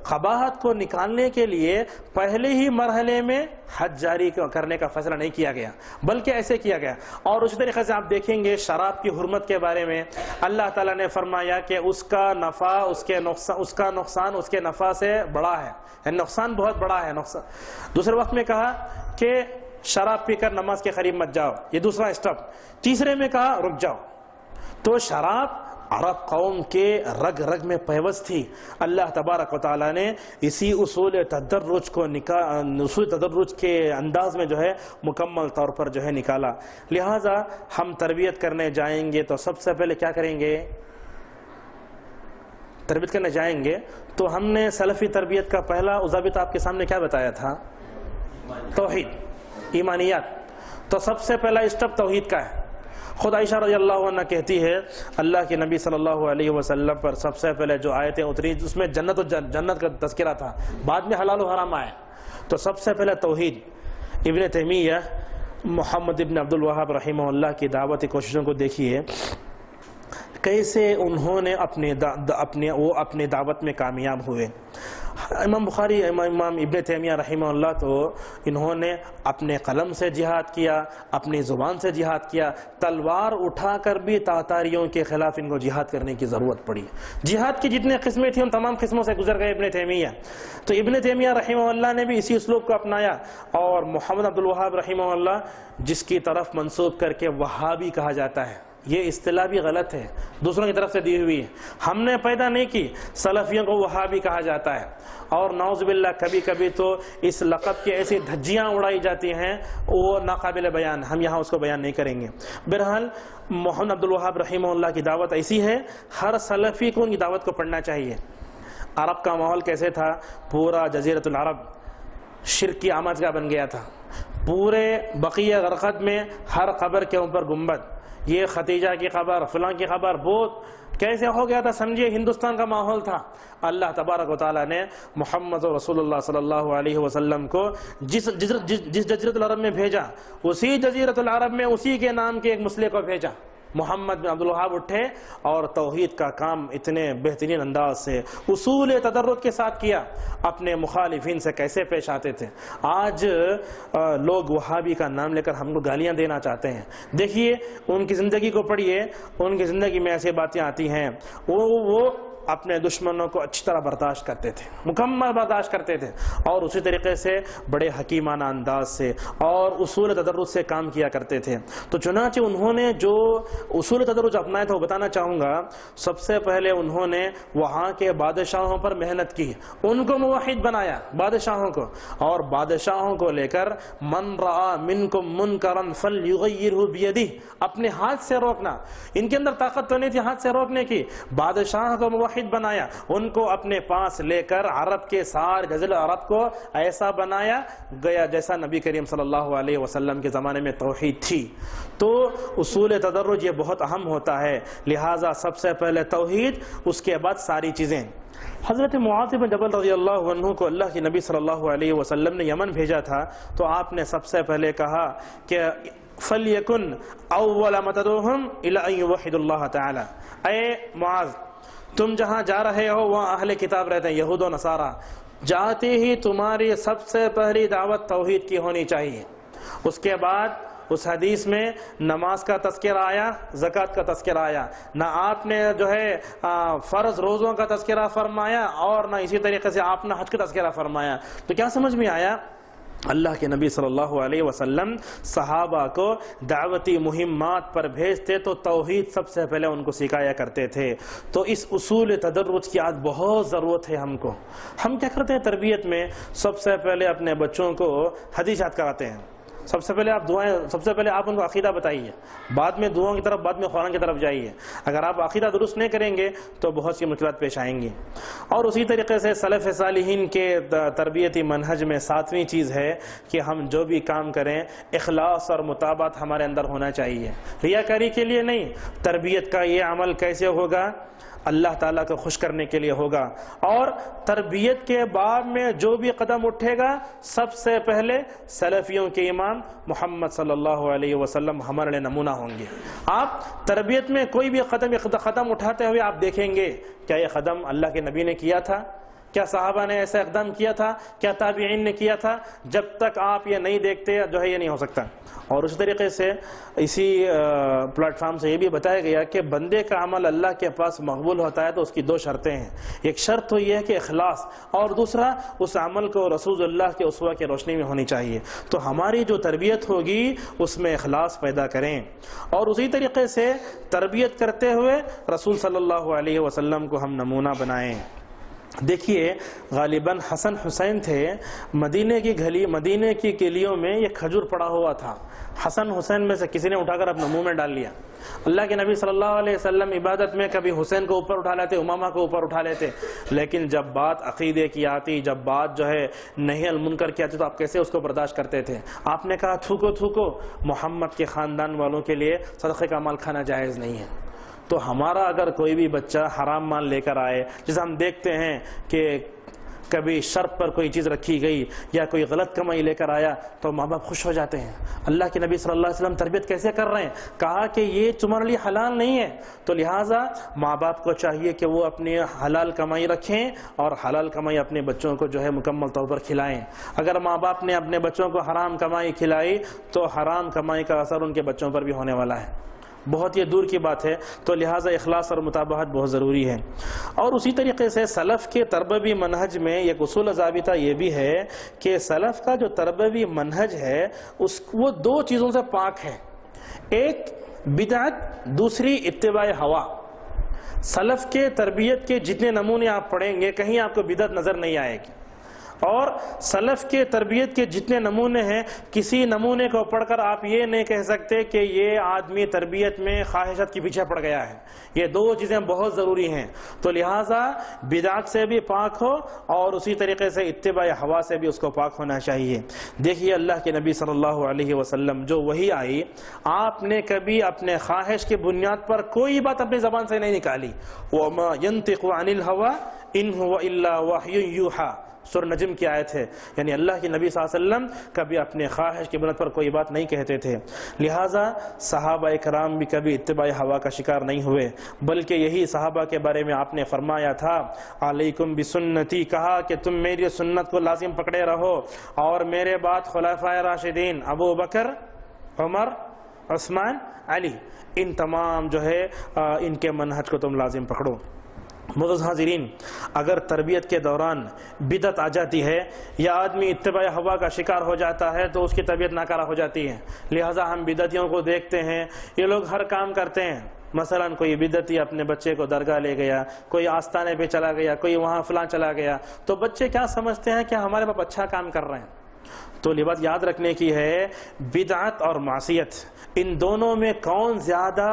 قباحت کو نکالنے کے لیے پہلے ہی مرحلے میں حد جاری کرنے کا فیصلہ نہیں کیا گیا بلکہ ایسے کیا گیا. اور اسی طریقے سے آپ دیکھیں گے شراب کی حرمت کے بارے میں اللہ تعالیٰ نے فرمایا کہ اس کا نفع اس کا نقصان اس کے نفع سے بڑا ہے، یعنی نقصان بہت بڑا ہے. دوسرے وقت میں کہا کہ شراب پی کر نماز کے قریب مت جاؤ، یہ دوسرا اسٹیپ. تیسرے میں کہا رک جاؤ. تو شراب عرب قوم کے رگ رگ میں پیوست تھی. اللہ تبارک و تعالیٰ نے اسی اصول تدرج کے انداز میں جو ہے مکمل طور پر جو ہے نکالا. لہٰذا ہم تربیت کرنے جائیں گے تو سب سے پہلے کیا کریں گے؟ تربیت کرنے جائیں گے تو ہم نے سلفی تربیت کا پہلا ضابطہ آپ کے سامنے کیا بتایا تھا؟ توحید، ایمانیات. تو سب سے پہلا اسٹیپ توحید کا ہے. خود عائشہ رضی اللہ عنہ کہتی ہے اللہ کے نبی صلی اللہ علیہ وسلم پر سب سے پہلے جو آیتیں اتری اس میں جنت کا تذکرہ تھا، بعد میں حلال و حرام آئے. تو سب سے پہلے توحید. ابن تیمیہ محمد ابن عبد الوہاب رحمہ اللہ کی دعوتی کوششوں کو دیکھیے کیسے انہوں نے اپنے دعوت میں کامیاب ہوئے. امام بخاری، امام ابن تیمیہ رحمہ اللہ تو انہوں نے اپنے قلم سے جہاد کیا، اپنی زبان سے جہاد کیا. تلوار اٹھا کر بھی تاتاریوں کے خلاف ان کو جہاد کرنے کی ضرورت پڑی. جہاد کی جتنے قسمیں تھیں ان تمام قسموں سے گزر گئے ابن تیمیہ. تو ابن تیمیہ رحمہ اللہ نے بھی اسی اسلوب کو اپنایا. اور محمد عبد الوہاب رحمہ اللہ جس کی طرف منسوب کر کے وہابی کہا جاتا ہے، یہ اصطلاح بھی غلط ہے، دوسروں کی طرف سے دی ہوئی ہے، ہم نے پیدا نہیں کی. سلفیوں کو وہابی کہا جاتا ہے. اور نعوذ باللہ کبھی کبھی تو اس لقب کی ایسی دھجیاں اڑائی جاتی ہیں وہ ناقابل بیان، ہم یہاں اس کو بیان نہیں کریں گے. بہرحال محمد عبد الوہاب رحمہ اللہ کی دعوت ایسی ہے، ہر سلفی کو ان کی دعوت کو پڑھنا چاہیے. عرب کا ماحول کیسے تھا؟ پورا جزیرۃ العرب شرک کی آمدگاہ بن گیا تھا. پورے بقیہ غرقد میں ہر قبر کے اوپر گنبد، یہ ختیجہ کی قبر، فلاں کی قبر، بہت کیسے ہو گیا تھا سمجھیے ہندوستان کا ماحول تھا. اللہ تبارک و تعالیٰ نے محمد رسول اللہ صلی اللہ علیہ وسلم کو جس جزیرۃ العرب میں بھیجا، اسی جزیرۃ العرب میں اسی کے نام کے ایک مسلح کو بھیجا. محمد بن عبد الوہاب اٹھے اور توحید کا کام اتنے بہترین انداز سے اصول تدرج کے ساتھ کیا. اپنے مخالفین سے کیسے پیش آتے تھے. آج لوگ وہابی کا نام لے کر ہم کو گالیاں دینا چاہتے ہیں. دیکھیے ان کی زندگی کو پڑھیے، ان کی زندگی میں ایسی باتیں آتی ہیں، وہ اپنے دشمنوں کو اچھی طرح برداشت کرتے تھے، مکمل برداشت کرتے تھے، اور اسی طریقے سے بڑے حکیمانہ انداز سے اور اصول تدرج سے کام کیا کرتے تھے. تو چنانچہ انہوں نے جو اصول تدرج اپنایا تھا وہ بتانا چاہوں گا. سب سے پہلے انہوں نے وہاں کے بادشاہوں پر محنت کی، ان کو موحد بنایا بادشاہوں کو، اور بادشاہوں کو لے کر من رأى منکم منکرا فلیغیرہ بیدہ، اپنے ہاتھ سے روکنا. ان کے اندر طاقت تو نہیں تھی ہاتھ سے روکنے کی. بادشاہ کو موحد بنایا، ان کو اپنے پاس لے کر عرب کے سار جزیرہ عرب کو ایسا بنایا گیا جیسا نبی کریم صلی اللہ علیہ وسلم کے زمانے میں توحید تھی۔ تو اصول تدرج یہ بہت اہم ہوتا ہے، لہٰذا سب سے پہلے توحید، اس کے بعد ساری چیزیں۔ حضرت معاذ بن جبل رضی اللہ عنہ کو اللہ کے نبی صلی اللہ علیہ وسلم نے یمن بھیجا تھا، تو آپ نے سب سے پہلے کہا کہ فَلْيَكُنْ أَوَّلَ مَا تَدْعُوهُمْ إِلَىٰ أَن يُوَحِّدُوا اللَّهَ تَعَالَىٰ، اے معاذ تم جہاں جا رہے ہو وہاں اہل کتاب رہتے ہیں، یہود و نصارہ، جاتے ہی تمہاری سب سے پہلی دعوت توحید کی ہونی چاہیے۔ اس کے بعد اس حدیث میں نماز کا تذکرہ آیا، زکوٰۃ کا تذکرہ آیا، نہ آپ نے جو ہے فرض روزوں کا تذکرہ فرمایا اور نہ اسی طریقے سے آپ نے حج کا تذکرہ فرمایا۔ تو کیا سمجھ میں آیا؟ اللہ کے نبی صلی اللہ علیہ وسلم صحابہ کو دعوتی مہمات پر بھیجتے تو توحید سب سے پہلے ان کو سکھایا کرتے تھے۔ تو اس اصول تدرج کی آج بہت ضرورت ہے ہم کو۔ ہم کیا کرتے ہیں تربیت میں؟ سب سے پہلے اپنے بچوں کو حدیثات کراتے ہیں، سب سے پہلے آپ ان کو عقیدہ بتائیے، بعد میں دعاؤں کی طرف، بعد میں قرآن کی طرف جائیے۔ اگر آپ عقیدہ درست نہیں کریں گے تو بہت سی مشکلات پیش آئیں گی۔ اور اسی طریقے سے سلف صالحین کے تربیتی منہج میں ساتویں چیز ہے کہ ہم جو بھی کام کریں اخلاص اور مطابقت ہمارے اندر ہونا چاہیے، ریاکاری کے لیے نہیں۔ تربیت کا یہ عمل کیسے ہوگا؟ اللہ تعالیٰ کو خوش کرنے کے لیے ہوگا۔ اور تربیت کے باب میں جو بھی قدم اٹھے گا سب سے پہلے سلفیوں کے امام محمد صلی اللہ علیہ وسلم ہمارے لیے نمونہ ہوں گے۔ آپ تربیت میں کوئی بھی قدم اٹھاتے ہوئے آپ دیکھیں گے کیا یہ قدم اللہ کے نبی نے کیا تھا؟ کیا صحابہ نے ایسا اقدام کیا تھا؟ کیا تابعین نے کیا تھا؟ جب تک آپ یہ نہیں دیکھتے جو ہے یہ نہیں ہو سکتا۔ اور اسی طریقے سے اسی پلیٹ فارم سے یہ بھی بتایا گیا کہ بندے کا عمل اللہ کے پاس مقبول ہوتا ہے تو اس کی دو شرطیں ہیں، ایک شرط تو یہ ہے کہ اخلاص، اور دوسرا اس عمل کو رسول اللہ کے اسوہ کی روشنی میں ہونی چاہیے۔ تو ہماری جو تربیت ہوگی اس میں اخلاص پیدا کریں، اور اسی طریقے سے تربیت کرتے ہوئے رسول صلی اللہ علیہ وسلم کو ہم نمونہ بنائیں۔ دیکھیے غالباً حسن حسین تھے، مدینے کی گلیوں میں یہ کھجور پڑا ہوا تھا، حسن حسین میں سے کسی نے اٹھا کر اپنے منہ میں ڈال لیا۔ اللہ کے نبی صلی اللہ علیہ وسلم عبادت میں کبھی حسین کو اوپر اٹھا لیتے، امامہ کو اوپر اٹھا لیتے، لیکن جب بات عقیدے کی آتی، جب بات جو ہے نہی المنکر کی آتی تو آپ کیسے اس کو برداشت کرتے تھے؟ آپ نے کہا تھوکو، محمد کے خاندان والوں کے لیے صدقے کا مال کھانا جائز نہیں ہے۔ تو ہمارا اگر کوئی بھی بچہ حرام مال لے کر آئے، جیسے ہم دیکھتے ہیں کہ کبھی شرط پر کوئی چیز رکھی گئی یا کوئی غلط کمائی لے کر آیا تو ماں باپ خوش ہو جاتے ہیں۔ اللہ کے نبی صلی اللہ علیہ وسلم تربیت کیسے کر رہے ہیں؟ کہا کہ یہ تمہارے لیے حلال نہیں ہے، تو لہٰذا ماں باپ کو چاہیے کہ وہ اپنی حلال کمائی رکھیں اور حلال کمائی اپنے بچوں کو جو ہے مکمل طور پر کھلائیں۔ اگر ماں باپ نے اپنے بچوں کو حرام کمائی کھلائی تو حرام کمائی کا اثر ان کے بچوں پر بھی ہونے والا ہے، بہت یہ دور کی بات ہے۔ تو لہٰذا اخلاص اور مطابقت بہت ضروری ہے۔ اور اسی طریقے سے سلف کے تربوی منہج میں ایک اصول ضابطہ یہ بھی ہے کہ سلف کا جو تربوی منہج ہے وہ دو چیزوں سے پاک ہے، ایک بدعت، دوسری اتباع ہوا۔ سلف کے تربیت کے جتنے نمونے آپ پڑھیں گے کہیں آپ کو بدعت نظر نہیں آئے گی، اور سلف کے تربیت کے جتنے نمونے ہیں کسی نمونے کو پڑھ کر آپ یہ نہیں کہہ سکتے کہ یہ آدمی تربیت میں خواہشات کے پیچھے پڑ گیا ہے۔ یہ دو چیزیں بہت ضروری ہیں۔ تو لہٰذا بدعت سے بھی پاک ہو اور اسی طریقے سے اتباع ہوا سے بھی اس کو پاک ہونا چاہیے۔ دیکھیے اللہ کے نبی صلی اللہ علیہ وسلم جو وحی آئی، آپ نے کبھی اپنے خواہش کی بنیاد پر کوئی بات اپنی زبان سے نہیں نکالی۔ وَمَا يَنطِقُ عَنِ الْهَوَىٰ إِنْ هُوَ إِلَّا وَحْيٌ يُوحَىٰ، سورہ نجم کی آیت ہے، یعنی اللہ کے نبی صلی اللہ علیہ وسلم کبھی اپنے خواہش کی بنیاد پر کوئی بات نہیں کہتے تھے۔ لہٰذا صحابہ کرام بھی کبھی اتباع ہوا کا شکار نہیں ہوئے، بلکہ یہی صحابہ کے بارے میں آپ نے فرمایا تھا علیکم بسنتی، کہا کہ تم میری سنت کو لازم پکڑے رہو، اور میرے بعد خلفائے راشدین ابو بکر، عمر، عثمان، علی، ان تمام جو ہے ان کے منہج کو تم لازم پکڑو۔ معزز حاضرین، اگر تربیت کے دوران بدعت آ جاتی ہے یا آدمی اتباع ہوا کا شکار ہو جاتا ہے تو اس کی طبیعت ناکارہ ہو جاتی ہے۔ لہٰذا ہم بدعتیوں کو دیکھتے ہیں، یہ لوگ ہر کام کرتے ہیں۔ مثلا کوئی بدعتی اپنے بچے کو درگاہ لے گیا، کوئی آستانے پہ چلا گیا، کوئی وہاں فلاں چلا گیا، تو بچے کیا سمجھتے ہیں کہ ہمارے باپ اچھا کام کر رہے ہیں، تو یہ بات یاد رکھنے کی ہے، بدعت اور معصیت ان دونوں میں کون زیادہ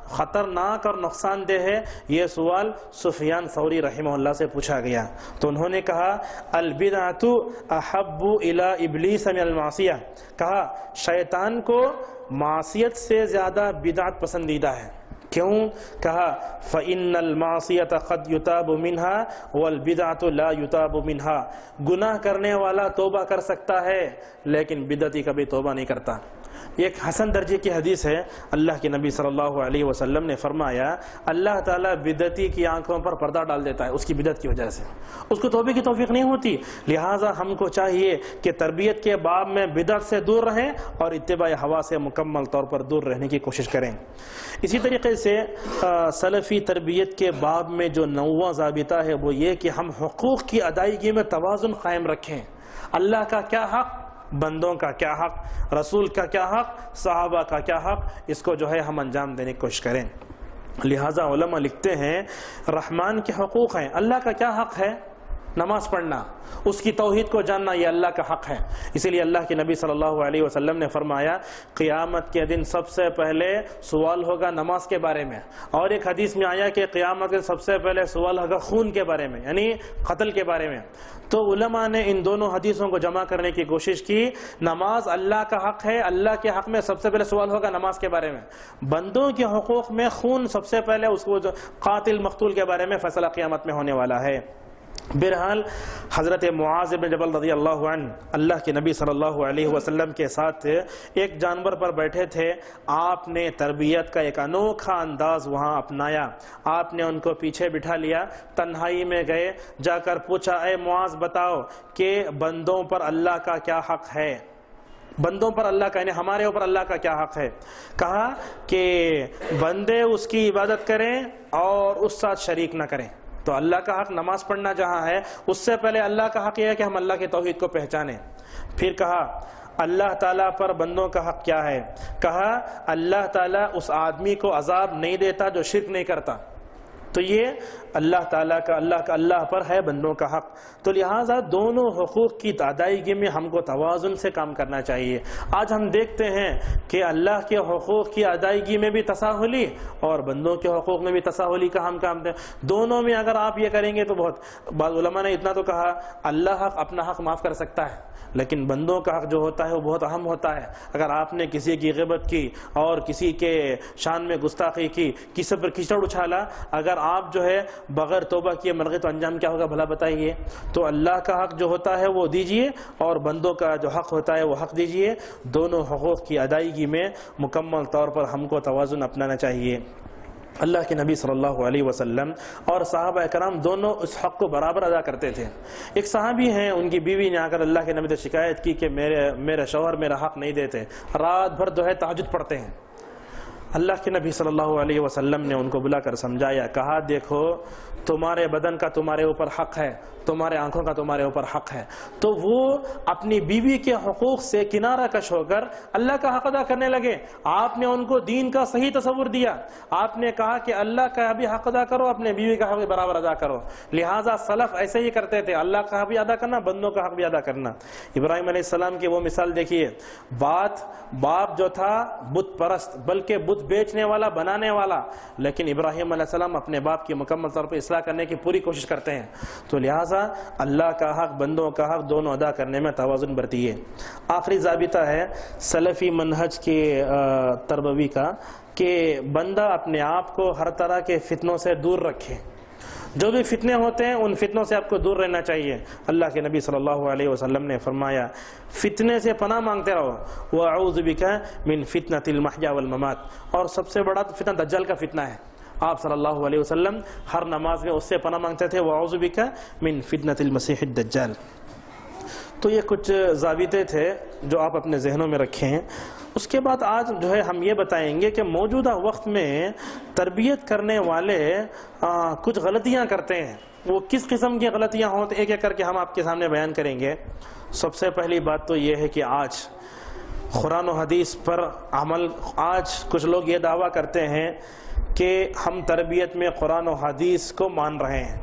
خطرناک اور نقصان دہ ہے، یہ سوال سفیان ثوری رحمہ اللہ سے پوچھا گیا تو انہوں نے کہا البدعۃ احب الی ابلیس من المعصیہ، کہا شیطان کو معصیت سے زیادہ بدعت پسندیدہ ہے۔ کیوں؟ کہا فَإِنَّ الْمَعْصِيَةَ قَدْ يُتَابُ مِنْهَا وَالْبِدْعَةُ لَا يُتَابُ مِنْهَا، گناہ کرنے والا توبہ کر سکتا ہے لیکن بدعتی کبھی توبہ نہیں کرتا۔ ایک حسن درجے کی حدیث ہے، اللہ کے نبی صلی اللہ علیہ وسلم نے فرمایا اللہ تعالیٰ بدعتی کی آنکھوں پر پردہ ڈال دیتا ہے اس کی بدعت کی وجہ سے، اس کو توبہ کی توفیق نہیں ہوتی۔ لہٰذا ہم کو چاہیے کہ تربیت کے باب میں بدعت سے دور رہیں اور اتباع ہوا سے مکمل طور پر دور رہنے کی کوشش کریں۔ اسی طریقے سے سلفی تربیت کے باب میں جو نوواں ضابطہ ہے وہ یہ کہ ہم حقوق کی ادائیگی میں توازن قائم رکھیں۔ اللہ کا کیا حق، بندوں کا کیا حق، رسول کا کیا حق، صحابہ کا کیا حق، اس کو جو ہے ہم انجام دینے کی کوشش کریں۔ لہٰذا علماء لکھتے ہیں رحمان کے حقوق ہیں، اللہ کا کیا حق ہے؟ نماز پڑھنا، اس کی توحید کو جاننا، یہ اللہ کا حق ہے۔ اسی لیے اللہ کے نبی صلی اللہ علیہ وسلم نے فرمایا قیامت کے دن سب سے پہلے سوال ہوگا نماز کے بارے میں، اور ایک حدیث میں آیا کہ قیامت کے دن سب سے پہلے سوال ہوگا خون کے بارے میں، یعنی قتل کے بارے میں۔ تو علماء نے ان دونوں حدیثوں کو جمع کرنے کی کوشش کی، نماز اللہ کا حق ہے، اللہ کے حق میں سب سے پہلے سوال ہوگا نماز کے بارے میں، بندوں کے حقوق میں خون سب سے پہلے اس کو قاتل مقتول کے بارے میں فیصلہ قیامت میں ہونے والا ہے۔ بہرحال حضرت معاذ بن جبل رضی اللہ عنہ اللہ کے نبی صلی اللہ علیہ وسلم کے ساتھ ایک جانور پر بیٹھے تھے، آپ نے تربیت کا ایک انوکھا انداز وہاں اپنایا، آپ نے ان کو پیچھے بٹھا لیا، تنہائی میں گئے، جا کر پوچھا اے معاذ بتاؤ کہ بندوں پر اللہ کا کیا حق ہے، بندوں پر اللہ کا یعنی ہمارے اوپر اللہ کا کیا حق ہے؟ کہا کہ بندے اس کی عبادت کریں اور اس ساتھ شریک نہ کریں۔ تو اللہ کا حق نماز پڑھنا جہاں ہے، اس سے پہلے اللہ کا حق یہ ہے کہ ہم اللہ کے توحید کو پہچانیں۔ پھر کہا اللہ تعالیٰ پر بندوں کا حق کیا ہے؟ کہا اللہ تعالیٰ اس آدمی کو عذاب نہیں دیتا جو شرک نہیں کرتا۔ تو یہ اللہ تعالیٰ کا اللہ پر ہے بندوں کا حق۔ تو لہٰذا دونوں حقوق کی ادائیگی میں ہم کو توازن سے کام کرنا چاہیے۔ آج ہم دیکھتے ہیں کہ اللہ کے حقوق کی ادائیگی میں بھی تساہلی اور بندوں کے حقوق میں بھی تساہلی کا ہم کام دیں، دونوں میں اگر آپ یہ کریں گے تو بہت۔ بعض علماء نے اتنا تو کہا اللہ حق اپنا حق معاف کر سکتا ہے لیکن بندوں کا حق جو ہوتا ہے وہ بہت اہم ہوتا ہے۔ اگر آپ نے کسی کی غیبت کی اور کسی کے شان میں گستاخی کی، کسی پر کیچڑ اچھالا، اگر آپ جو ہے بغیر توبہ کیے مر گئے تو انجام کیا ہوگا بھلا بتائیے۔ تو اللہ کا حق جو ہوتا ہے وہ دیجئے اور بندوں کا جو حق ہوتا ہے وہ حق دیجئے، دونوں حقوق کی ادائیگی میں مکمل طور پر ہم کو توازن اپنانا چاہیے۔ اللہ کے نبی صلی اللہ علیہ وسلم اور صحابہ کرام دونوں اس حق کو برابر ادا کرتے تھے۔ ایک صحابی ہیں، ان کی بیوی نے آ کر اللہ کے نبی سے شکایت کی کہ میرے شوہر میرا حق نہیں دیتے، رات بھر جو ہے تہجد پڑھتے ہیں۔ اللہ کے نبی صلی اللہ علیہ وسلم نے ان کو بلا کر سمجھایا، کہا دیکھو تمہارے بدن کا تمہارے اوپر حق ہے، تمہارے آنکھوں کا تمہارے اوپر حق ہے۔ تو وہ اپنی بیوی کے حقوق سے کنارہ کش ہو کر اللہ کا حق ادا کرنے لگے۔ آپ نے ان کو دین کا صحیح تصور دیا، آپ نے کہا کہ اللہ کا بھی حق ادا کرو، اپنے بیوی کا حق بھی برابر ادا کرو۔ لہٰذا سلف ایسے ہی کرتے تھے، اللہ کا حق بھی ادا کرنا، بندوں کا حق بھی ادا کرنا۔ ابراہیم علیہ السلام کی وہ مثال دیکھیے، باپ جو تھا بت پرست، بلکہ بت بیچنے والا بنانے والا، لیکن ابراہیم علیہ السلام اپنے باپ کی مکمل طور پر اصلاح کرنے کی پوری کوشش کرتے ہیں۔ تو لہٰذا اللہ کا حق بندوں کا حق دونوں ادا کرنے میں توازن برتیے۔ آخری ضابطہ ہے سلفی منہج کے تربوی کا کہ بندہ اپنے آپ کو ہر طرح کے فتنوں سے دور رکھے۔ جو بھی فتنے ہوتے ہیں ان فتنوں سے آپ کو دور رہنا چاہیے۔ اللہ کے نبی صلی اللہ علیہ وسلم نے فرمایا فتنے سے پناہ مانگتے رہو، وَأَعُوذُ بِكَ مِن فِتْنَةِ الْمَحْيَا وَالْمَمَاتِ، اور سب سے بڑا فتنہ دجال کا فتنہ ہے۔ آپ صلی اللہ علیہ وسلم ہر نماز میں اس سے پناہ مانگتے تھے، وَأَعُوذُ بِكَ مِن فِتْنَةِ الْمَسِيحِ الدَّجَّالِ۔ تو یہ کچھ ضابطے تھے جو آپ اپنے ذہنوں میں رکھیں۔ اس کے بعد آج جو ہے ہم یہ بتائیں گے کہ موجودہ وقت میں تربیت کرنے والے کچھ غلطیاں کرتے ہیں۔ وہ کس قسم کی غلطیاں ہوتی ہیں ایک ایک کر کے ہم آپ کے سامنے بیان کریں گے۔ سب سے پہلی بات تو یہ ہے کہ آج قرآن و حدیث پر عمل، آج کچھ لوگ یہ دعویٰ کرتے ہیں کہ ہم تربیت میں قرآن و حدیث کو مان رہے ہیں۔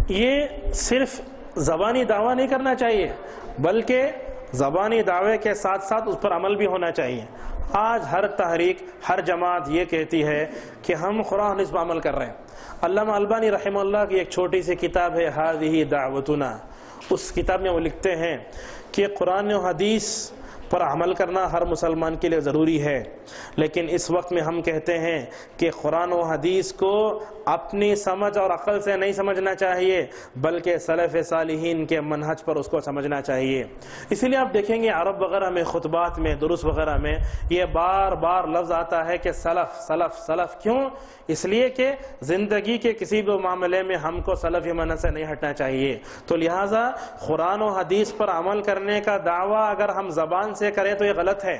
یہ صرف زبانی دعویٰ نہیں کرنا چاہیے بلکہ زبانی دعوے کے ساتھ ساتھ اس پر عمل بھی ہونا چاہیے۔ آج ہر تحریک، ہر جماعت یہ کہتی ہے کہ ہم قرآن حدیث پر عمل کر رہے ہیں۔ علامہ البانی رحمہ اللہ کی ایک چھوٹی سی کتاب ہے ہذہ دعوتنا، اس کتاب میں وہ لکھتے ہیں کہ قرآن و حدیث پر عمل کرنا ہر مسلمان کے لیے ضروری ہے، لیکن اس وقت میں ہم کہتے ہیں کہ قرآن و حدیث کو اپنی سمجھ اور عقل سے نہیں سمجھنا چاہیے، بلکہ سلف صالحین کے منہج پر اس کو سمجھنا چاہیے۔ اسی لیے آپ دیکھیں گے عرب وغیرہ میں خطبات میں، دروس وغیرہ میں یہ بار بار لفظ آتا ہے کہ سلف سلف سلف۔ کیوں؟ اس لیے کہ زندگی کے کسی بھی معاملے میں ہم کو سلفی منہج سے نہیں ہٹنا چاہیے۔ تو لہٰذا قرآن و حدیث پر عمل کرنے کا دعویٰ اگر ہم زبان سے کریں تو یہ غلط ہے۔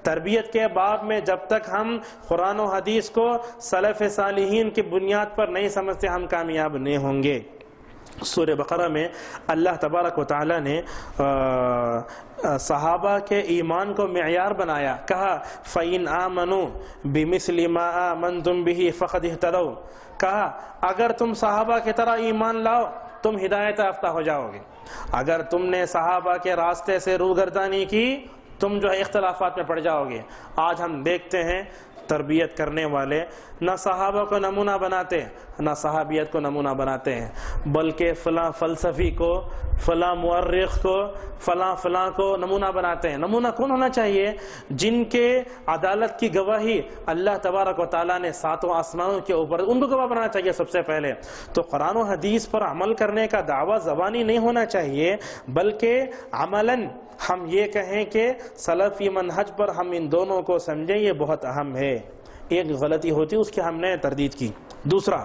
تربیت کے باب میں جب تک ہم قرآن و حدیث کو سلف صالحین کی بنیاد پر نہیں سمجھتے ہم کامیاب نہیں ہوں گے۔ سورہ بقرہ میں اللہ تبارک و تعالی نے صحابہ کے ایمان کو معیار بنایا، کہا فَإِنْ آمَنُوا بِمِثْلِ مَا آمَنْتُمْ بِهِ فَقَدْ اهْتَدَوْا، کہا اگر تم صحابہ کی طرح ایمان لاؤ تم ہدایت یافتہ ہو جاؤ گے۔ اگر تم نے صحابہ کے راستے سے روگردانی کی تم جو ہے اختلافات میں پڑ جاؤ گے۔ آج ہم دیکھتے ہیں تربیت کرنے والے نہ صحابہ کو نمونہ بناتے نہ صحابیت کو نمونہ بناتے ہیں، بلکہ فلاں فلسفی کو، فلاں مورخ کو، فلاں کو نمونہ بناتے ہیں۔ نمونہ کون ہونا چاہیے؟ جن کے عدالت کی گواہی اللہ تبارک و تعالیٰ نے ساتوں آسمانوں کے اوپر، ان کو گواہ بنانا چاہیے سب سے پہلے۔ تو قرآن و حدیث پر عمل کرنے کا دعویٰ زبانی نہیں ہونا چاہیے، بلکہ عملاً ہم یہ کہیں کہ سلفی منہج پر ہم ان دونوں کو سمجھیں، یہ بہت اہم ہے۔ ایک غلطی ہوتی اس کی ہم نے تردید کی۔ دوسرا،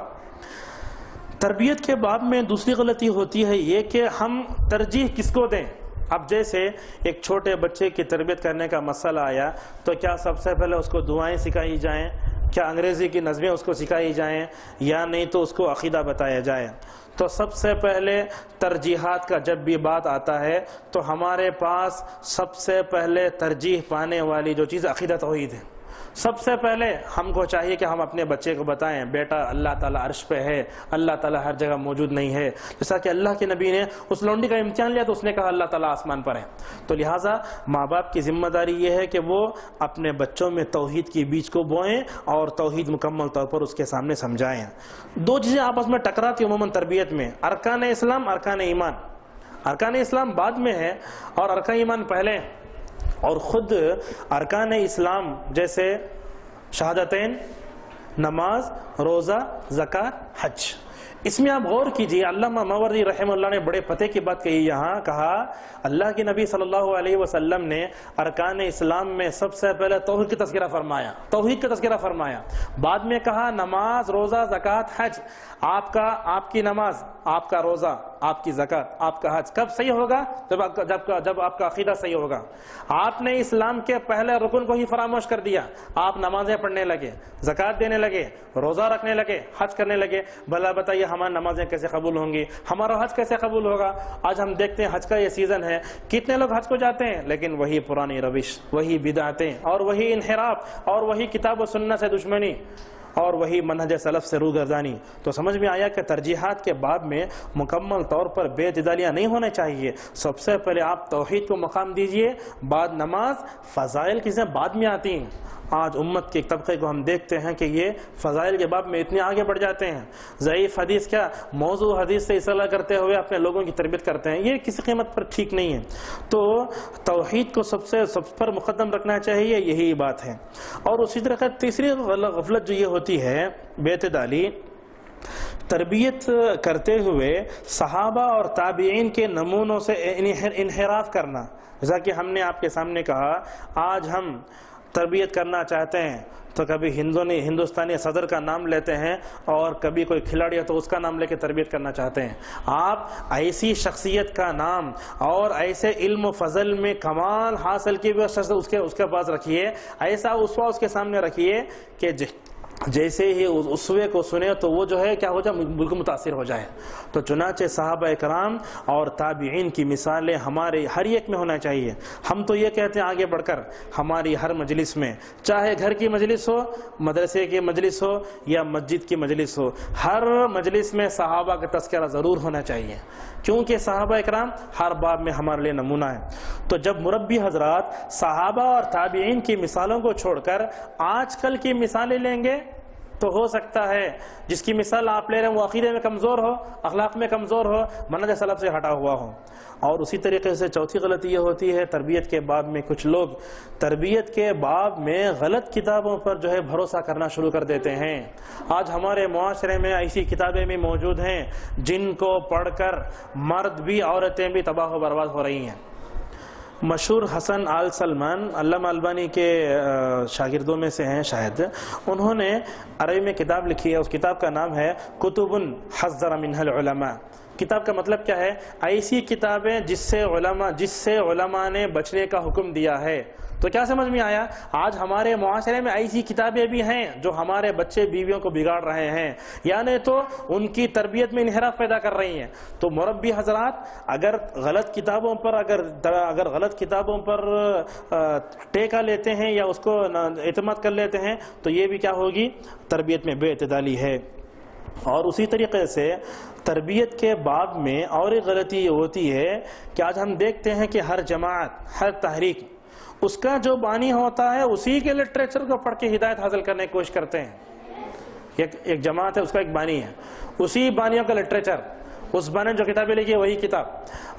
تربیت کے باب میں دوسری غلطی ہوتی ہے یہ کہ ہم ترجیح کس کو دیں۔ اب جیسے ایک چھوٹے بچے کی تربیت کرنے کا مسئلہ آیا تو کیا سب سے پہلے اس کو دعائیں سکھائی جائیں، کیا انگریزی کی نظمیں اس کو سکھائی جائیں، یا نہیں تو اس کو عقیدہ بتایا جائے؟ تو سب سے پہلے ترجیحات کا جب بھی بات آتا ہے تو ہمارے پاس سب سے پہلے ترجیح پانے والی جو چیز عقیدہ توحید ہے۔ سب سے پہلے ہم کو چاہیے کہ ہم اپنے بچے کو بتائیں بیٹا اللہ تعالیٰ عرش پہ ہے، اللہ تعالیٰ ہر جگہ موجود نہیں ہے۔ جیسا کہ اللہ کے نبی نے اس لونڈی کا امتحان لیا تو اس نے کہا اللہ تعالیٰ آسمان پر ہے۔ تو لہٰذا ماں باپ کی ذمہ داری یہ ہے کہ وہ اپنے بچوں میں توحید کی بیج کو بوئیں اور توحید مکمل طور پر اس کے سامنے سمجھائیں۔ دو چیزیں آپس میں ٹکراتی عموماً تربیت میں، ارکان اسلام، ارکان ایمان۔ ارکان اسلام بعد میں ہے اور ارکان ایمان پہلے، اور خود ارکان اسلام جیسے شہادتین، نماز، روزہ، زکوٰۃ، حج، اس میں آپ غور کیجئے علامہ ماوردی رحمہ اللہ نے بڑے پتے کی بات کہی۔ یہاں کہا اللہ کے نبی صلی اللہ علیہ وسلم نے ارکان اسلام میں سب سے پہلے توحید کا تذکرہ فرمایا، توحید کا تذکرہ فرمایا، بعد میں کہا نماز، روزہ، زکوٰۃ، حج۔ آپ کی نماز، آپ کا روزہ، آپ کی زکوٰۃ، آپ کا حج کب صحیح ہوگا؟ جب آپ کا عقیدہ صحیح ہوگا۔ آپ نے اسلام کے پہلے رکن کو ہی فراموش کر دیا، آپ نمازیں پڑھنے لگے، زکوٰۃ دینے لگے، روزہ رکھنے لگے، حج کرنے لگے، بھلا بتائیے ہماری نمازیں کیسے قبول ہوں گی، ہمارا حج کیسے قبول ہوگا؟ آج ہم دیکھتے ہیں حج کا یہ سیزن ہے، کتنے لوگ حج کو جاتے ہیں لیکن وہی پرانی روش، وہی بدعتیں اور وہی انحراف اور وہی کتاب و سنت سے دشمنی اور وہی منہج سلف سے روگردانی۔ تو سمجھ میں آیا کہ ترجیحات کے باب میں مکمل طور پر بے اعتدالیاں نہیں ہونے چاہیے۔ سب سے پہلے آپ توحید کو مقام دیجئے، بعد نماز، فضائل کی چیزیں بعد میں آتی ہیں۔ آج امت کے طبقے کو ہم دیکھتے ہیں کہ یہ فضائل کے باب میں اتنے آگے بڑھ جاتے ہیں، ضعیف حدیث کیا موضوع حدیث سے اصلاح کرتے ہوئے اپنے لوگوں کی تربیت کرتے ہیں، یہ کسی قیمت پر ٹھیک نہیں ہے۔ تو توحید کو سب پر مقدم رکھنا چاہیے، یہی بات ہے۔ اور اسی طرح تیسری غفلت جو یہ ہوتی ہے بے اعتدالی، تربیت کرتے ہوئے صحابہ اور تابعین کے نمونوں سے انحراف کرنا۔ جیسا کہ ہم نے آپ کے سامنے کہا، آج ہم تربیت کرنا چاہتے ہیں تو کبھی ہندوستانی صدر کا نام لیتے ہیں اور کبھی کوئی کھلاڑی ہے تو اس کا نام لے کے تربیت کرنا چاہتے ہیں۔ آپ ایسی شخصیت کا نام اور ایسے علم و فضل میں کمال حاصل کی ہوئی شخص اس کے پاس رکھیے، ایسا اسوہ اس کے سامنے رکھیے کہ جیسے ہی اس اسوے کو سنے تو وہ جو ہے کیا ہو جائے، بالکل متاثر ہو جائے. تو چنانچہ صحابہ کرام اور تابعین کی مثالیں ہمارے ہر ایک میں ہونا چاہیے. ہم تو یہ کہتے ہیں آگے بڑھ کر ہماری ہر مجلس میں، چاہے گھر کی مجلس ہو، مدرسے کی مجلس ہو یا مسجد کی مجلس ہو، ہر مجلس میں صحابہ کا تذکرہ ضرور ہونا چاہیے، کیونکہ صحابہ کرام ہر باب میں ہمارے لیے نمونہ ہے. تو جب مربی حضرات صحابہ اور تابعین کی مثالوں کو چھوڑ کر آج کل کی مثالیں لیں گے تو ہو سکتا ہے جس کی مثال آپ لے رہے ہیں وہ عقیدے میں کمزور ہو، اخلاق میں کمزور ہو، منہج سلف سے ہٹا ہوا ہو. اور اسی طریقے سے چوتھی غلطی یہ ہوتی ہے تربیت کے باب میں، کچھ لوگ تربیت کے باب میں غلط کتابوں پر جو ہے بھروسہ کرنا شروع کر دیتے ہیں. آج ہمارے معاشرے میں ایسی کتابیں بھی موجود ہیں جن کو پڑھ کر مرد بھی عورتیں بھی تباہ و برباد ہو رہی ہیں. مشہور حسن آل سلمان علامہ البانی کے شاگردوں میں سے ہیں شاید، انہوں نے عربی میں کتاب لکھی ہے. اس کتاب کا نام ہے کتب حذر منها العلماء. کتاب کا مطلب کیا ہے؟ ایسی کتابیں جس سے علماء نے بچنے کا حکم دیا ہے. تو کیا سمجھ میں آیا؟ آج ہمارے معاشرے میں ایسی کتابیں بھی ہیں جو ہمارے بچے بیویوں کو بگاڑ رہے ہیں، یعنی تو ان کی تربیت میں انحراف پیدا کر رہی ہیں. تو مربی حضرات اگر غلط کتابوں پر ٹیکا لیتے ہیں یا اس کو اعتماد کر لیتے ہیں تو یہ بھی کیا ہوگی؟ تربیت میں بے اعتدالی ہے. اور اسی طریقے سے تربیت کے باب میں اور ایک غلطی یہ ہوتی ہے کہ آج ہم دیکھتے ہیں کہ ہر جماعت، ہر تحریک، اس کا جو بانی ہوتا ہے اسی کے لٹریچر کو پڑھ کے ہدایت حاصل کرنے کی کوشش کرتے ہیں. ایک جماعت ہے، اس کا ایک بانی ہے، اسی بانیوں کا لٹریچر، اس بانی جو کتابیں لکھی ہے وہی کتاب.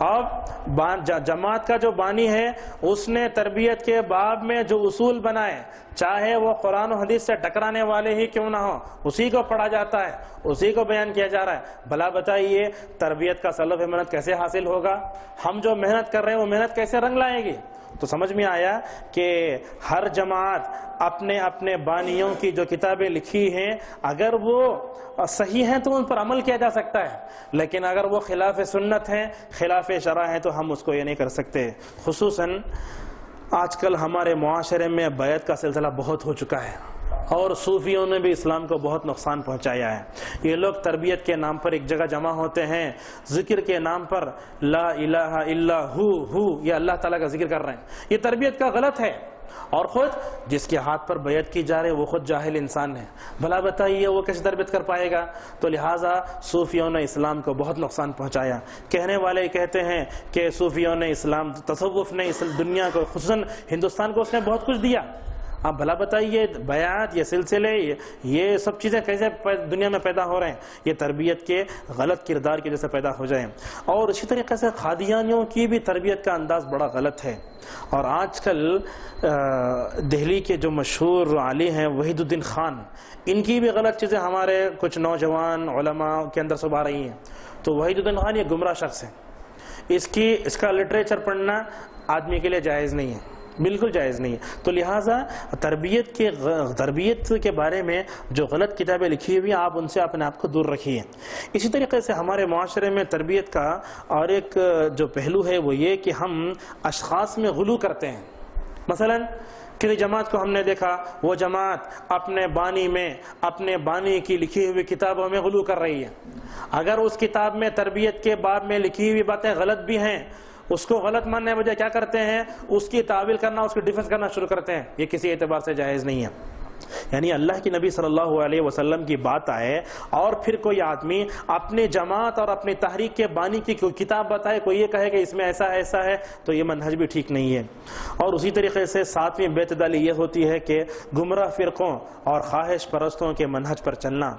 اب جماعت کا جو بانی ہے اس نے تربیت کے باب میں جو اصول بنائے، چاہے وہ قرآن و حدیث سے ٹکرانے والے ہی کیوں نہ ہو، اسی کو پڑھا جاتا ہے، اسی کو بیان کیا جا رہا ہے. بھلا بتائیے تربیت کا سلف محنت کیسے حاصل ہوگا؟ ہم جو محنت کر رہے ہیں وہ محنت کیسے رنگ لائیں گی؟ تو سمجھ میں آیا کہ ہر جماعت اپنے اپنے بانیوں کی جو کتابیں لکھی ہیں اگر وہ صحیح ہیں تو ان پر عمل کیا جا سکتا ہے، لیکن اگر وہ خلاف سنت ہیں، خلاف شرع ہیں تو ہم اس کو یہ نہیں کر سکتے. خصوصاً آج کل ہمارے معاشرے میں بیعت کا سلسلہ بہت ہو چکا ہے اور صوفیوں نے بھی اسلام کو بہت نقصان پہنچایا ہے. یہ لوگ تربیت کے نام پر ایک جگہ جمع ہوتے ہیں، ذکر کے نام پر لا الہ الا ہو یہ اللہ تعالیٰ کا ذکر کر رہے ہیں. یہ تربیت کا غلط ہے، اور خود جس کے ہاتھ پر بیعت کی جا رہی ہے وہ خود جاہل انسان ہے. بھلا بتائیے وہ کیسے تربیت کر پائے گا؟ تو لہٰذا صوفیوں نے اسلام کو بہت نقصان پہنچایا. کہنے والے کہتے ہیں کہ صوفیوں نے اسلام، تصوف نے اس دنیا کو، خصوصاً ہندوستان کو اس نے بہت کچھ دیا. اب بھلا بتائیے بیعت، یہ سلسلے، یہ سب چیزیں کیسے دنیا میں پیدا ہو رہے ہیں؟ یہ تربیت کے غلط کردار کی وجہ سے پیدا ہو جائیں. اور اسی طریقے سے قادیانیوں کی بھی تربیت کا انداز بڑا غلط ہے. اور آج کل دہلی کے جو مشہور عالی ہیں وحید الدین خان، ان کی بھی غلط چیزیں ہمارے کچھ نوجوان علماء کے اندر سب آ رہی ہیں. تو وحید الدین خان یہ گمراہ شخص ہے، اس کا لٹریچر پڑھنا آدمی کے لیے جائز نہیں ہے، بالکل جائز نہیں ہے. تو لہٰذا تربیت کے بارے میں جو غلط کتابیں لکھی ہوئی ہیں آپ ان سے اپنے آپ کو دور رکھیے. اسی طریقے سے ہمارے معاشرے میں تربیت کا اور ایک جو پہلو ہے وہ یہ کہ ہم اشخاص میں غلو کرتے ہیں. مثلا کسی جماعت کو ہم نے دیکھا، وہ جماعت اپنے بانی میں، اپنے بانی کی لکھی ہوئی کتابوں میں غلو کر رہی ہے. اگر اس کتاب میں تربیت کے باب میں لکھی ہوئی باتیں غلط بھی ہیں، اس کو غلط ماننے بجائے کیا کرتے ہیں؟ اس کی تعویل کرنا، اس کی ڈیفنس کرنا شروع کرتے ہیں. یہ کسی اعتبار سے جائز نہیں ہے. یعنی اللہ کی نبی صلی اللہ علیہ وسلم کی بات آئے اور پھر کوئی آدمی اپنی جماعت اور اپنی تحریک کے بانی کی کوئی کتاب بتائے، کوئی یہ کہے کہ اس میں ایسا ہے، تو یہ منہج بھی ٹھیک نہیں ہے. اور اسی طریقے سے ساتویں بے اعتدالی یہ ہوتی ہے کہ گمراہ فرقوں اور خواہش پرستوں کے منہج پر چلنا.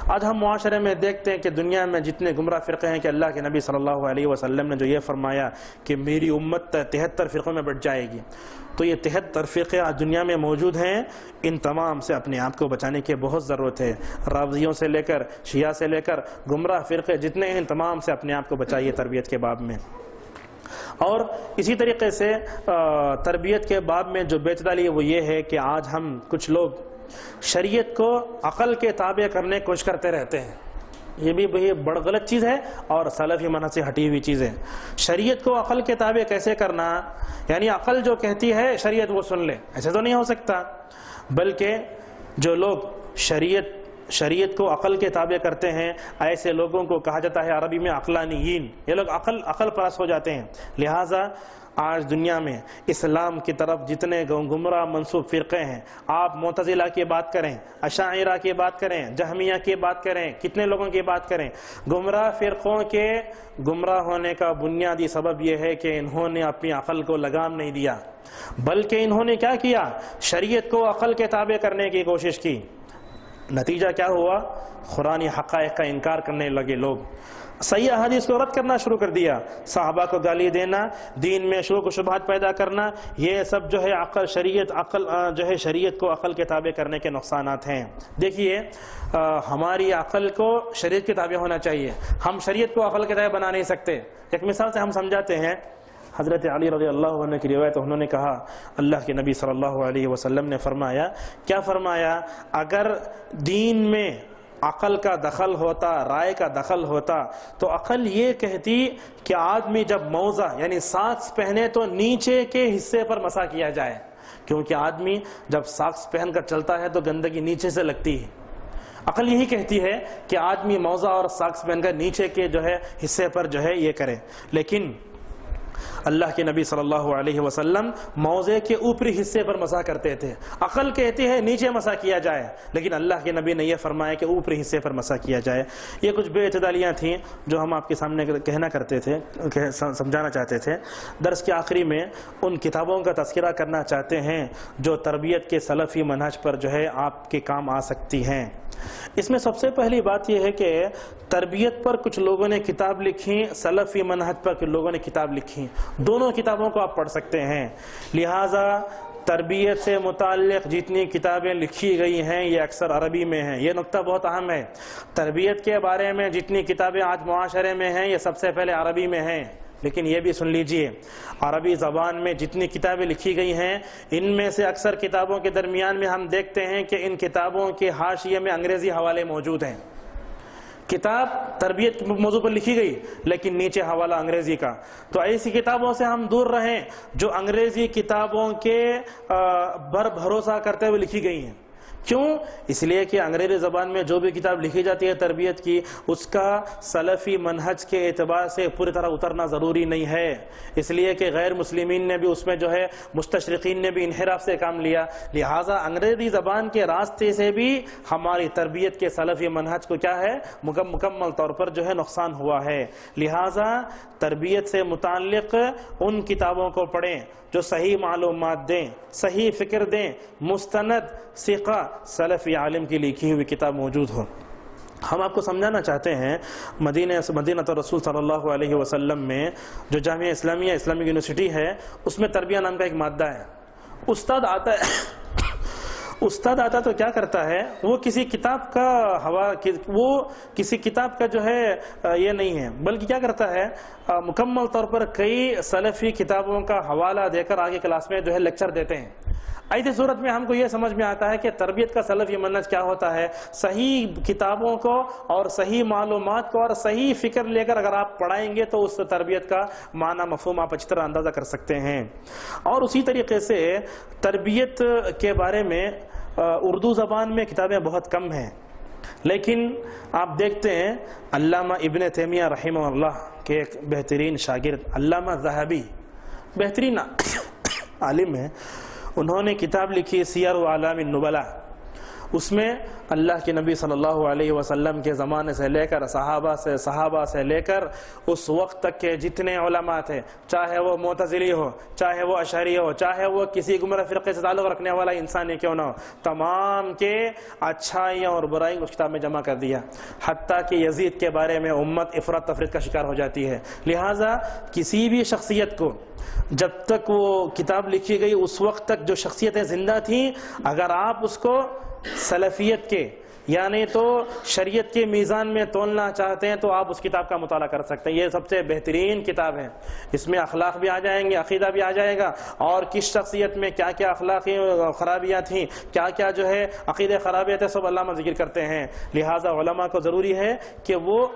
آج ہم معاشرے میں دیکھتے ہیں کہ دنیا میں جتنے گمراہ فرقے ہیں کہ اللہ کے نبی صلی اللہ علیہ وسلم نے جو یہ فرمایا کہ میری امت 73 فرقوں میں بٹ جائے گی، تو یہ 73 فرقے آج دنیا میں موجود ہیں. ان تمام سے اپنے آپ کو بچانے کی بہت ضرورت ہے. رافضیوں سے لے کر شیعہ سے لے کر گمراہ فرقے جتنے ہیں ان تمام سے اپنے آپ کو بچائیے تربیت کے باب میں. اور اسی طریقے سے تربیت کے باب میں جو بے اعتدالی ہے وہ یہ ہے کہ آج ہم کچھ لوگ شریعت کو عقل کے تابع کرنے کی کوشش کرتے رہتے ہیں. یہ بھی بڑا غلط چیز ہے اور سلفی منہج سے ہٹی ہوئی چیز ہے. شریعت کو عقل کے تابع کیسے کرنا؟ یعنی عقل جو کہتی ہے شریعت وہ سن لے، ایسے تو نہیں ہو سکتا. بلکہ جو لوگ شریعت کو عقل کے تابع کرتے ہیں، ایسے لوگوں کو کہا جاتا ہے عربی میں عقلانیین، یہ لوگ عقل پرست ہو جاتے ہیں۔ لہٰذا آج دنیا میں اسلام کی طرف جتنے گمراہ منسوب فرقے ہیں، آپ معتزلہ کی بات کریں، اشاعرہ کی بات کریں، جہمیہ کی بات کریں، کتنے لوگوں کی بات کریں، گمراہ فرقوں کے گمراہ ہونے کا بنیادی سبب یہ ہے کہ انہوں نے اپنی عقل کو لگام نہیں دیا، بلکہ انہوں نے کیا کیا، شریعت کو عقل کے تابع کرنے کی کوشش کی۔ نتیجہ کیا ہوا؟ قرآنی حقائق کا انکار کرنے لگے لوگ، صحیح احادیث کو رد کرنا شروع کر دیا، صحابہ کو گالی دینا، دین میں شکوک و شبہات پیدا کرنا، یہ سب جو ہے شریعت کو عقل کے تابع کرنے کے نقصانات ہیں۔ دیکھیے ہماری عقل کو شریعت کے تابع ہونا چاہیے، ہم شریعت کو عقل کے تابع بنا نہیں سکتے۔ ایک مثال سے ہم سمجھاتے ہیں، حضرت علی رضی اللہ عنہ کی روایت، انہوں نے کہا اللہ کے نبی صلی اللہ علیہ وسلم نے فرمایا، کیا فرمایا؟ اگر دین میں عقل کا دخل ہوتا، رائے کا دخل ہوتا، تو عقل یہ کہتی کہ آدمی جب موزہ یعنی ساکس پہنے تو نیچے کے حصے پر مسح کیا جائے، کیونکہ آدمی جب ساکس پہن کر چلتا ہے تو گندگی نیچے سے لگتی ہے۔ عقل یہی کہتی ہے کہ آدمی موزہ اور ساکس پہن کر نیچے کے حصے پر یہ کرے، لیکن اللہ کے نبی صلی اللہ علیہ وسلم موزے کے اوپری حصے پر مسح کرتے تھے۔ عقل کہتی ہے نیچے مسح کیا جائے، لیکن اللہ کے نبی نے یہ فرمایا کہ اوپری حصے پر مسح کیا جائے۔ یہ کچھ بے اعتدالیاں تھیں جو ہم آپ کے سامنے کہنا کرتے تھے، سمجھانا چاہتے تھے۔ درس کے آخری میں ان کتابوں کا تذکرہ کرنا چاہتے ہیں جو تربیت کے سلفی منہج پر آپ کے کام آ سکتی ہیں۔ اس میں سب سے پہلی بات یہ ہے کہ تربیت پر کچھ لوگوں نے کتاب لکھی، سلفی منہج پر کچھ لوگوں نے کتاب لکھی، دونوں کتابوں کو آپ پڑھ سکتے ہیں۔ لہٰذا تربیت سے متعلق جتنی کتابیں لکھی گئی ہیں یہ اکثر عربی میں ہیں، یہ نقطہ بہت اہم ہے۔ تربیت کے بارے میں جتنی کتابیں آج معاشرے میں ہیں یہ سب سے پہلے عربی میں ہیں، لیکن یہ بھی سن لیجئے، عربی زبان میں جتنی کتابیں لکھی گئی ہیں ان میں سے اکثر کتابوں کے درمیان میں ہم دیکھتے ہیں کہ ان کتابوں کے حاشیے میں انگریزی حوالے موجود ہیں۔ کتاب تربیت موضوع پر لکھی گئی لیکن نیچے حوالہ انگریزی کا، تو ایسی کتابوں سے ہم دور رہیں جو انگریزی کتابوں کے بھروسہ کرتے ہوئے لکھی گئی ہیں۔ کیوں؟ اس لیے کہ انگریزی زبان میں جو بھی کتاب لکھی جاتی ہے تربیت کی، اس کا سلفی منہج کے اعتبار سے پوری طرح اترنا ضروری نہیں ہے، اس لیے کہ غیر مسلمین نے بھی اس میں مستشرقین نے بھی انحراف سے کام لیا، لہٰذا انگریزی زبان کے راستے سے بھی ہماری تربیت کے سلفی منہج کو کیا ہے مکمل طور پر نقصان ہوا ہے۔ لہٰذا تربیت سے متعلق ان کتابوں کو پڑھیں جو صحیح معلومات دیں، صحیح فکر دیں، مستند ثقہ سلفی عالم کی لکھی ہوئی کتاب موجود ہو۔ ہم آپ کو سمجھانا چاہتے ہیں مدینہ رسول صلی اللہ علیہ وسلم میں جو جامعہ اسلامیہ اسلامک یونیورسٹی ہے اس میں تربیہ نام کا ایک مادہ ہے۔ استاد آتا تو کیا کرتا ہے، وہ کسی کتاب کا یہ نہیں ہے، بلکہ کیا کرتا ہے مکمل طور پر کئی سلفی کتابوں کا حوالہ دے کر آگے کلاس میں لیکچر دیتے ہیں۔ ایسی صورت میں ہم کو یہ سمجھ میں آتا ہے کہ تربیت کا سلفی منہج کیا ہوتا ہے، صحیح کتابوں کو اور صحیح معلومات کو اور صحیح فکر لے کر اگر آپ پڑھائیں گے تو اس تربیت کا معنی مفہوم آپ اچھی طرح اندازہ کر سکتے ہیں۔ اور اسی طریقے سے تربیت کے بارے میں اردو زبان میں کتابیں بہت کم ہیں، لیکن آپ دیکھتے ہیں علامہ ابن تیمیہ رحمہ اللہ کے ایک بہترین شاگرد علامہ ذہبی بہترین عالم ہیں، انہوں نے کتاب لکھی سیر و اعلام النبلاء۔ اس میں اللہ کے نبی صلی اللہ علیہ وسلم کے زمانے سے لے کر صحابہ سے لے کر اس وقت تک کے جتنے علماء تھے، چاہے وہ معتزلی ہو، چاہے وہ اشعری ہو، چاہے وہ کسی گمراہ فرقے سے تعلق رکھنے والا انسان کیوں نہ ہو، تمام کے اچھائیاں اور برائیاں اس کتاب میں جمع کر دیا، حتیٰ کہ یزید کے بارے میں امت افراط تفریط کا شکار ہو جاتی ہے۔ لہٰذا کسی بھی شخصیت کو جب تک وہ کتاب لکھی گئی اس وقت تک جو شخصیتیں زندہ تھیں، اگر آپ اس کو سلفیت کے یعنی تو شریعت کے میزان میں تولنا چاہتے ہیں تو آپ اس کتاب کا مطالعہ کر سکتے ہیں۔ یہ سب سے بہترین کتاب ہے، اس میں اخلاق بھی آ جائیں گے، عقیدہ بھی آ جائے گا، اور کس شخصیت میں کیا کیا اخلاقی خرابیاں تھیں، کیا کیا عقیدہ خرابیاں تھے، سب علامہ ذکر کرتے ہیں۔ لہٰذا علماء کو ضروری ہے کہ وہ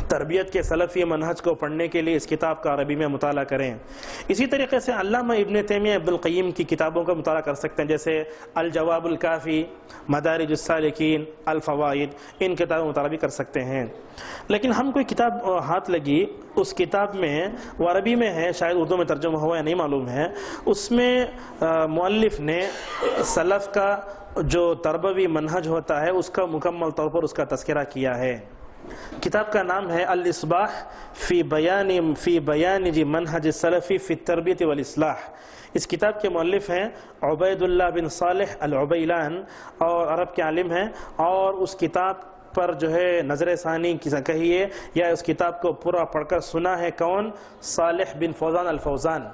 تربیت کے سلفی منہج کو پڑھنے کے لیے اس کتاب کا عربی میں مطالعہ کریں۔ اسی طریقے سے علامہ ابن تیمیہ ابن القیم کی کتابوں کا مطالعہ کر سکتے ہیں، جیسے الجواب الکافی، مدارج السالکین، الفوائد، ان کتابوں کا مطالعہ بھی کر سکتے ہیں۔ لیکن ہم کوئی کتاب ہاتھ لگی، اس کتاب میں وہ عربی میں ہے، شاید اردو میں ترجمہ ہوا یا نہیں معلوم ہے، اس میں مؤلف نے سلف کا جو تربوی منہج ہوتا ہے اس کا مکمل طور پر اس کا تذکرہ کیا ہے۔ کتاب کا نام ہے الاصباح فی بیان منہج السلفی فی التربیت والاصلاح۔ اس کتاب کے مؤلف ہیں عبید اللہ بن صالح العبیلان، اور عرب کے عالم ہیں، اور اس کتاب پر جو ہے نظر ثانی کہیے یا اس کتاب کو پورا پڑھ کر سنا ہے کون؟ صالح بن فوزان الفوزان،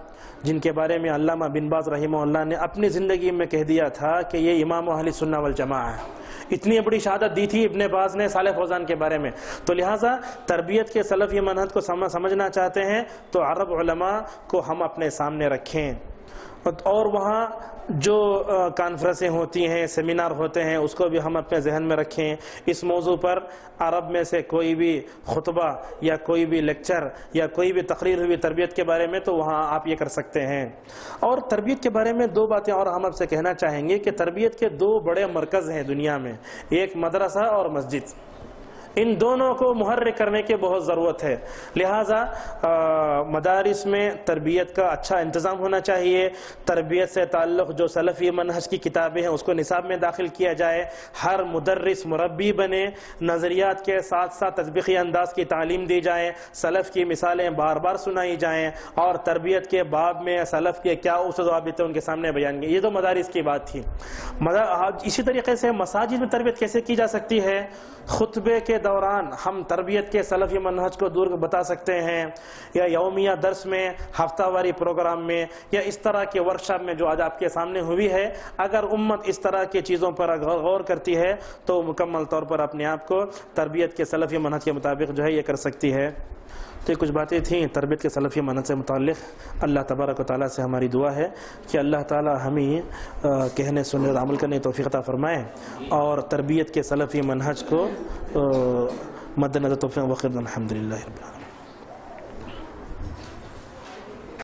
جن کے بارے میں علامہ بن باز رحمہ اللہ نے اپنی زندگی میں کہہ دیا تھا کہ یہ امام اہل سنہ والجماعہ ہے۔ اتنی بڑی شہادت دی تھی ابن باز نے صالح فوزان کے بارے میں۔ تو لہٰذا تربیت کے سلفی منہج کو سمجھنا چاہتے ہیں تو عرب علماء کو ہم اپنے سامنے رکھیں، اور وہاں جو کانفرنسیں ہوتی ہیں، سیمینار ہوتے ہیں، اس کو بھی ہم اپنے ذہن میں رکھیں۔ اس موضوع پر عرب میں سے کوئی بھی خطبہ یا کوئی بھی لیکچر یا کوئی بھی تقریر ہوئی تربیت کے بارے میں تو وہاں آپ یہ کر سکتے ہیں۔ اور تربیت کے بارے میں دو باتیں اور ہم آپ سے کہنا چاہیں گے کہ تربیت کے دو بڑے مرکز ہیں دنیا میں، ایک مدرسہ اور مسجد۔ ان دونوں کو محرک کرنے کی بہت ضرورت ہے، لہٰذا مدارس میں تربیت کا اچھا انتظام ہونا چاہیے۔ تربیت سے تعلق جو سلفی منہج کی کتابیں ہیں اس کو نصاب میں داخل کیا جائے، ہر مدرس مربی بنے، نظریات کے ساتھ ساتھ تطبیقی انداز کی تعلیم دی جائے، سلف کی مثالیں بار بار سنائی جائیں، اور تربیت کے باب میں سلف کے کیا اصول و ضوابط ان کے سامنے بیان کیے۔ یہ تو مدارس کی بات تھی۔ اسی طریقے سے مساجد میں تربیت کیسے کی جا سکتی ہے؟ خطبے کے دوران ہم تربیت کے سلفی منہج کو دور بتا سکتے ہیں، یا یومیہ درس میں، ہفتہ واری پروگرام میں، یا اس طرح کے ورکشاپ میں جو آج آپ کے سامنے ہوئی ہے۔ اگر امت اس طرح کی چیزوں پر غور کرتی ہے تو مکمل طور پر اپنے آپ کو تربیت کے سلفی منہج کے مطابق جو ہے یہ کر سکتی ہے۔ تو یہ کچھ باتیں تھیں تربیت کے سلفی منہج سے متعلق۔ اللہ تبارک و تعالیٰ سے ہماری دعا ہے کہ اللہ تعالیٰ ہمیں کہنے سننے اور عمل کرنے توفیق عطا فرمائے، اور تربیت کے سلفی منہج کو مد نظر توفیق وقت الحمدللہ رب العالمین۔